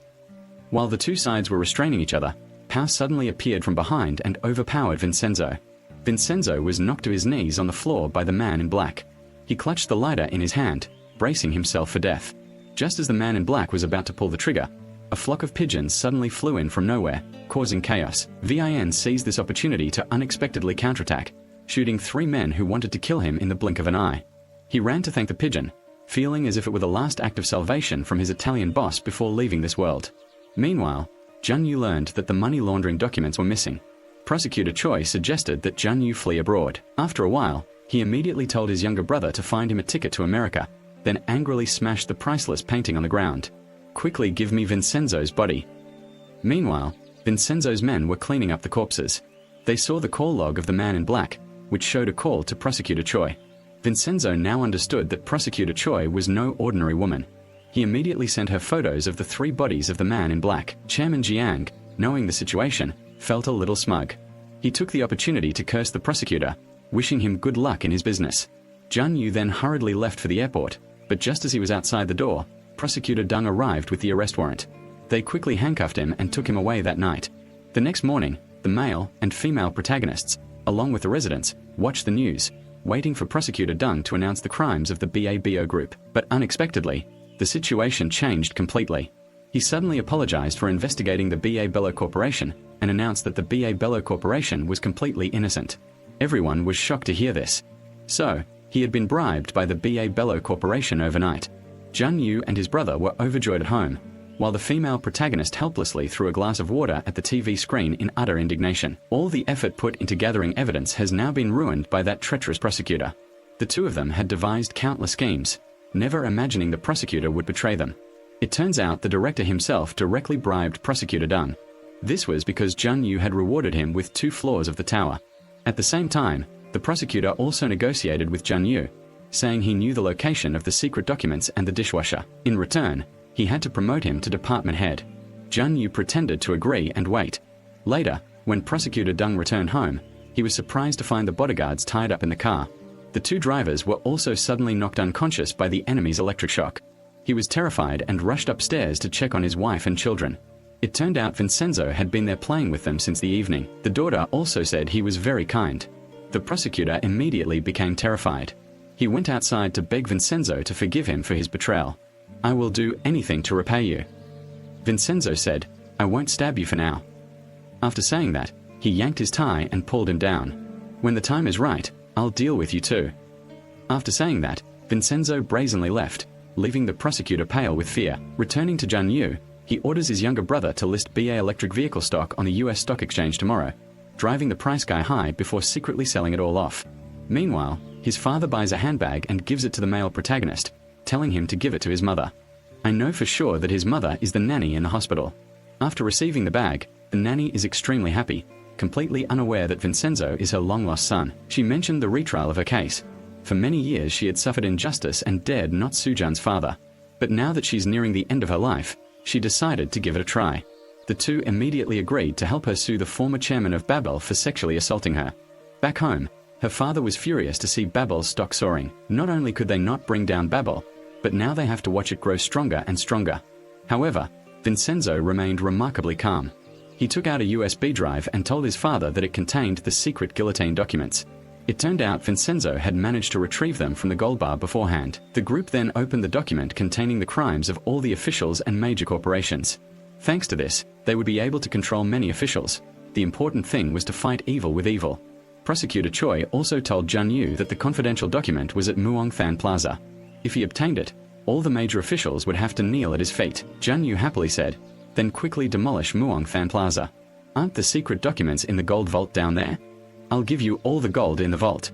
S1: While the 2 sides were restraining each other, Pao suddenly appeared from behind and overpowered Vincenzo. Vincenzo was knocked to his knees on the floor by the man in black. He clutched the lighter in his hand, bracing himself for death. Just as the man in black was about to pull the trigger, a flock of pigeons suddenly flew in from nowhere, causing chaos. Vin seized this opportunity to unexpectedly counterattack, shooting 3 men who wanted to kill him in the blink of an eye. He ran to thank the pigeon, feeling as if it were the last act of salvation from his Italian boss before leaving this world. Meanwhile, Jun Yu learned that the money laundering documents were missing. Prosecutor Choi suggested that Jun Yu flee abroad. After a while, he immediately told his younger brother to find him a ticket to America, then angrily smashed the priceless painting on the ground. "Quickly give me Vincenzo's body." Meanwhile, Vincenzo's men were cleaning up the corpses. They saw the call log of the man in black, which showed a call to Prosecutor Choi. Vincenzo now understood that Prosecutor Choi was no ordinary woman. He immediately sent her photos of the 3 bodies of the man in black. Chairman Jiang, knowing the situation, felt a little smug. He took the opportunity to curse the prosecutor, wishing him good luck in his business. Jun Yu then hurriedly left for the airport, but just as he was outside the door, Prosecutor Deng arrived with the arrest warrant. They quickly handcuffed him and took him away that night. The next morning, the male and female protagonists, along with the residents, watched the news, waiting for Prosecutor Deng to announce the crimes of the BABO group. But unexpectedly, the situation changed completely. He suddenly apologized for investigating the BA Bello Corporation and announced that the BA Bello Corporation was completely innocent. Everyone was shocked to hear this. So, he had been bribed by the BA Bello Corporation overnight. Jun Yu and his brother were overjoyed at home, while the female protagonist helplessly threw a glass of water at the TV screen in utter indignation. All the effort put into gathering evidence has now been ruined by that treacherous prosecutor. The 2 of them had devised countless schemes, never imagining the prosecutor would betray them. It turns out the director himself directly bribed Prosecutor Deng. This was because Jun Yu had rewarded him with 2 floors of the tower. At the same time, the prosecutor also negotiated with Jun Yu, saying he knew the location of the secret documents and the dishwasher. In return, he had to promote him to department head. Jun Yu pretended to agree and wait. Later, when Prosecutor Deng returned home, he was surprised to find the bodyguards tied up in the car. The 2 drivers were also suddenly knocked unconscious by the enemy's electric shock. He was terrified and rushed upstairs to check on his wife and children. It turned out Vincenzo had been there playing with them since the evening. The daughter also said he was very kind. The prosecutor immediately became terrified. He went outside to beg Vincenzo to forgive him for his betrayal. "I will do anything to repay you." Vincenzo said, "I won't stab you for now." After saying that, he yanked his tie and pulled him down. "When the time is right, I'll deal with you too." After saying that, Vincenzo brazenly left, leaving the prosecutor pale with fear. Returning to Jun Yu, he orders his younger brother to list BA electric vehicle stock on the US stock exchange tomorrow, driving the price sky high before secretly selling it all off. Meanwhile, his father buys a handbag and gives it to the male protagonist, telling him to give it to his mother. I know for sure that his mother is the nanny in the hospital. After receiving the bag, the nanny is extremely happy, completely unaware that Vincenzo is her long-lost son. She mentioned the retrial of her case. For many years she had suffered injustice and dared not sue Jun's father. But now that she's nearing the end of her life, she decided to give it a try. The 2 immediately agreed to help her sue the former chairman of Babel for sexually assaulting her. Back home, her father was furious to see Babel's stock soaring. Not only could they not bring down Babel, but now they have to watch it grow stronger and stronger. However, Vincenzo remained remarkably calm. He took out a USB drive and told his father that it contained the secret guillotine documents. It turned out Vincenzo had managed to retrieve them from the gold bar beforehand. The group then opened the document containing the crimes of all the officials and major corporations. Thanks to this, they would be able to control many officials. The important thing was to fight evil with evil. Prosecutor Choi also told Jun Yu that the confidential document was at Muong Fan Plaza. If he obtained it, all the major officials would have to kneel at his feet. Jun Yu happily said, "Then quickly demolish Muong Fan Plaza. Aren't the secret documents in the gold vault down there? I'll give you all the gold in the vault."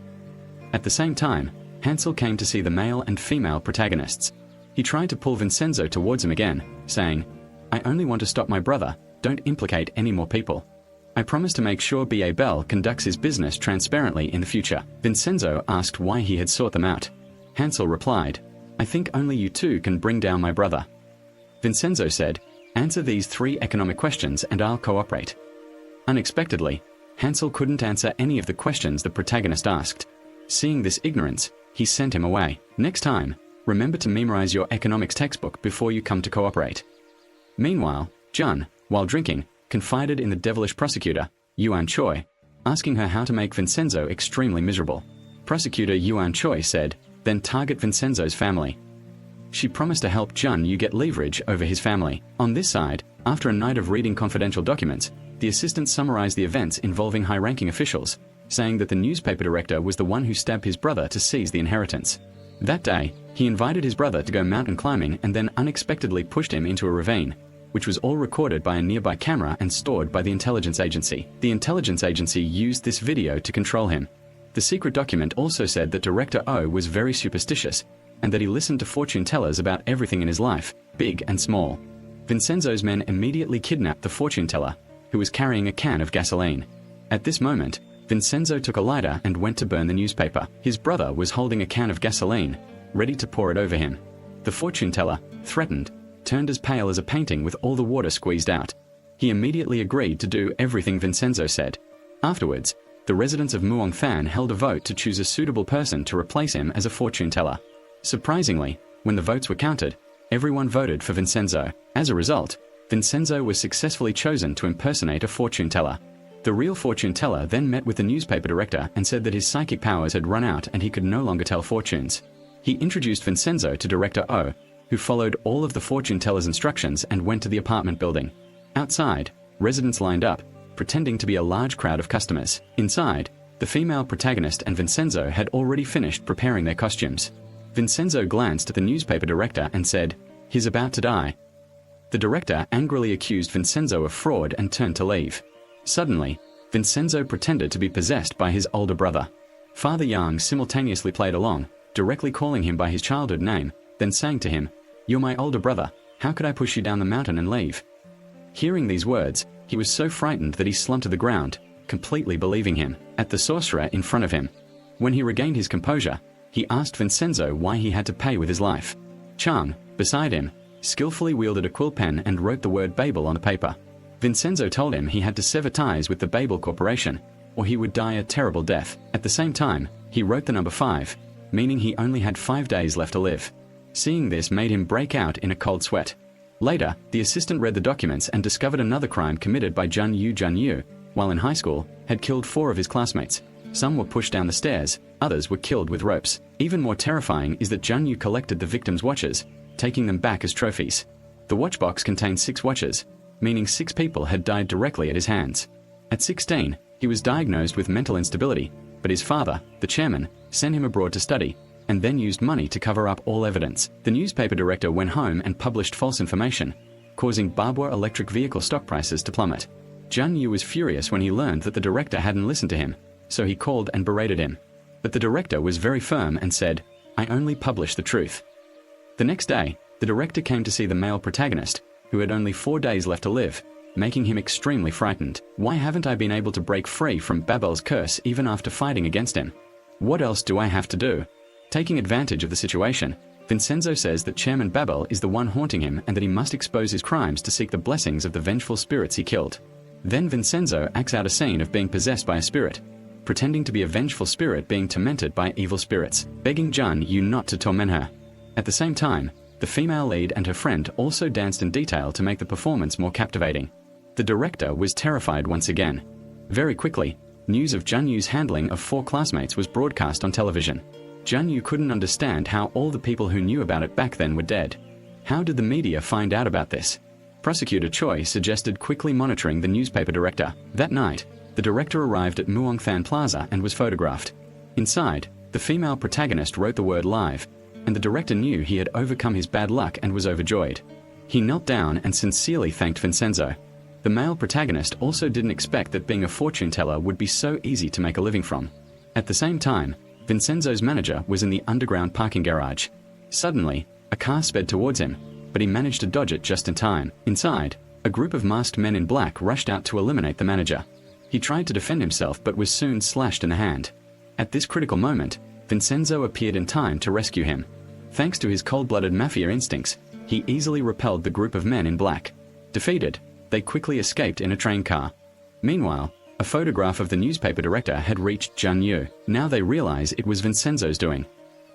S1: At the same time, Hansel came to see the male and female protagonists. He tried to pull Vincenzo towards him again, saying, "I only want to stop my brother, don't implicate any more people. I promise to make sure B.A. Bell conducts his business transparently in the future." Vincenzo asked why he had sought them out. Hansel replied, "I think only you two can bring down my brother." Vincenzo said, "Answer these 3 economic questions and I'll cooperate." Unexpectedly, Hansel couldn't answer any of the questions the protagonist asked. Seeing this ignorance, he sent him away. Next time, remember to memorize your economics textbook before you come to cooperate. Meanwhile, Jun, while drinking, confided in the devilish prosecutor, Yuan Choi, asking her how to make Vincenzo extremely miserable. Prosecutor Yuan Choi said, "Then target Vincenzo's family." She promised to help Jun Yu get leverage over his family. On this side, after a night of reading confidential documents, the assistant summarized the events involving high-ranking officials, saying that the newspaper director was the one who stabbed his brother to seize the inheritance. That day, he invited his brother to go mountain climbing and then unexpectedly pushed him into a ravine, which was all recorded by a nearby camera and stored by the intelligence agency. The intelligence agency used this video to control him. The secret document also said that Director O was very superstitious, and that he listened to fortune tellers about everything in his life, big and small. Vincenzo's men immediately kidnapped the fortune teller, who was carrying a can of gasoline. At this moment, Vincenzo took a lighter and went to burn the newspaper. His brother was holding a can of gasoline, ready to pour it over him. The fortune teller, threatened, turned as pale as a painting with all the water squeezed out. He immediately agreed to do everything Vincenzo said. Afterwards, the residents of Muong Fan held a vote to choose a suitable person to replace him as a fortune teller. Surprisingly, when the votes were counted, everyone voted for Vincenzo. As a result, Vincenzo was successfully chosen to impersonate a fortune teller. The real fortune teller then met with the newspaper director and said that his psychic powers had run out and he could no longer tell fortunes. He introduced Vincenzo to Director O, who followed all of the fortune teller's instructions and went to the apartment building. Outside, residents lined up, pretending to be a large crowd of customers. Inside, the female protagonist and Vincenzo had already finished preparing their costumes. Vincenzo glanced at the newspaper director and said, "He's about to die." The director angrily accused Vincenzo of fraud and turned to leave. Suddenly, Vincenzo pretended to be possessed by his older brother. Father Yang simultaneously played along, directly calling him by his childhood name, then saying to him, "You're my older brother, how could I push you down the mountain and leave?" Hearing these words, he was so frightened that he slumped to the ground, completely believing him, at the sorcerer in front of him. When he regained his composure, he asked Vincenzo why he had to pay with his life. Chang, beside him, skillfully wielded a quill pen and wrote the word Babel on the paper. Vincenzo told him he had to sever ties with the Babel Corporation, or he would die a terrible death. At the same time, he wrote the number 5, meaning he only had 5 days left to live. Seeing this made him break out in a cold sweat. Later, the assistant read the documents and discovered another crime committed by Jun Yu, while in high school, had killed 4 of his classmates. Some were pushed down the stairs, others were killed with ropes. Even more terrifying is that Jun Yu collected the victims' watches, taking them back as trophies. The watchbox contained 6 watches, meaning 6 people had died directly at his hands. At 16, he was diagnosed with mental instability, but his father, the chairman, sent him abroad to study, and then used money to cover up all evidence. The newspaper director went home and published false information, causing Babur electric vehicle stock prices to plummet. Jun Yu was furious when he learned that the director hadn't listened to him, so he called and berated him. But the director was very firm and said, "I only publish the truth." The next day, the director came to see the male protagonist, who had only 4 days left to live, making him extremely frightened. "Why haven't I been able to break free from Babel's curse even after fighting against him? What else do I have to do?" Taking advantage of the situation, Vincenzo says that Chairman Babel is the one haunting him and that he must expose his crimes to seek the blessings of the vengeful spirits he killed. Then Vincenzo acts out a scene of being possessed by a spirit, pretending to be a vengeful spirit being tormented by evil spirits, begging Jun Yu not to torment her. At the same time, the female lead and her friend also danced in detail to make the performance more captivating. The director was terrified once again. Very quickly, news of Jun Yu's handling of 4 classmates was broadcast on television. Jun Yu couldn't understand how all the people who knew about it back then were dead. How did the media find out about this? Prosecutor Choi suggested quickly monitoring the newspaper director. That night, the the director arrived at Muongthan Plaza and was photographed. Inside, the female protagonist wrote the word live, and the director knew he had overcome his bad luck and was overjoyed. He knelt down and sincerely thanked Vincenzo. The male protagonist also didn't expect that being a fortune teller would be so easy to make a living from. At the same time, Vincenzo's manager was in the underground parking garage. Suddenly, a car sped towards him, but he managed to dodge it just in time. Inside, a group of masked men in black rushed out to eliminate the manager. He tried to defend himself but was soon slashed in the hand. At this critical moment, Vincenzo appeared in time to rescue him. Thanks to his cold-blooded mafia instincts, he easily repelled the group of men in black. Defeated, they quickly escaped in a train car. Meanwhile, a photograph of the newspaper director had reached Jun Yu. Now they realize it was Vincenzo's doing.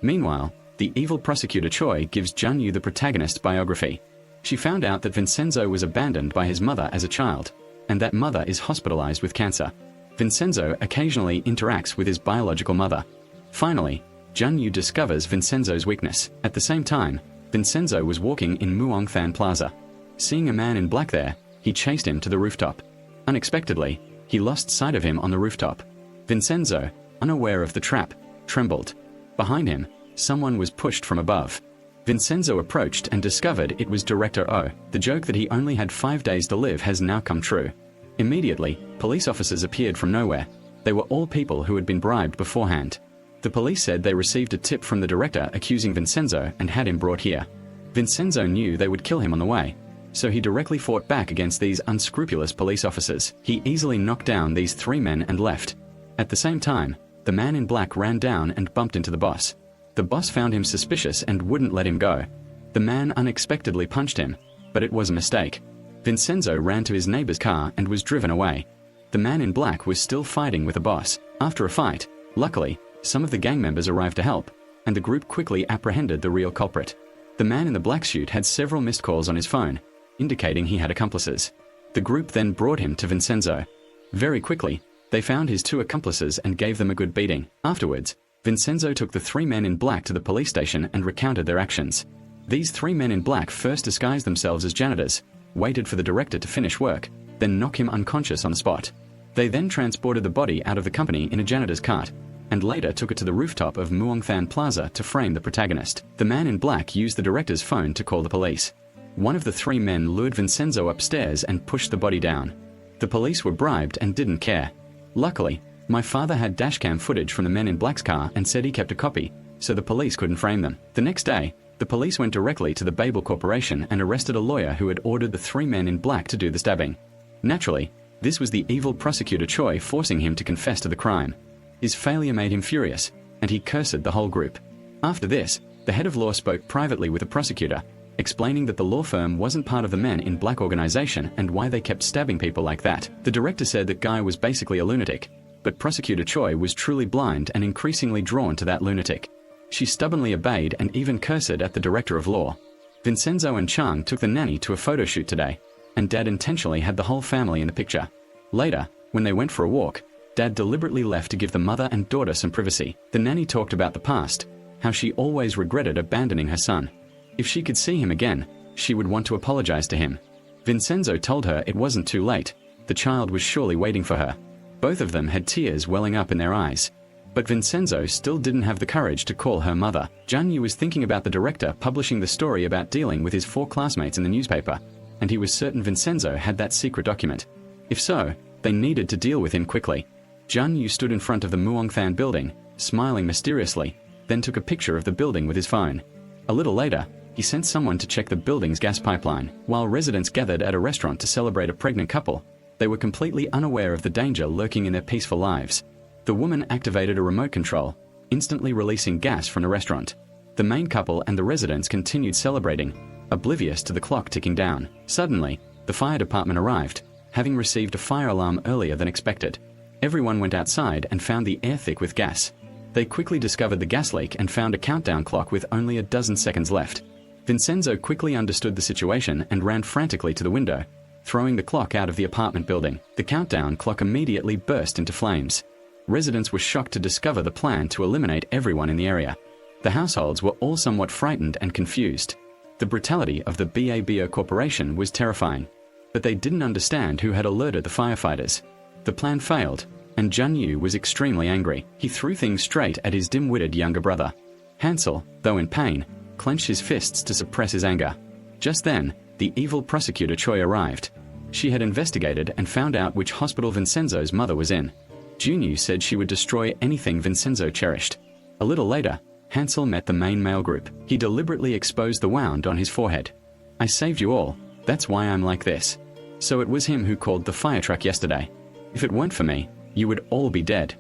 S1: Meanwhile, the evil prosecutor Choi gives Jun Yu the protagonist's biography. She found out that Vincenzo was abandoned by his mother as a child, and that mother is hospitalized with cancer. Vincenzo occasionally interacts with his biological mother. Finally, Jun Yu discovers Vincenzo's weakness. At the same time, Vincenzo was walking in Muongthan Plaza. Seeing a man in black there, he chased him to the rooftop. Unexpectedly, he lost sight of him on the rooftop. Vincenzo, unaware of the trap, trembled. Behind him, someone was pushed from above. Vincenzo approached and discovered it was Director O. The joke that he only had 5 days to live has now come true. Immediately, police officers appeared from nowhere. They were all people who had been bribed beforehand. The police said they received a tip from the director accusing Vincenzo and had him brought here. Vincenzo knew they would kill him on the way, so he directly fought back against these unscrupulous police officers. He easily knocked down these 3 men and left. At the same time, the man in black ran down and bumped into the boss. The boss found him suspicious and wouldn't let him go. The man unexpectedly punched him, but it was a mistake. Vincenzo ran to his neighbor's car and was driven away. The man in black was still fighting with the boss. After a fight, luckily, some of the gang members arrived to help, and the group quickly apprehended the real culprit. The man in the black suit had several missed calls on his phone, indicating he had accomplices. The group then brought him to Vincenzo. Very quickly, they found his 2 accomplices and gave them a good beating. Afterwards, Vincenzo took the 3 men in black to the police station and recounted their actions. These 3 men in black first disguised themselves as janitors, waited for the director to finish work, then knock him unconscious on the spot. They then transported the body out of the company in a janitor's cart, and later took it to the rooftop of Muongthan Plaza to frame the protagonist. The man in black used the director's phone to call the police. One of the 3 men lured Vincenzo upstairs and pushed the body down. The police were bribed and didn't care. Luckily, my father had dashcam footage from the men in black's car and said he kept a copy, so the police couldn't frame them. The next day, the police went directly to the Babel Corporation and arrested a lawyer who had ordered the 3 men in black to do the stabbing. Naturally, this was the evil prosecutor Choi forcing him to confess to the crime. His failure made him furious, and he cursed the whole group. After this, the head of law spoke privately with the prosecutor, explaining that the law firm wasn't part of the men in black organization and why they kept stabbing people like that. The director said that guy was basically a lunatic, but Prosecutor Choi was truly blind and increasingly drawn to that lunatic. She stubbornly obeyed and even cursed at the director of law. Vincenzo and Chang took the nanny to a photo shoot today, and Dad intentionally had the whole family in the picture. Later, when they went for a walk, Dad deliberately left to give the mother and daughter some privacy. The nanny talked about the past, how she always regretted abandoning her son. If she could see him again, she would want to apologize to him. Vincenzo told her it wasn't too late. The child was surely waiting for her. Both of them had tears welling up in their eyes. But Vincenzo still didn't have the courage to call her mother. Jun Yu was thinking about the director publishing the story about dealing with his 4 classmates in the newspaper, and he was certain Vincenzo had that secret document. If so, they needed to deal with him quickly. Jun Yu stood in front of the Muongthan building, smiling mysteriously, then took a picture of the building with his phone. A little later, he sent someone to check the building's gas pipeline. While residents gathered at a restaurant to celebrate a pregnant couple, they were completely unaware of the danger lurking in their peaceful lives. The woman activated a remote control, instantly releasing gas from the restaurant. The main couple and the residents continued celebrating, oblivious to the clock ticking down. Suddenly, the fire department arrived, having received a fire alarm earlier than expected. Everyone went outside and found the air thick with gas. They quickly discovered the gas leak and found a countdown clock with only a dozen seconds left. Vincenzo quickly understood the situation and ran frantically to the window, throwing the clock out of the apartment building. The countdown clock immediately burst into flames. Residents were shocked to discover the plan to eliminate everyone in the area. The households were all somewhat frightened and confused. The brutality of the Babel Corporation was terrifying, but they didn't understand who had alerted the firefighters. The plan failed, and Junyu was extremely angry. He threw things straight at his dim-witted younger brother. Hansel, though in pain, clenched his fists to suppress his anger. Just then, the evil prosecutor Choi arrived. She had investigated and found out which hospital Vincenzo's mother was in. Junyu said she would destroy anything Vincenzo cherished. A little later, Hansel met the main male group. He deliberately exposed the wound on his forehead. "I saved you all, that's why I'm like this. So it was him who called the fire truck yesterday. If it weren't for me, you would all be dead."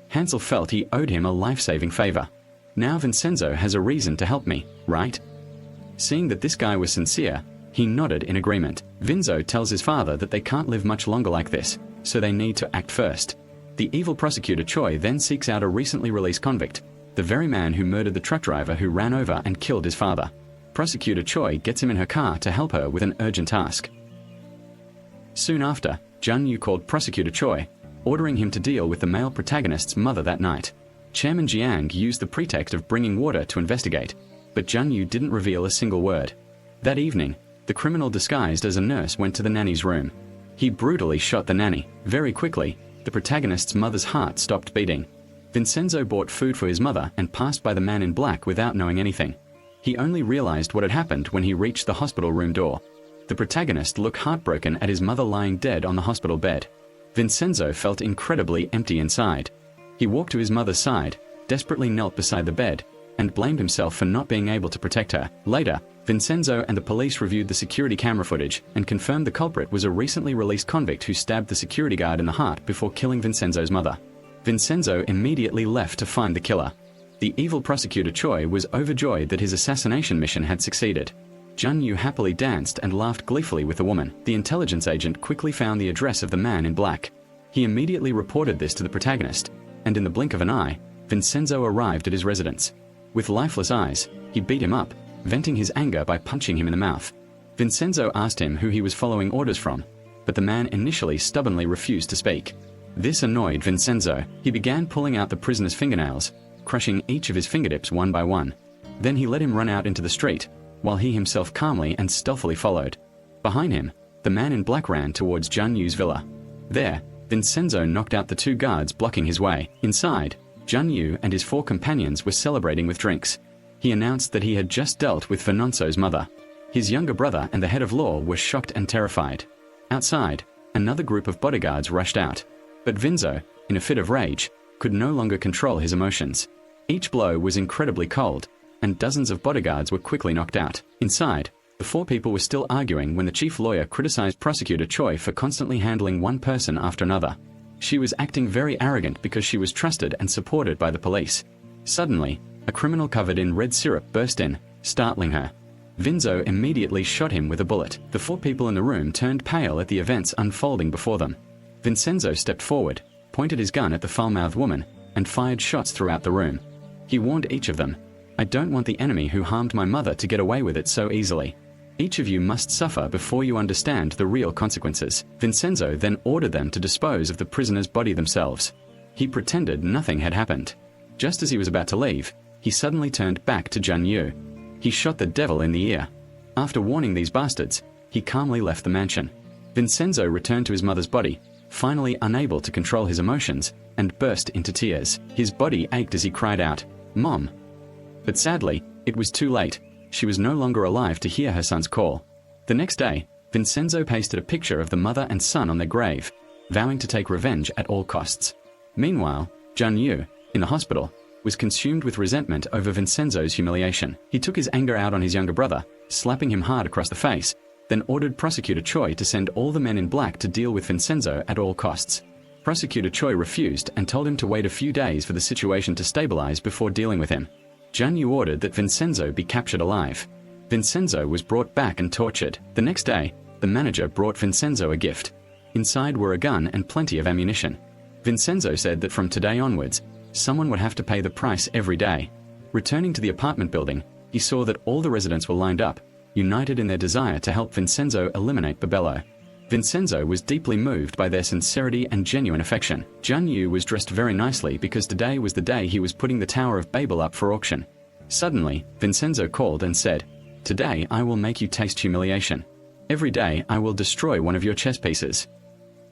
S1: Hansel felt he owed him a life-saving favor. "Now Vincenzo has a reason to help me, right?" Seeing that this guy was sincere, he nodded in agreement. Vinzo tells his father that they can't live much longer like this, so they need to act first. The evil prosecutor Choi then seeks out a recently released convict, the very man who murdered the truck driver who ran over and killed his father. Prosecutor Choi gets him in her car to help her with an urgent task. Soon after, Junyu called Prosecutor Choi, ordering him to deal with the male protagonist's mother that night. Chairman Jiang used the pretext of bringing water to investigate, but Junyu didn't reveal a single word. That evening, the criminal disguised as a nurse went to the nanny's room. He brutally shot the nanny. Very quickly, the protagonist's mother's heart stopped beating. Vincenzo bought food for his mother and passed by the man in black without knowing anything. He only realized what had happened when he reached the hospital room door. The protagonist looked heartbroken at his mother lying dead on the hospital bed. Vincenzo felt incredibly empty inside. He walked to his mother's side, desperately knelt beside the bed, and blamed himself for not being able to protect her. Later, Vincenzo and the police reviewed the security camera footage and confirmed the culprit was a recently released convict who stabbed the security guard in the heart before killing Vincenzo's mother. Vincenzo immediately left to find the killer. The evil prosecutor Choi was overjoyed that his assassination mission had succeeded. Junyu happily danced and laughed gleefully with the woman. The intelligence agent quickly found the address of the man in black. He immediately reported this to the protagonist, and in the blink of an eye, Vincenzo arrived at his residence. With lifeless eyes, he beat him up, venting his anger by punching him in the mouth. Vincenzo asked him who he was following orders from, but the man initially stubbornly refused to speak. This annoyed Vincenzo. He began pulling out the prisoner's fingernails, crushing each of his fingertips one by one. Then he let him run out into the street, while he himself calmly and stealthily followed. Behind him, the man in black ran towards Junyu's villa. There, Vincenzo knocked out the two guards blocking his way. Inside, Junyu and his 4 companions were celebrating with drinks. He announced that he had just dealt with Vincenzo's mother. His younger brother and the head of law were shocked and terrified. Outside, another group of bodyguards rushed out. But Vinzo, in a fit of rage, could no longer control his emotions. Each blow was incredibly cold, and dozens of bodyguards were quickly knocked out. Inside, the 4 people were still arguing when the chief lawyer criticized Prosecutor Choi for constantly handling one person after another. She was acting very arrogant because she was trusted and supported by the police. Suddenly, a criminal covered in red syrup burst in, startling her. Vinzo immediately shot him with a bullet. The 4 people in the room turned pale at the events unfolding before them. Vincenzo stepped forward, pointed his gun at the foul-mouthed woman, and fired shots throughout the room. He warned each of them, "I don't want the enemy who harmed my mother to get away with it so easily. Each of you must suffer before you understand the real consequences." Vincenzo then ordered them to dispose of the prisoner's body themselves. He pretended nothing had happened. Just as he was about to leave, he suddenly turned back to Junyu. He shot the devil in the ear. After warning these bastards, he calmly left the mansion. Vincenzo returned to his mother's body, finally unable to control his emotions, and burst into tears. His body ached as he cried out, "Mom!" But sadly, it was too late. She was no longer alive to hear her son's call. The next day, Vincenzo pasted a picture of the mother and son on their grave, vowing to take revenge at all costs. Meanwhile, Junyu, in the hospital, was consumed with resentment over Vincenzo's humiliation. He took his anger out on his younger brother, slapping him hard across the face, then ordered Prosecutor Choi to send all the men in black to deal with Vincenzo at all costs. Prosecutor Choi refused and told him to wait a few days for the situation to stabilize before dealing with him. Junyu ordered that Vincenzo be captured alive. Vincenzo was brought back and tortured. The next day, the manager brought Vincenzo a gift. Inside were a gun and plenty of ammunition. Vincenzo said that from today onwards, someone would have to pay the price every day. Returning to the apartment building, he saw that all the residents were lined up, united in their desire to help Vincenzo eliminate Babello. Vincenzo was deeply moved by their sincerity and genuine affection. Junyu was dressed very nicely because today was the day he was putting the Tower of Babel up for auction. Suddenly, Vincenzo called and said, "Today I will make you taste humiliation. Every day I will destroy one of your chess pieces."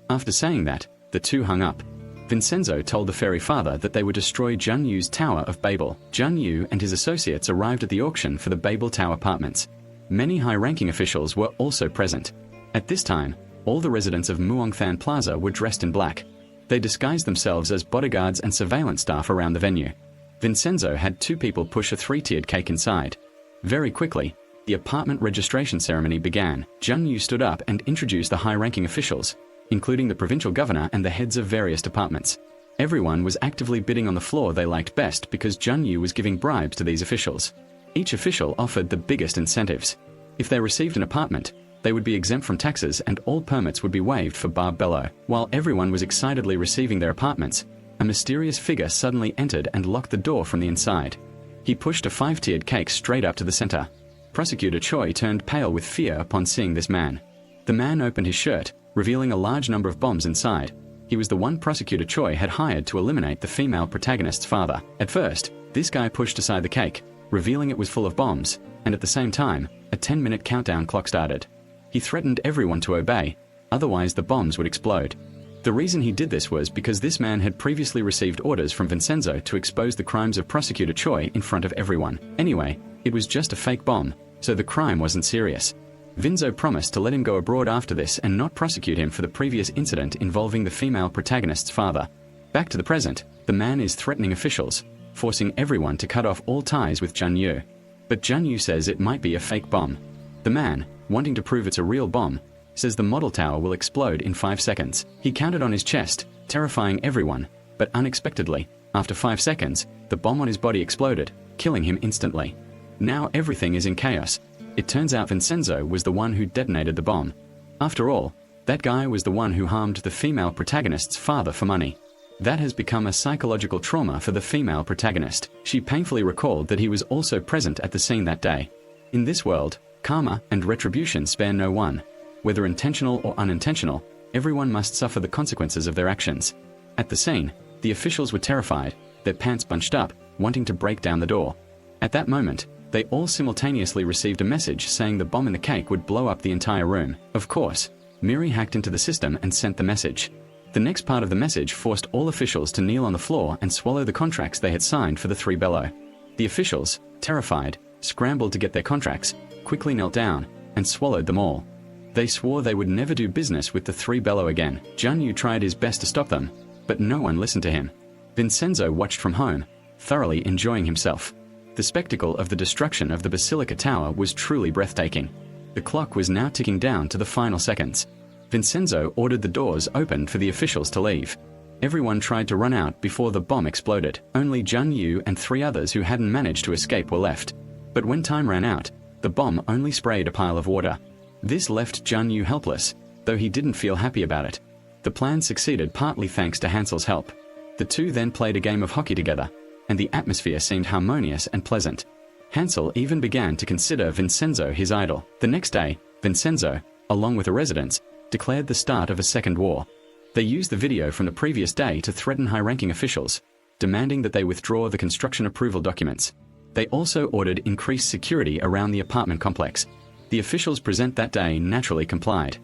S1: After saying that, The two hung up. Vincenzo told the fairy father that they would destroy Zhang Yu's Tower of Babel. Zhang Yu and his associates arrived at the auction for the Babel Tower apartments. Many high-ranking officials were also present. At this time, all the residents of Muongthan Plaza were dressed in black. They disguised themselves as bodyguards and surveillance staff around the venue. Vincenzo had two people push a three-tiered cake inside. Very quickly, the apartment registration ceremony began. Zhang Yu stood up and introduced the high-ranking officials, including the provincial governor and the heads of various departments. Everyone was actively bidding on the floor they liked best because Zhang Yu was giving bribes to these officials. Each official offered the biggest incentives. If they received an apartment, they would be exempt from taxes and all permits would be waived for Barb Bello. While everyone was excitedly receiving their apartments, a mysterious figure suddenly entered and locked the door from the inside. He pushed a 5-tiered cake straight up to the center. Prosecutor Choi turned pale with fear upon seeing this man. The man opened his shirt, revealing a large number of bombs inside. He was the one Prosecutor Choi had hired to eliminate the female protagonist's father. At first, this guy pushed aside the cake, revealing it was full of bombs, and at the same time, a 10-minute countdown clock started. He threatened everyone to obey, otherwise the bombs would explode. The reason he did this was because this man had previously received orders from Vincenzo to expose the crimes of Prosecutor Choi in front of everyone. Anyway, it was just a fake bomb, so the crime wasn't serious. Vinzo promised to let him go abroad after this and not prosecute him for the previous incident involving the female protagonist's father. Back to the present, the man is threatening officials, forcing everyone to cut off all ties with Zhang Yu. But Zhang Yu says it might be a fake bomb. The man, wanting to prove it's a real bomb, says the model tower will explode in 5 seconds. He counted on his chest, terrifying everyone, but unexpectedly, after 5 seconds, the bomb on his body exploded, killing him instantly. Now everything is in chaos. It turns out Vincenzo was the one who detonated the bomb. After all, that guy was the one who harmed the female protagonist's father for money. That has become a psychological trauma for the female protagonist. She painfully recalled that he was also present at the scene that day. In this world, karma and retribution spare no one. Whether intentional or unintentional, everyone must suffer the consequences of their actions. At the scene, the officials were terrified, their pants bunched up, wanting to break down the door. At that moment, they all simultaneously received a message saying the bomb in the cake would blow up the entire room. Of course, Miri hacked into the system and sent the message. The next part of the message forced all officials to kneel on the floor and swallow the contracts they had signed for the three bello. The officials, terrified, scrambled to get their contracts, quickly knelt down, and swallowed them all. They swore they would never do business with the three bello again. Zhang Yu tried his best to stop them, but no one listened to him. Vincenzo watched from home, thoroughly enjoying himself. The spectacle of the destruction of the Basilica Tower was truly breathtaking. The clock was now ticking down to the final seconds. Vincenzo ordered the doors opened for the officials to leave. Everyone tried to run out before the bomb exploded. Only Zhang Yu and 3 others who hadn't managed to escape were left. But when time ran out, the bomb only sprayed a pile of water. This left Zhang Yu helpless, though he didn't feel happy about it. The plan succeeded partly thanks to Hansel's help. The two then played a game of hockey together, and the atmosphere seemed harmonious and pleasant. Hansel even began to consider Vincenzo his idol. The next day, Vincenzo, along with the residents, declared the start of a second war. They used the video from the previous day to threaten high-ranking officials, demanding that they withdraw the construction approval documents. They also ordered increased security around the apartment complex. The officials present that day naturally complied.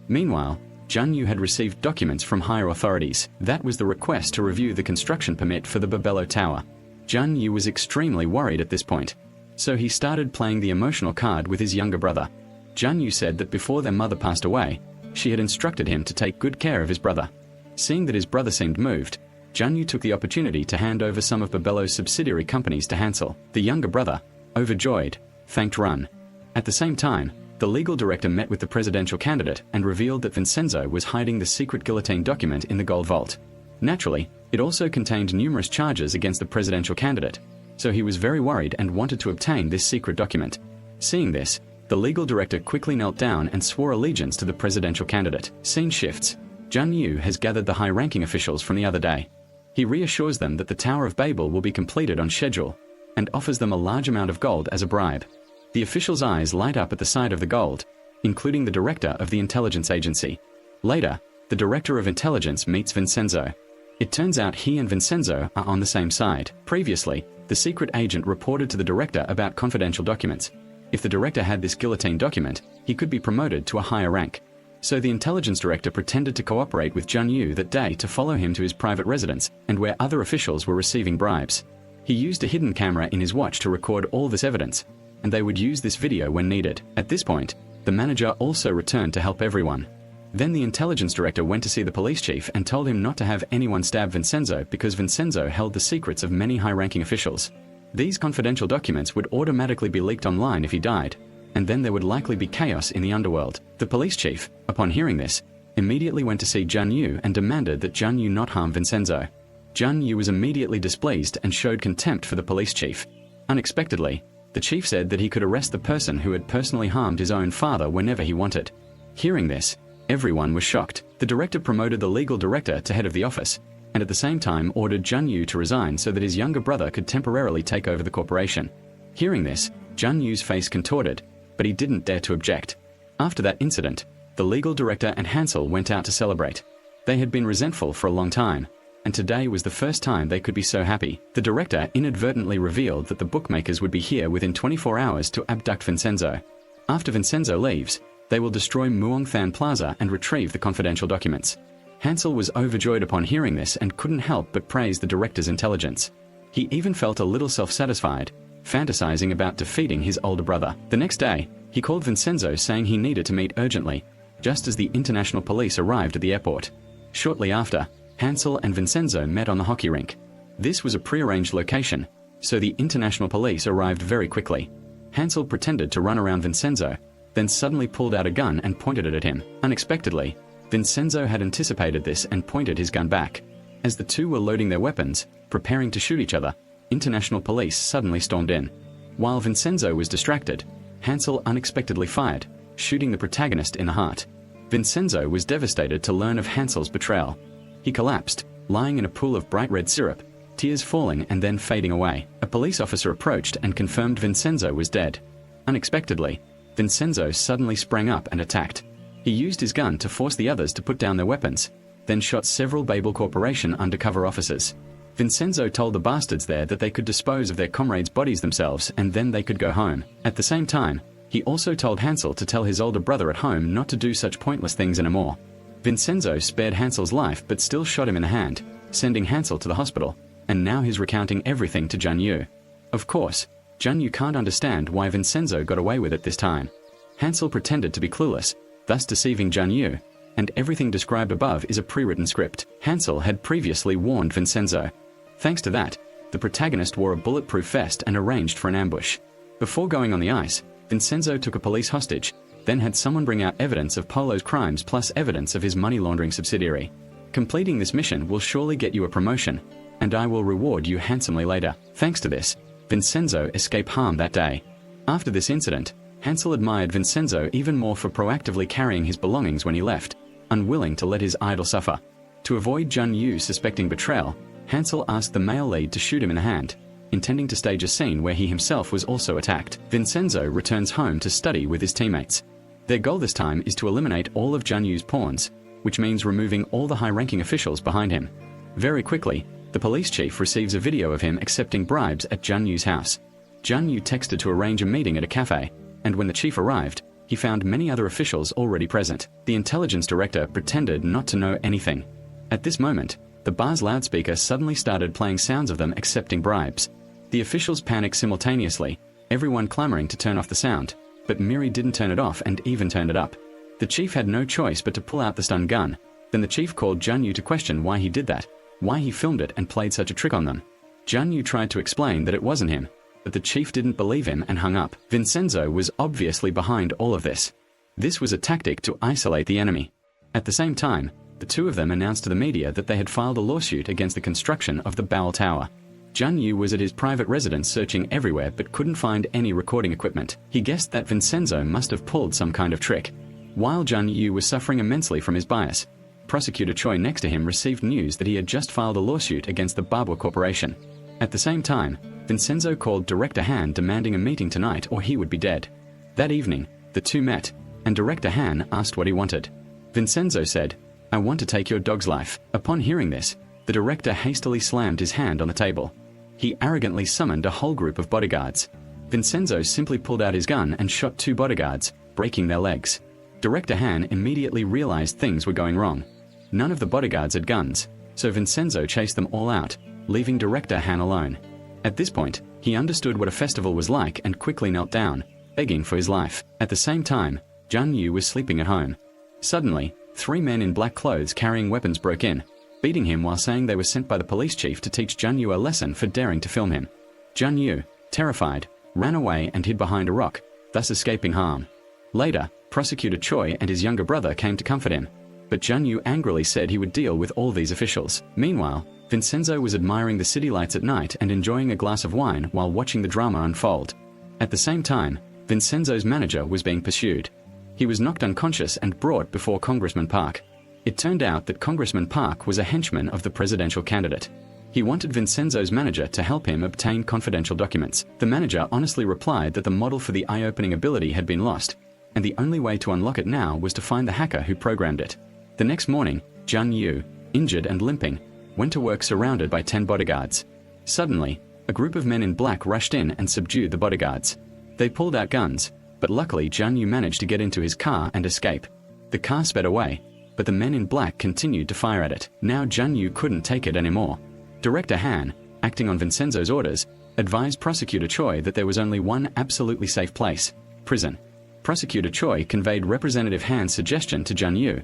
S1: Meanwhile, Zhang Yu had received documents from higher authorities. That was the request to review the construction permit for the Babello Tower. Zhang Yu was extremely worried at this point, so he started playing the emotional card with his younger brother. Zhang Yu said that before their mother passed away, she had instructed him to take good care of his brother. Seeing that his brother seemed moved, Zhang Yu took the opportunity to hand over some of Babello's subsidiary companies to Hansel. The younger brother, overjoyed, thanked Run. At the same time, the legal director met with the presidential candidate and revealed that Vincenzo was hiding the secret guillotine document in the gold vault. Naturally, it also contained numerous charges against the presidential candidate, so he was very worried and wanted to obtain this secret document. Seeing this, the legal director quickly knelt down and swore allegiance to the presidential candidate. Scene shifts. Zhang Yu has gathered the high-ranking officials from the other day. He reassures them that the Tower of Babel will be completed on schedule and offers them a large amount of gold as a bribe. The officials' eyes light up at the sight of the gold, including the director of the intelligence agency. Later, the director of intelligence meets Vincenzo. It turns out he and Vincenzo are on the same side. Previously, the secret agent reported to the director about confidential documents. If the director had this guillotine document, he could be promoted to a higher rank. So the intelligence director pretended to cooperate with Jun Yu that day to follow him to his private residence and where other officials were receiving bribes. He used a hidden camera in his watch to record all this evidence, and they would use this video when needed. At this point, the manager also returned to help everyone. Then the intelligence director went to see the police chief and told him not to have anyone stab Vincenzo because Vincenzo held the secrets of many high-ranking officials. These confidential documents would automatically be leaked online if he died, and then there would likely be chaos in the underworld. The police chief, upon hearing this, immediately went to see Jun Yu and demanded that Jun Yu not harm Vincenzo. Jun Yu was immediately displeased and showed contempt for the police chief. Unexpectedly, the chief said that he could arrest the person who had personally harmed his own father whenever he wanted. Hearing this, everyone was shocked. The director promoted the legal director to head of the office, and at the same time ordered Jun Yu to resign so that his younger brother could temporarily take over the corporation. Hearing this, Jun Yu's face contorted, but he didn't dare to object. After that incident, the legal director and Hansel went out to celebrate. They had been resentful for a long time, and today was the first time they could be so happy. The director inadvertently revealed that the bookmakers would be here within 24 hours to abduct Vincenzo. After Vincenzo leaves, they will destroy Muongthan Plaza and retrieve the confidential documents. Hansel was overjoyed upon hearing this and couldn't help but praise the director's intelligence. He even felt a little self-satisfied, fantasizing about defeating his older brother. The next day, he called Vincenzo saying he needed to meet urgently, just as the international police arrived at the airport. Shortly after, Hansel and Vincenzo met on the hockey rink. This was a pre-arranged location, so the international police arrived very quickly. Hansel pretended to run around Vincenzo, then suddenly pulled out a gun and pointed it at him. Unexpectedly, Vincenzo had anticipated this and pointed his gun back. As the two were loading their weapons, preparing to shoot each other, international police suddenly stormed in. While Vincenzo was distracted, Hansel unexpectedly fired, shooting the protagonist in the heart. Vincenzo was devastated to learn of Hansel's betrayal. He collapsed, lying in a pool of bright red syrup, tears falling and then fading away. A police officer approached and confirmed Vincenzo was dead. Unexpectedly, Vincenzo suddenly sprang up and attacked. He used his gun to force the others to put down their weapons, then shot several Babel Corporation undercover officers. Vincenzo told the bastards there that they could dispose of their comrades' bodies themselves and then they could go home. At the same time, he also told Hansel to tell his older brother at home not to do such pointless things anymore. Vincenzo spared Hansel's life but still shot him in the hand, sending Hansel to the hospital, and now he's recounting everything to Jun Yu. Of course, Jun Yu can't understand why Vincenzo got away with it this time. Hansel pretended to be clueless, thus deceiving Jun Yu, and everything described above is a pre-written script. Hansel had previously warned Vincenzo. Thanks to that, the protagonist wore a bulletproof vest and arranged for an ambush. Before going on the ice, Vincenzo took a police hostage, then had someone bring out evidence of Polo's crimes plus evidence of his money laundering subsidiary. Completing this mission will surely get you a promotion, and I will reward you handsomely later. Thanks to this, Vincenzo escaped harm that day. After this incident, Hansel admired Vincenzo even more for proactively carrying his belongings when he left, unwilling to let his idol suffer. To avoid Jun Yu suspecting betrayal, Hansel asked the male lead to shoot him in the hand, intending to stage a scene where he himself was also attacked. Vincenzo returns home to study with his teammates. Their goal this time is to eliminate all of Jun Yu's pawns, which means removing all the high-ranking officials behind him. Very quickly, the police chief receives a video of him accepting bribes at Jun Yu's house. Jun Yu texted to arrange a meeting at a cafe, and when the chief arrived, he found many other officials already present. The intelligence director pretended not to know anything. At this moment, the bar's loudspeaker suddenly started playing sounds of them accepting bribes. The officials panicked simultaneously, everyone clamoring to turn off the sound, but Miri didn't turn it off and even turned it up. The chief had no choice but to pull out the stun gun. Then the chief called Jun Yu to question why he did that, why he filmed it and played such a trick on them. Jun Yu tried to explain that it wasn't him, but the chief didn't believe him and hung up. Vincenzo was obviously behind all of this. This was a tactic to isolate the enemy. At the same time, the two of them announced to the media that they had filed a lawsuit against the construction of the Bowel Tower. Jun Yu was at his private residence searching everywhere but couldn't find any recording equipment. He guessed that Vincenzo must have pulled some kind of trick. While Jun Yu was suffering immensely from his bias, Prosecutor Choi next to him received news that he had just filed a lawsuit against the Babel Corporation. At the same time, Vincenzo called Director Han demanding a meeting tonight or he would be dead. That evening, the two met, and Director Han asked what he wanted. Vincenzo said, "I want to take your dog's life." Upon hearing this, the director hastily slammed his hand on the table. He arrogantly summoned a whole group of bodyguards. Vincenzo simply pulled out his gun and shot two bodyguards, breaking their legs. Director Han immediately realized things were going wrong. None of the bodyguards had guns, so Vincenzo chased them all out, leaving Director Han alone. At this point, he understood what a festival was like and quickly knelt down, begging for his life. At the same time, Jun Yu was sleeping at home. Suddenly, 3 men in black clothes carrying weapons broke in, beating him while saying they were sent by the police chief to teach Jun Yu a lesson for daring to film him. Jun Yu, terrified, ran away and hid behind a rock, thus escaping harm. Later, Prosecutor Choi and his younger brother came to comfort him, but Jun Yu angrily said he would deal with all these officials. Meanwhile, Vincenzo was admiring the city lights at night and enjoying a glass of wine while watching the drama unfold. At the same time, Vincenzo's manager was being pursued. He was knocked unconscious and brought before Congressman Park. It turned out that Congressman Park was a henchman of the presidential candidate. He wanted Vincenzo's manager to help him obtain confidential documents. The manager honestly replied that the model for the eye-opening ability had been lost, and the only way to unlock it now was to find the hacker who programmed it. The next morning, Jun Yu, injured and limping, went to work surrounded by 10 bodyguards. Suddenly, a group of men in black rushed in and subdued the bodyguards. They pulled out guns, but luckily Jun Yu managed to get into his car and escape. The car sped away, but the men in black continued to fire at it. Now Jun Yu couldn't take it anymore. Director Han, acting on Vincenzo's orders, advised Prosecutor Choi that there was only one absolutely safe place: prison. Prosecutor Choi conveyed Representative Han's suggestion to Jun Yu,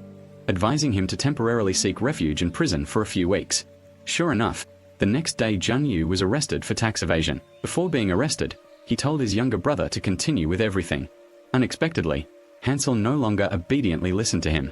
S1: advising him to temporarily seek refuge in prison for a few weeks. Sure enough, the next day Jun Yu was arrested for tax evasion. Before being arrested, he told his younger brother to continue with everything. Unexpectedly, Hansel no longer obediently listened to him.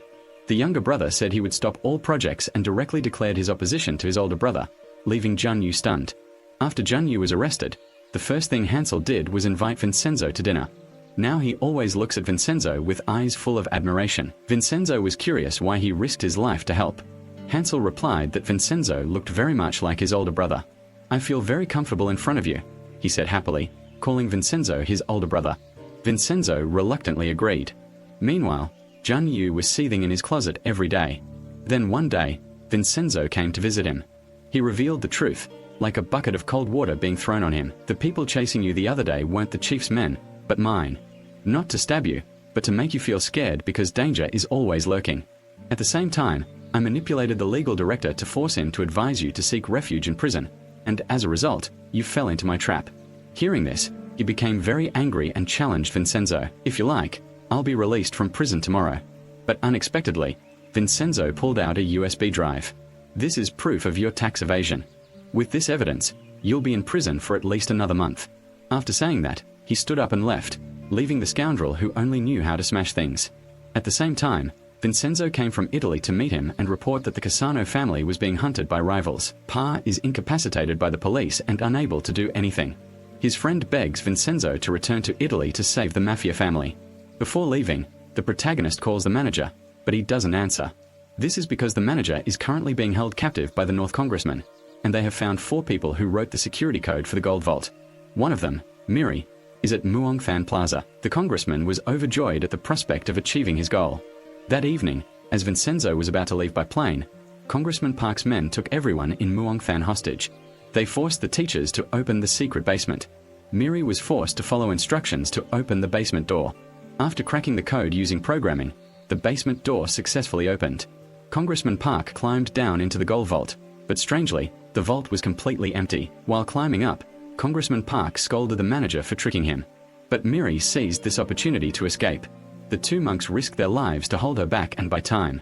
S1: The younger brother said he would stop all projects and directly declared his opposition to his older brother, leaving Jun Yu stunned. After Jun Yu was arrested, the first thing Hansel did was invite Vincenzo to dinner. Now he always looks at Vincenzo with eyes full of admiration. Vincenzo was curious why he risked his life to help. Hansel replied that Vincenzo looked very much like his older brother. "I feel very comfortable in front of you," he said happily, calling Vincenzo his older brother. Vincenzo reluctantly agreed. Meanwhile, Jun Yu was seething in his closet every day. Then one day, Vincenzo came to visit him. He revealed the truth, like a bucket of cold water being thrown on him. "The people chasing you the other day weren't the chief's men, but mine. Not to stab you, but to make you feel scared because danger is always lurking. At the same time, I manipulated the legal director to force him to advise you to seek refuge in prison, and as a result, you fell into my trap." Hearing this, he became very angry and challenged Vincenzo. "If you like, I'll be released from prison tomorrow." But unexpectedly, Vincenzo pulled out a USB drive. "This is proof of your tax evasion. With this evidence, you'll be in prison for at least another month." After saying that, he stood up and left, leaving the scoundrel who only knew how to smash things. At the same time, Vincenzo came from Italy to meet him and report that the Cassano family was being hunted by rivals. Pa is incapacitated by the police and unable to do anything. His friend begs Vincenzo to return to Italy to save the mafia family. Before leaving, the protagonist calls the manager, but he doesn't answer. This is because the manager is currently being held captive by the North Congressman, and they have found 4 people who wrote the security code for the gold vault. One of them, Miri, is at Muongfan Plaza. The congressman was overjoyed at the prospect of achieving his goal. That evening, as Vincenzo was about to leave by plane, Congressman Park's men took everyone in Muongfan hostage. They forced the teachers to open the secret basement. Miri was forced to follow instructions to open the basement door. After cracking the code using programming, the basement door successfully opened. Congressman Park climbed down into the gold vault, but strangely, the vault was completely empty. While climbing up, Congressman Park scolded the manager for tricking him. But Miri seized this opportunity to escape. The 2 monks risked their lives to hold her back and buy time.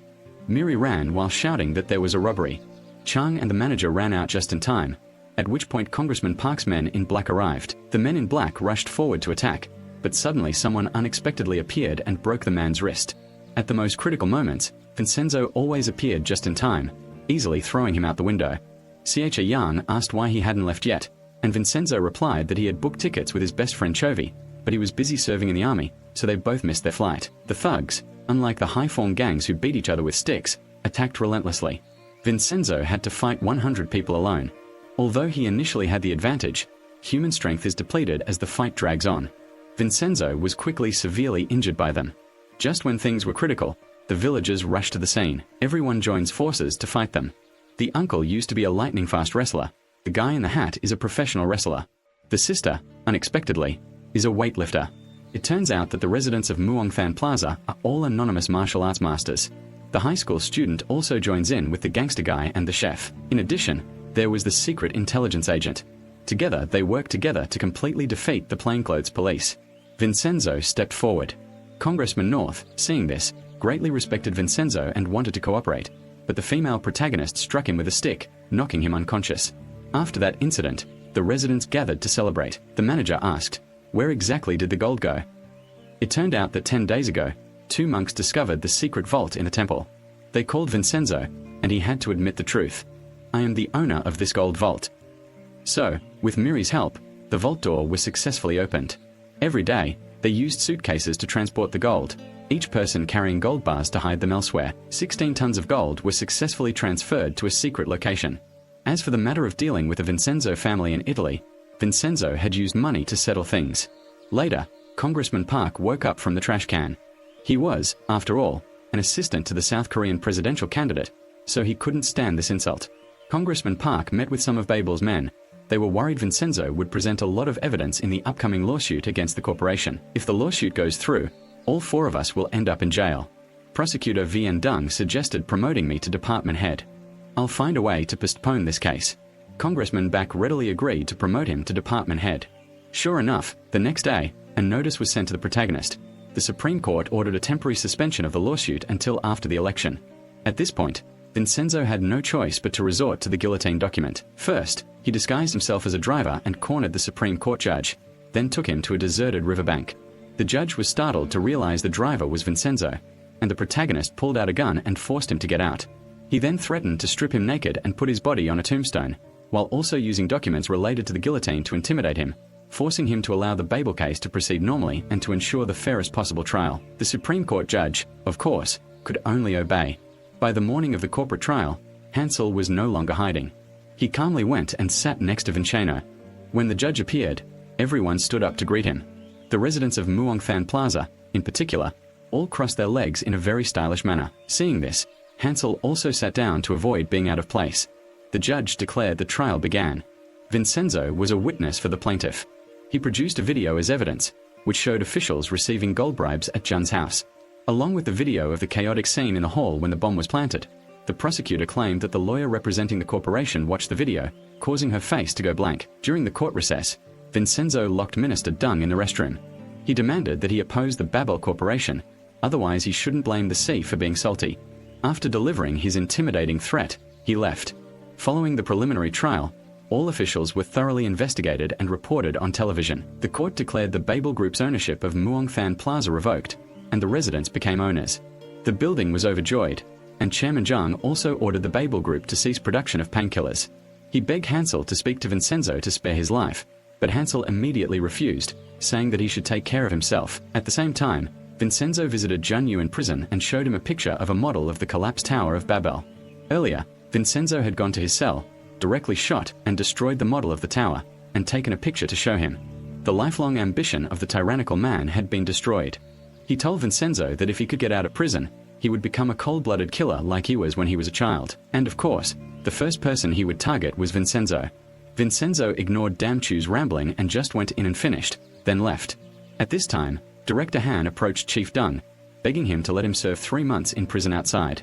S1: Miri ran while shouting that there was a robbery. Chang and the manager ran out just in time, at which point Congressman Park's men in black arrived. The men in black rushed forward to attack, but suddenly someone unexpectedly appeared and broke the man's wrist. At the most critical moments, Vincenzo always appeared just in time, easily throwing him out the window. Xie Yang asked why he hadn't left yet, and Vincenzo replied that he had booked tickets with his best friend Chovy, but he was busy serving in the army, so they both missed their flight. The thugs, unlike the high-form gangs who beat each other with sticks, attacked relentlessly. Vincenzo had to fight 100 people alone. Although he initially had the advantage, human strength is depleted as the fight drags on. Vincenzo was quickly severely injured by them. Just when things were critical, the villagers rushed to the scene. Everyone joins forces to fight them. The uncle used to be a lightning-fast wrestler. The guy in the hat is a professional wrestler. The sister, unexpectedly, is a weightlifter. It turns out that the residents of Muongthan Plaza are all anonymous martial arts masters. The high school student also joins in with the gangster guy and the chef. In addition, there was the secret intelligence agent. Together, they worked together to completely defeat the plainclothes police. Vincenzo stepped forward. Congressman North, seeing this, greatly respected Vincenzo and wanted to cooperate, but the female protagonist struck him with a stick, knocking him unconscious. After that incident, the residents gathered to celebrate. The manager asked, "Where exactly did the gold go?" It turned out that 10 days ago, 2 monks discovered the secret vault in the temple. They called Vincenzo, and he had to admit the truth. "I am the owner of this gold vault." So, with Miri's help, the vault door was successfully opened. Every day, they used suitcases to transport the gold, each person carrying gold bars to hide them elsewhere. 16 tons of gold were successfully transferred to a secret location. As for the matter of dealing with the Vincenzo family in Italy, Vincenzo had used money to settle things. Later, Congressman Park woke up from the trash can. He was, after all, an assistant to the South Korean presidential candidate, so he couldn't stand this insult. Congressman Park met with some of Babel's men. They were worried Vincenzo would present a lot of evidence in the upcoming lawsuit against the corporation. If the lawsuit goes through, all 4 of us will end up in jail. Prosecutor V.N. Dung suggested promoting me to department head. "I'll find a way to postpone this case." Congressman Back readily agreed to promote him to department head. Sure enough, the next day, a notice was sent to the protagonist. The Supreme Court ordered a temporary suspension of the lawsuit until after the election. At this point, Vincenzo had no choice but to resort to the guillotine document. First, he disguised himself as a driver and cornered the Supreme Court judge, then took him to a deserted riverbank. The judge was startled to realize the driver was Vincenzo, and the protagonist pulled out a gun and forced him to get out. He then threatened to strip him naked and put his body on a tombstone, while also using documents related to the guillotine to intimidate him, forcing him to allow the Babel case to proceed normally and to ensure the fairest possible trial. The Supreme Court judge, of course, could only obey. By the morning of the corporate trial, Hansel was no longer hiding. He calmly went and sat next to Vincenzo. When the judge appeared, everyone stood up to greet him. The residents of Muongthan Plaza, in particular, all crossed their legs in a very stylish manner. Seeing this, Hansel also sat down to avoid being out of place. The judge declared the trial began. Vincenzo was a witness for the plaintiff. He produced a video as evidence, which showed officials receiving gold bribes at Jun's house. Along with the video of the chaotic scene in the hall when the bomb was planted, the prosecutor claimed that the lawyer representing the corporation watched the video, causing her face to go blank. During the court recess, Vincenzo locked Minister Dung in the restroom. He demanded that he oppose the Babel Corporation, otherwise he shouldn't blame the sea for being salty. After delivering his intimidating threat, he left. Following the preliminary trial, all officials were thoroughly investigated and reported on television. The court declared the Babel Group's ownership of Muongthan Plaza revoked, and the residents became owners. The building was overjoyed, and Chairman Jung also ordered the Babel Group to cease production of painkillers. He begged Hansel to speak to Vincenzo to spare his life, but Hansel immediately refused, saying that he should take care of himself. At the same time, Vincenzo visited Jun Yu in prison and showed him a picture of a model of the collapsed Tower of Babel. Earlier, Vincenzo had gone to his cell, directly shot and destroyed the model of the tower, and taken a picture to show him. The lifelong ambition of the tyrannical man had been destroyed. He told Vincenzo that if he could get out of prison, he would become a cold-blooded killer like he was when he was a child. And of course, the first person he would target was Vincenzo. Vincenzo ignored Damchu's rambling and just went in and finished, then left. At this time, Director Han approached Chief Dung, begging him to let him serve 3 months in prison outside.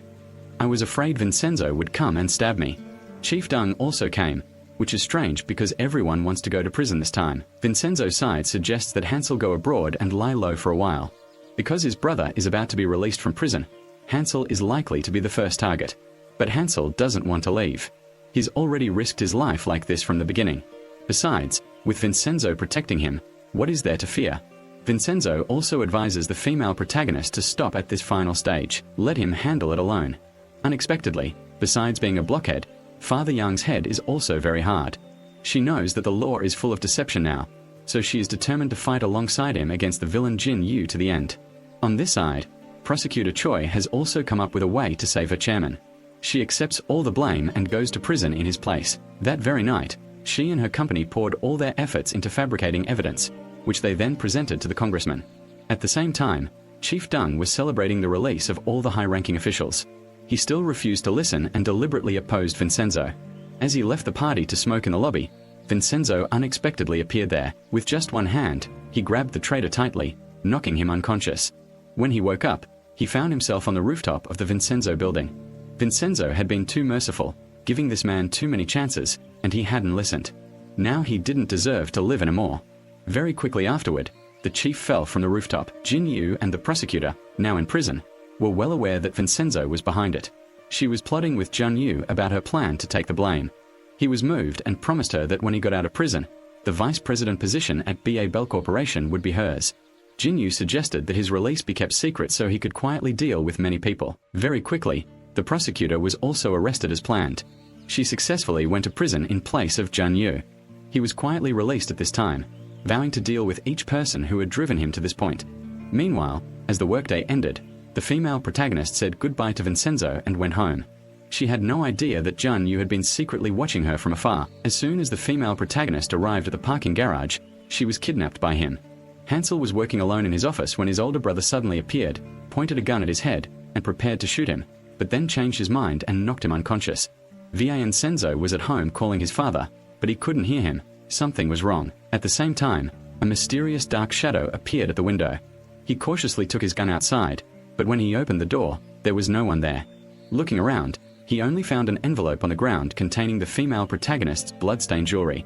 S1: "I was afraid Vincenzo would come and stab me." Chief Dung also came, which is strange because everyone wants to go to prison this time. Vincenzo's side suggests that Hansel go abroad and lie low for a while. Because his brother is about to be released from prison, Hansel is likely to be the first target. But Hansel doesn't want to leave. He's already risked his life like this from the beginning. Besides, with Vincenzo protecting him, what is there to fear? Vincenzo also advises the female protagonist to stop at this final stage. Let him handle it alone. Unexpectedly, besides being a blockhead, Father Yang's head is also very hard. She knows that the law is full of deception now, so she is determined to fight alongside him against the villain Jin Yu to the end. On this side, Prosecutor Choi has also come up with a way to save her chairman. She accepts all the blame and goes to prison in his place. That very night, she and her company poured all their efforts into fabricating evidence, which they then presented to the congressman. At the same time, Chief Dung was celebrating the release of all the high-ranking officials. He still refused to listen and deliberately opposed Vincenzo. As he left the party to smoke in the lobby, Vincenzo unexpectedly appeared there. With just one hand, he grabbed the traitor tightly, knocking him unconscious. When he woke up, he found himself on the rooftop of the Vincenzo building. Vincenzo had been too merciful, giving this man too many chances, and he hadn't listened. Now he didn't deserve to live anymore. Very quickly afterward, the chief fell from the rooftop. Jin Yu and the prosecutor, now in prison, were well aware that Vincenzo was behind it. She was plotting with Jun Yu about her plan to take the blame. He was moved and promised her that when he got out of prison, the vice president position at BA Bell Corporation would be hers. Jin Yu suggested that his release be kept secret so he could quietly deal with many people. Very quickly, the prosecutor was also arrested as planned. She successfully went to prison in place of Jun Yu. He was quietly released at this time, vowing to deal with each person who had driven him to this point. Meanwhile, as the workday ended, the female protagonist said goodbye to Vincenzo and went home. She had no idea that Jun Yu had been secretly watching her from afar. As soon as the female protagonist arrived at the parking garage, she was kidnapped by him. Hansel was working alone in his office when his older brother suddenly appeared, pointed a gun at his head, and prepared to shoot him, but then changed his mind and knocked him unconscious. Vincenzo was at home calling his father, but he couldn't hear him. Something was wrong. At the same time, a mysterious dark shadow appeared at the window. He cautiously took his gun outside, but when he opened the door, there was no one there. Looking around, he only found an envelope on the ground containing the female protagonist's bloodstained jewelry.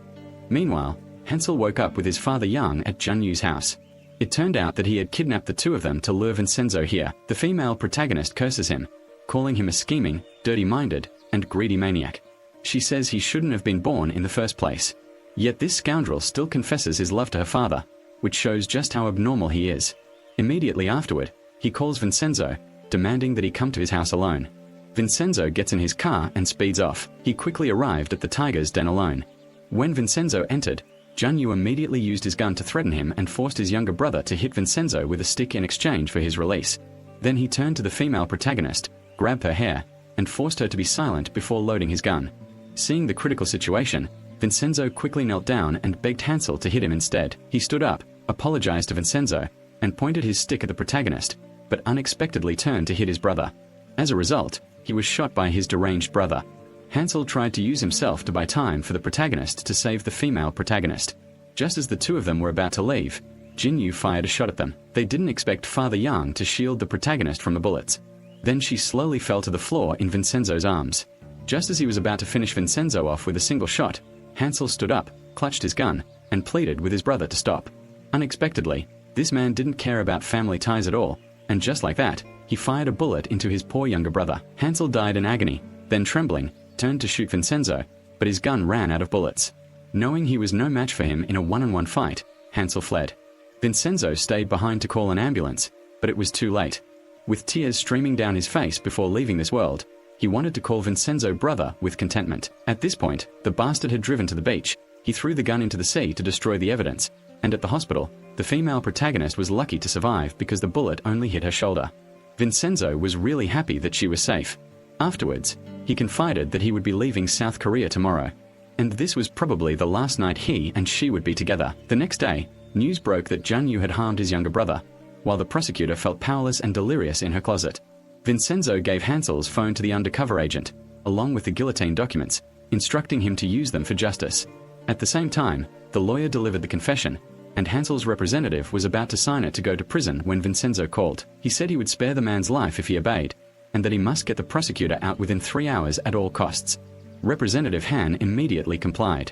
S1: Meanwhile, Hansel woke up with his father Yang at Jun Yu's house. It turned out that he had kidnapped the two of them to lure Vincenzo here. The female protagonist curses him, calling him a scheming, dirty-minded, and greedy maniac. She says he shouldn't have been born in the first place. Yet this scoundrel still confesses his love to her father, which shows just how abnormal he is. Immediately afterward, he calls Vincenzo, demanding that he come to his house alone. Vincenzo gets in his car and speeds off. He quickly arrived at the tiger's den alone. When Vincenzo entered, Jun Yu immediately used his gun to threaten him and forced his younger brother to hit Vincenzo with a stick in exchange for his release. Then he turned to the female protagonist, grabbed her hair, and forced her to be silent before loading his gun. Seeing the critical situation, Vincenzo quickly knelt down and begged Hansel to hit him instead. He stood up, apologized to Vincenzo, and pointed his stick at the protagonist, but unexpectedly turned to hit his brother. As a result, he was shot by his deranged brother. Hansel tried to use himself to buy time for the protagonist to save the female protagonist. Just as the two of them were about to leave, Jin Yu fired a shot at them. They didn't expect Father Yang to shield the protagonist from the bullets. Then she slowly fell to the floor in Vincenzo's arms. Just as he was about to finish Vincenzo off with a single shot, Hansel stood up, clutched his gun, and pleaded with his brother to stop. Unexpectedly, this man didn't care about family ties at all, and just like that, he fired a bullet into his poor younger brother. Hansel died in agony, then trembling, turned to shoot Vincenzo, but his gun ran out of bullets. Knowing he was no match for him in a one-on-one fight, Hansel fled. Vincenzo stayed behind to call an ambulance, but it was too late. With tears streaming down his face before leaving this world, he wanted to call Vincenzo brother with contentment. At this point, the bastard had driven to the beach. He threw the gun into the sea to destroy the evidence, and at the hospital, the female protagonist was lucky to survive because the bullet only hit her shoulder. Vincenzo was really happy that she was safe. Afterwards, he confided that he would be leaving South Korea tomorrow, and this was probably the last night he and she would be together. The next day, news broke that Jun Yu had harmed his younger brother, while the prosecutor felt powerless and delirious in her closet. Vincenzo gave Hansel's phone to the undercover agent, along with the guillotine documents, instructing him to use them for justice. At the same time, the lawyer delivered the confession, and Hansel's representative was about to sign it to go to prison when Vincenzo called. He said he would spare the man's life if he obeyed, and that he must get the prosecutor out within 3 hours at all costs. Representative Han immediately complied.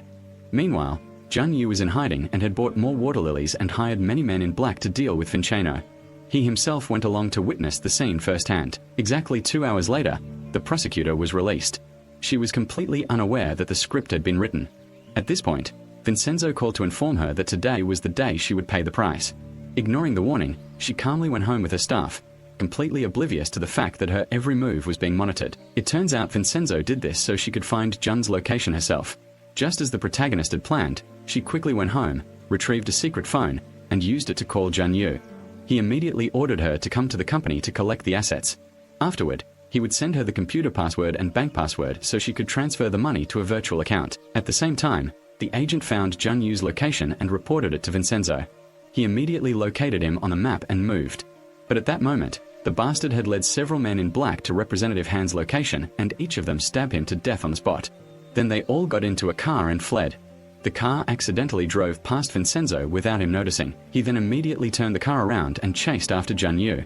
S1: Meanwhile, Jun Yu was in hiding and had bought more water lilies and hired many men in black to deal with Vincenzo. He himself went along to witness the scene firsthand. Exactly 2 hours later, the prosecutor was released. She was completely unaware that the script had been written. At this point, Vincenzo called to inform her that today was the day she would pay the price. Ignoring the warning, she calmly went home with her staff, completely oblivious to the fact that her every move was being monitored. It turns out Vincenzo did this so she could find Jun's location herself. Just as the protagonist had planned, she quickly went home, retrieved a secret phone, and used it to call Jun Yu. He immediately ordered her to come to the company to collect the assets. Afterward, he would send her the computer password and bank password so she could transfer the money to a virtual account. At the same time, the agent found Jun Yu's location and reported it to Vincenzo. He immediately located him on a map and moved. But at that moment, the bastard had led several men in black to Representative Han's location, and each of them stabbed him to death on the spot. Then they all got into a car and fled. The car accidentally drove past Vincenzo without him noticing. He then immediately turned the car around and chased after Jun Yu.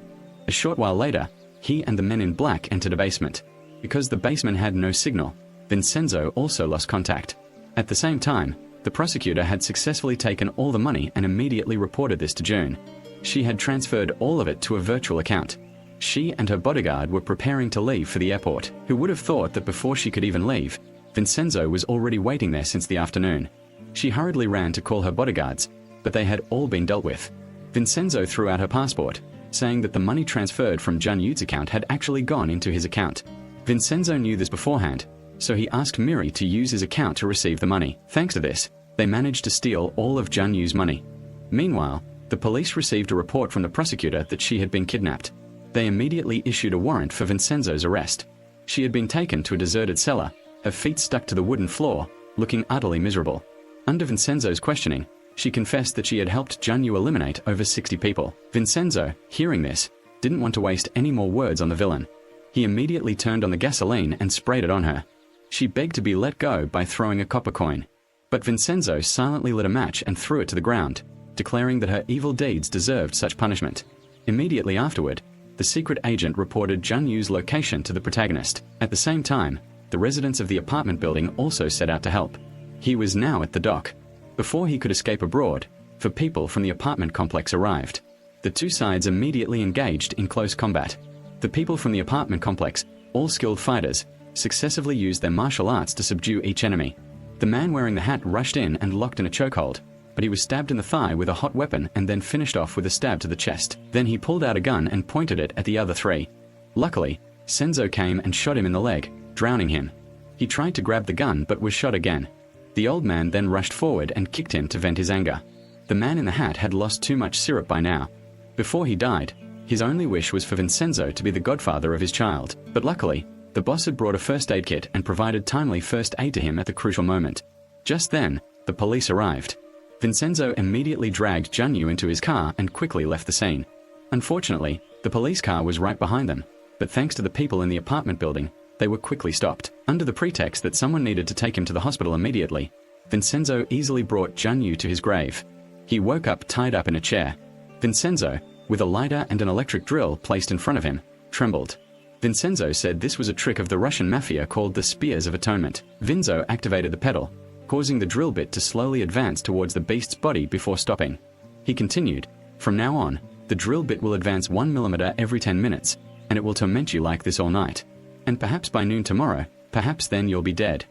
S1: A short while later, he and the men in black entered a basement. Because the basement had no signal, Vincenzo also lost contact. At the same time, the prosecutor had successfully taken all the money and immediately reported this to June. She had transferred all of it to a virtual account. She and her bodyguard were preparing to leave for the airport. Who would have thought that before she could even leave, Vincenzo was already waiting there since the afternoon. She hurriedly ran to call her bodyguards, but they had all been dealt with. Vincenzo threw out her passport, saying that the money transferred from Jun Yu's account had actually gone into his account. Vincenzo knew this beforehand, so he asked Miri to use his account to receive the money. Thanks to this, they managed to steal all of Jun Yu's money. Meanwhile, the police received a report from the prosecutor that she had been kidnapped. They immediately issued a warrant for Vincenzo's arrest. She had been taken to a deserted cellar, her feet stuck to the wooden floor, looking utterly miserable. Under Vincenzo's questioning, she confessed that she had helped Jun Yu eliminate over 60 people. Vincenzo, hearing this, didn't want to waste any more words on the villain. He immediately turned on the gasoline and sprayed it on her. She begged to be let go by throwing a copper coin. But Vincenzo silently lit a match and threw it to the ground, declaring that her evil deeds deserved such punishment. Immediately afterward, the secret agent reported Jun Yu's location to the protagonist. At the same time, the residents of the apartment building also set out to help. He was now at the dock. Before he could escape abroad, four people from the apartment complex arrived. The two sides immediately engaged in close combat. The people from the apartment complex, all skilled fighters, successively used their martial arts to subdue each enemy. The man wearing the hat rushed in and locked in a chokehold, but he was stabbed in the thigh with a hot weapon and then finished off with a stab to the chest. Then he pulled out a gun and pointed it at the other three. Luckily, Senzo came and shot him in the leg, drowning him. He tried to grab the gun but was shot again. The old man then rushed forward and kicked him to vent his anger. The man in the hat had lost too much syrup by now. Before he died, his only wish was for Vincenzo to be the godfather of his child. But luckily, the boss had brought a first aid kit and provided timely first aid to him at the crucial moment. Just then, the police arrived. Vincenzo immediately dragged Jun Yu into his car and quickly left the scene. Unfortunately, the police car was right behind them, but thanks to the people in the apartment building, they were quickly stopped. Under the pretext that someone needed to take him to the hospital immediately, Vincenzo easily brought Jun Yu to his grave. He woke up tied up in a chair. Vincenzo, with a lighter and an electric drill placed in front of him, trembled. Vincenzo said this was a trick of the Russian mafia called the Spears of Atonement. Vinzo activated the pedal, causing the drill bit to slowly advance towards the beast's body before stopping. He continued, "From now on, the drill bit will advance 1 millimeter every 10 minutes, and it will torment you like this all night. And perhaps by noon tomorrow, perhaps then you'll be dead."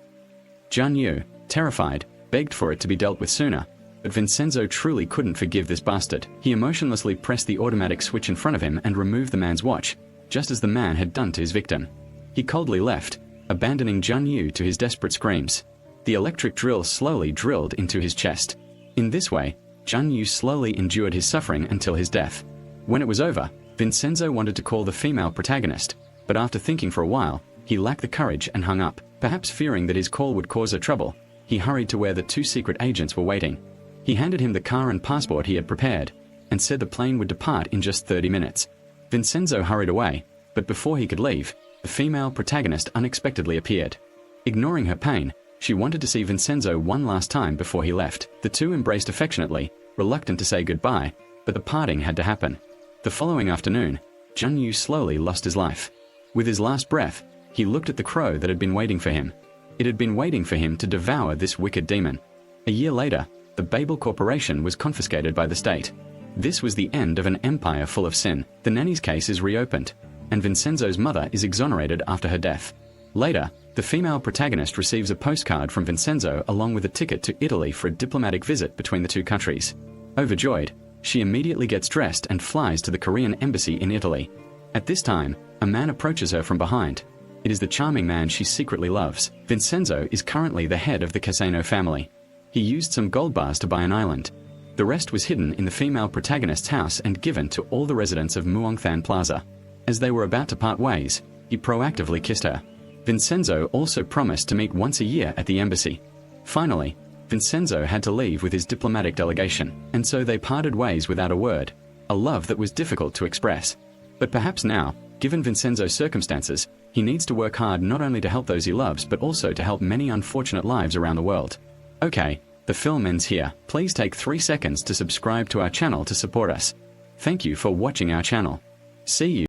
S1: Jun Yu, terrified, begged for it to be dealt with sooner, but Vincenzo truly couldn't forgive this bastard. He emotionlessly pressed the automatic switch in front of him and removed the man's watch, just as the man had done to his victim. He coldly left, abandoning Jun Yu to his desperate screams. The electric drill slowly drilled into his chest. In this way, Jun Yu slowly endured his suffering until his death. When it was over, Vincenzo wanted to call the female protagonist, but after thinking for a while, he lacked the courage and hung up. Perhaps fearing that his call would cause her trouble, he hurried to where the two secret agents were waiting. He handed him the car and passport he had prepared, and said the plane would depart in just 30 minutes. Vincenzo hurried away, but before he could leave, the female protagonist unexpectedly appeared. Ignoring her pain, she wanted to see Vincenzo one last time before he left. The two embraced affectionately, reluctant to say goodbye, but the parting had to happen. The following afternoon, Jun Yu slowly lost his life. With his last breath, he looked at the crow that had been waiting for him. It had been waiting for him to devour this wicked demon. A year later, the Babel Corporation was confiscated by the state. This was the end of an empire full of sin. The nanny's case is reopened, and Vincenzo's mother is exonerated after her death. Later, the female protagonist receives a postcard from Vincenzo along with a ticket to Italy for a diplomatic visit between the two countries. Overjoyed, she immediately gets dressed and flies to the Korean embassy in Italy. At this time, a man approaches her from behind. It is the charming man she secretly loves. Vincenzo is currently the head of the Casino family. He used some gold bars to buy an island. The rest was hidden in the female protagonist's house and given to all the residents of Muongthan Plaza. As they were about to part ways, he proactively kissed her. Vincenzo also promised to meet once a year at the embassy. Finally, Vincenzo had to leave with his diplomatic delegation, and so they parted ways without a word, a love that was difficult to express. But perhaps now, given Vincenzo's circumstances, he needs to work hard not only to help those he loves but also to help many unfortunate lives around the world. Okay, The film ends here. Please take 3 seconds to subscribe to our channel to support us. Thank you for watching our channel. See you.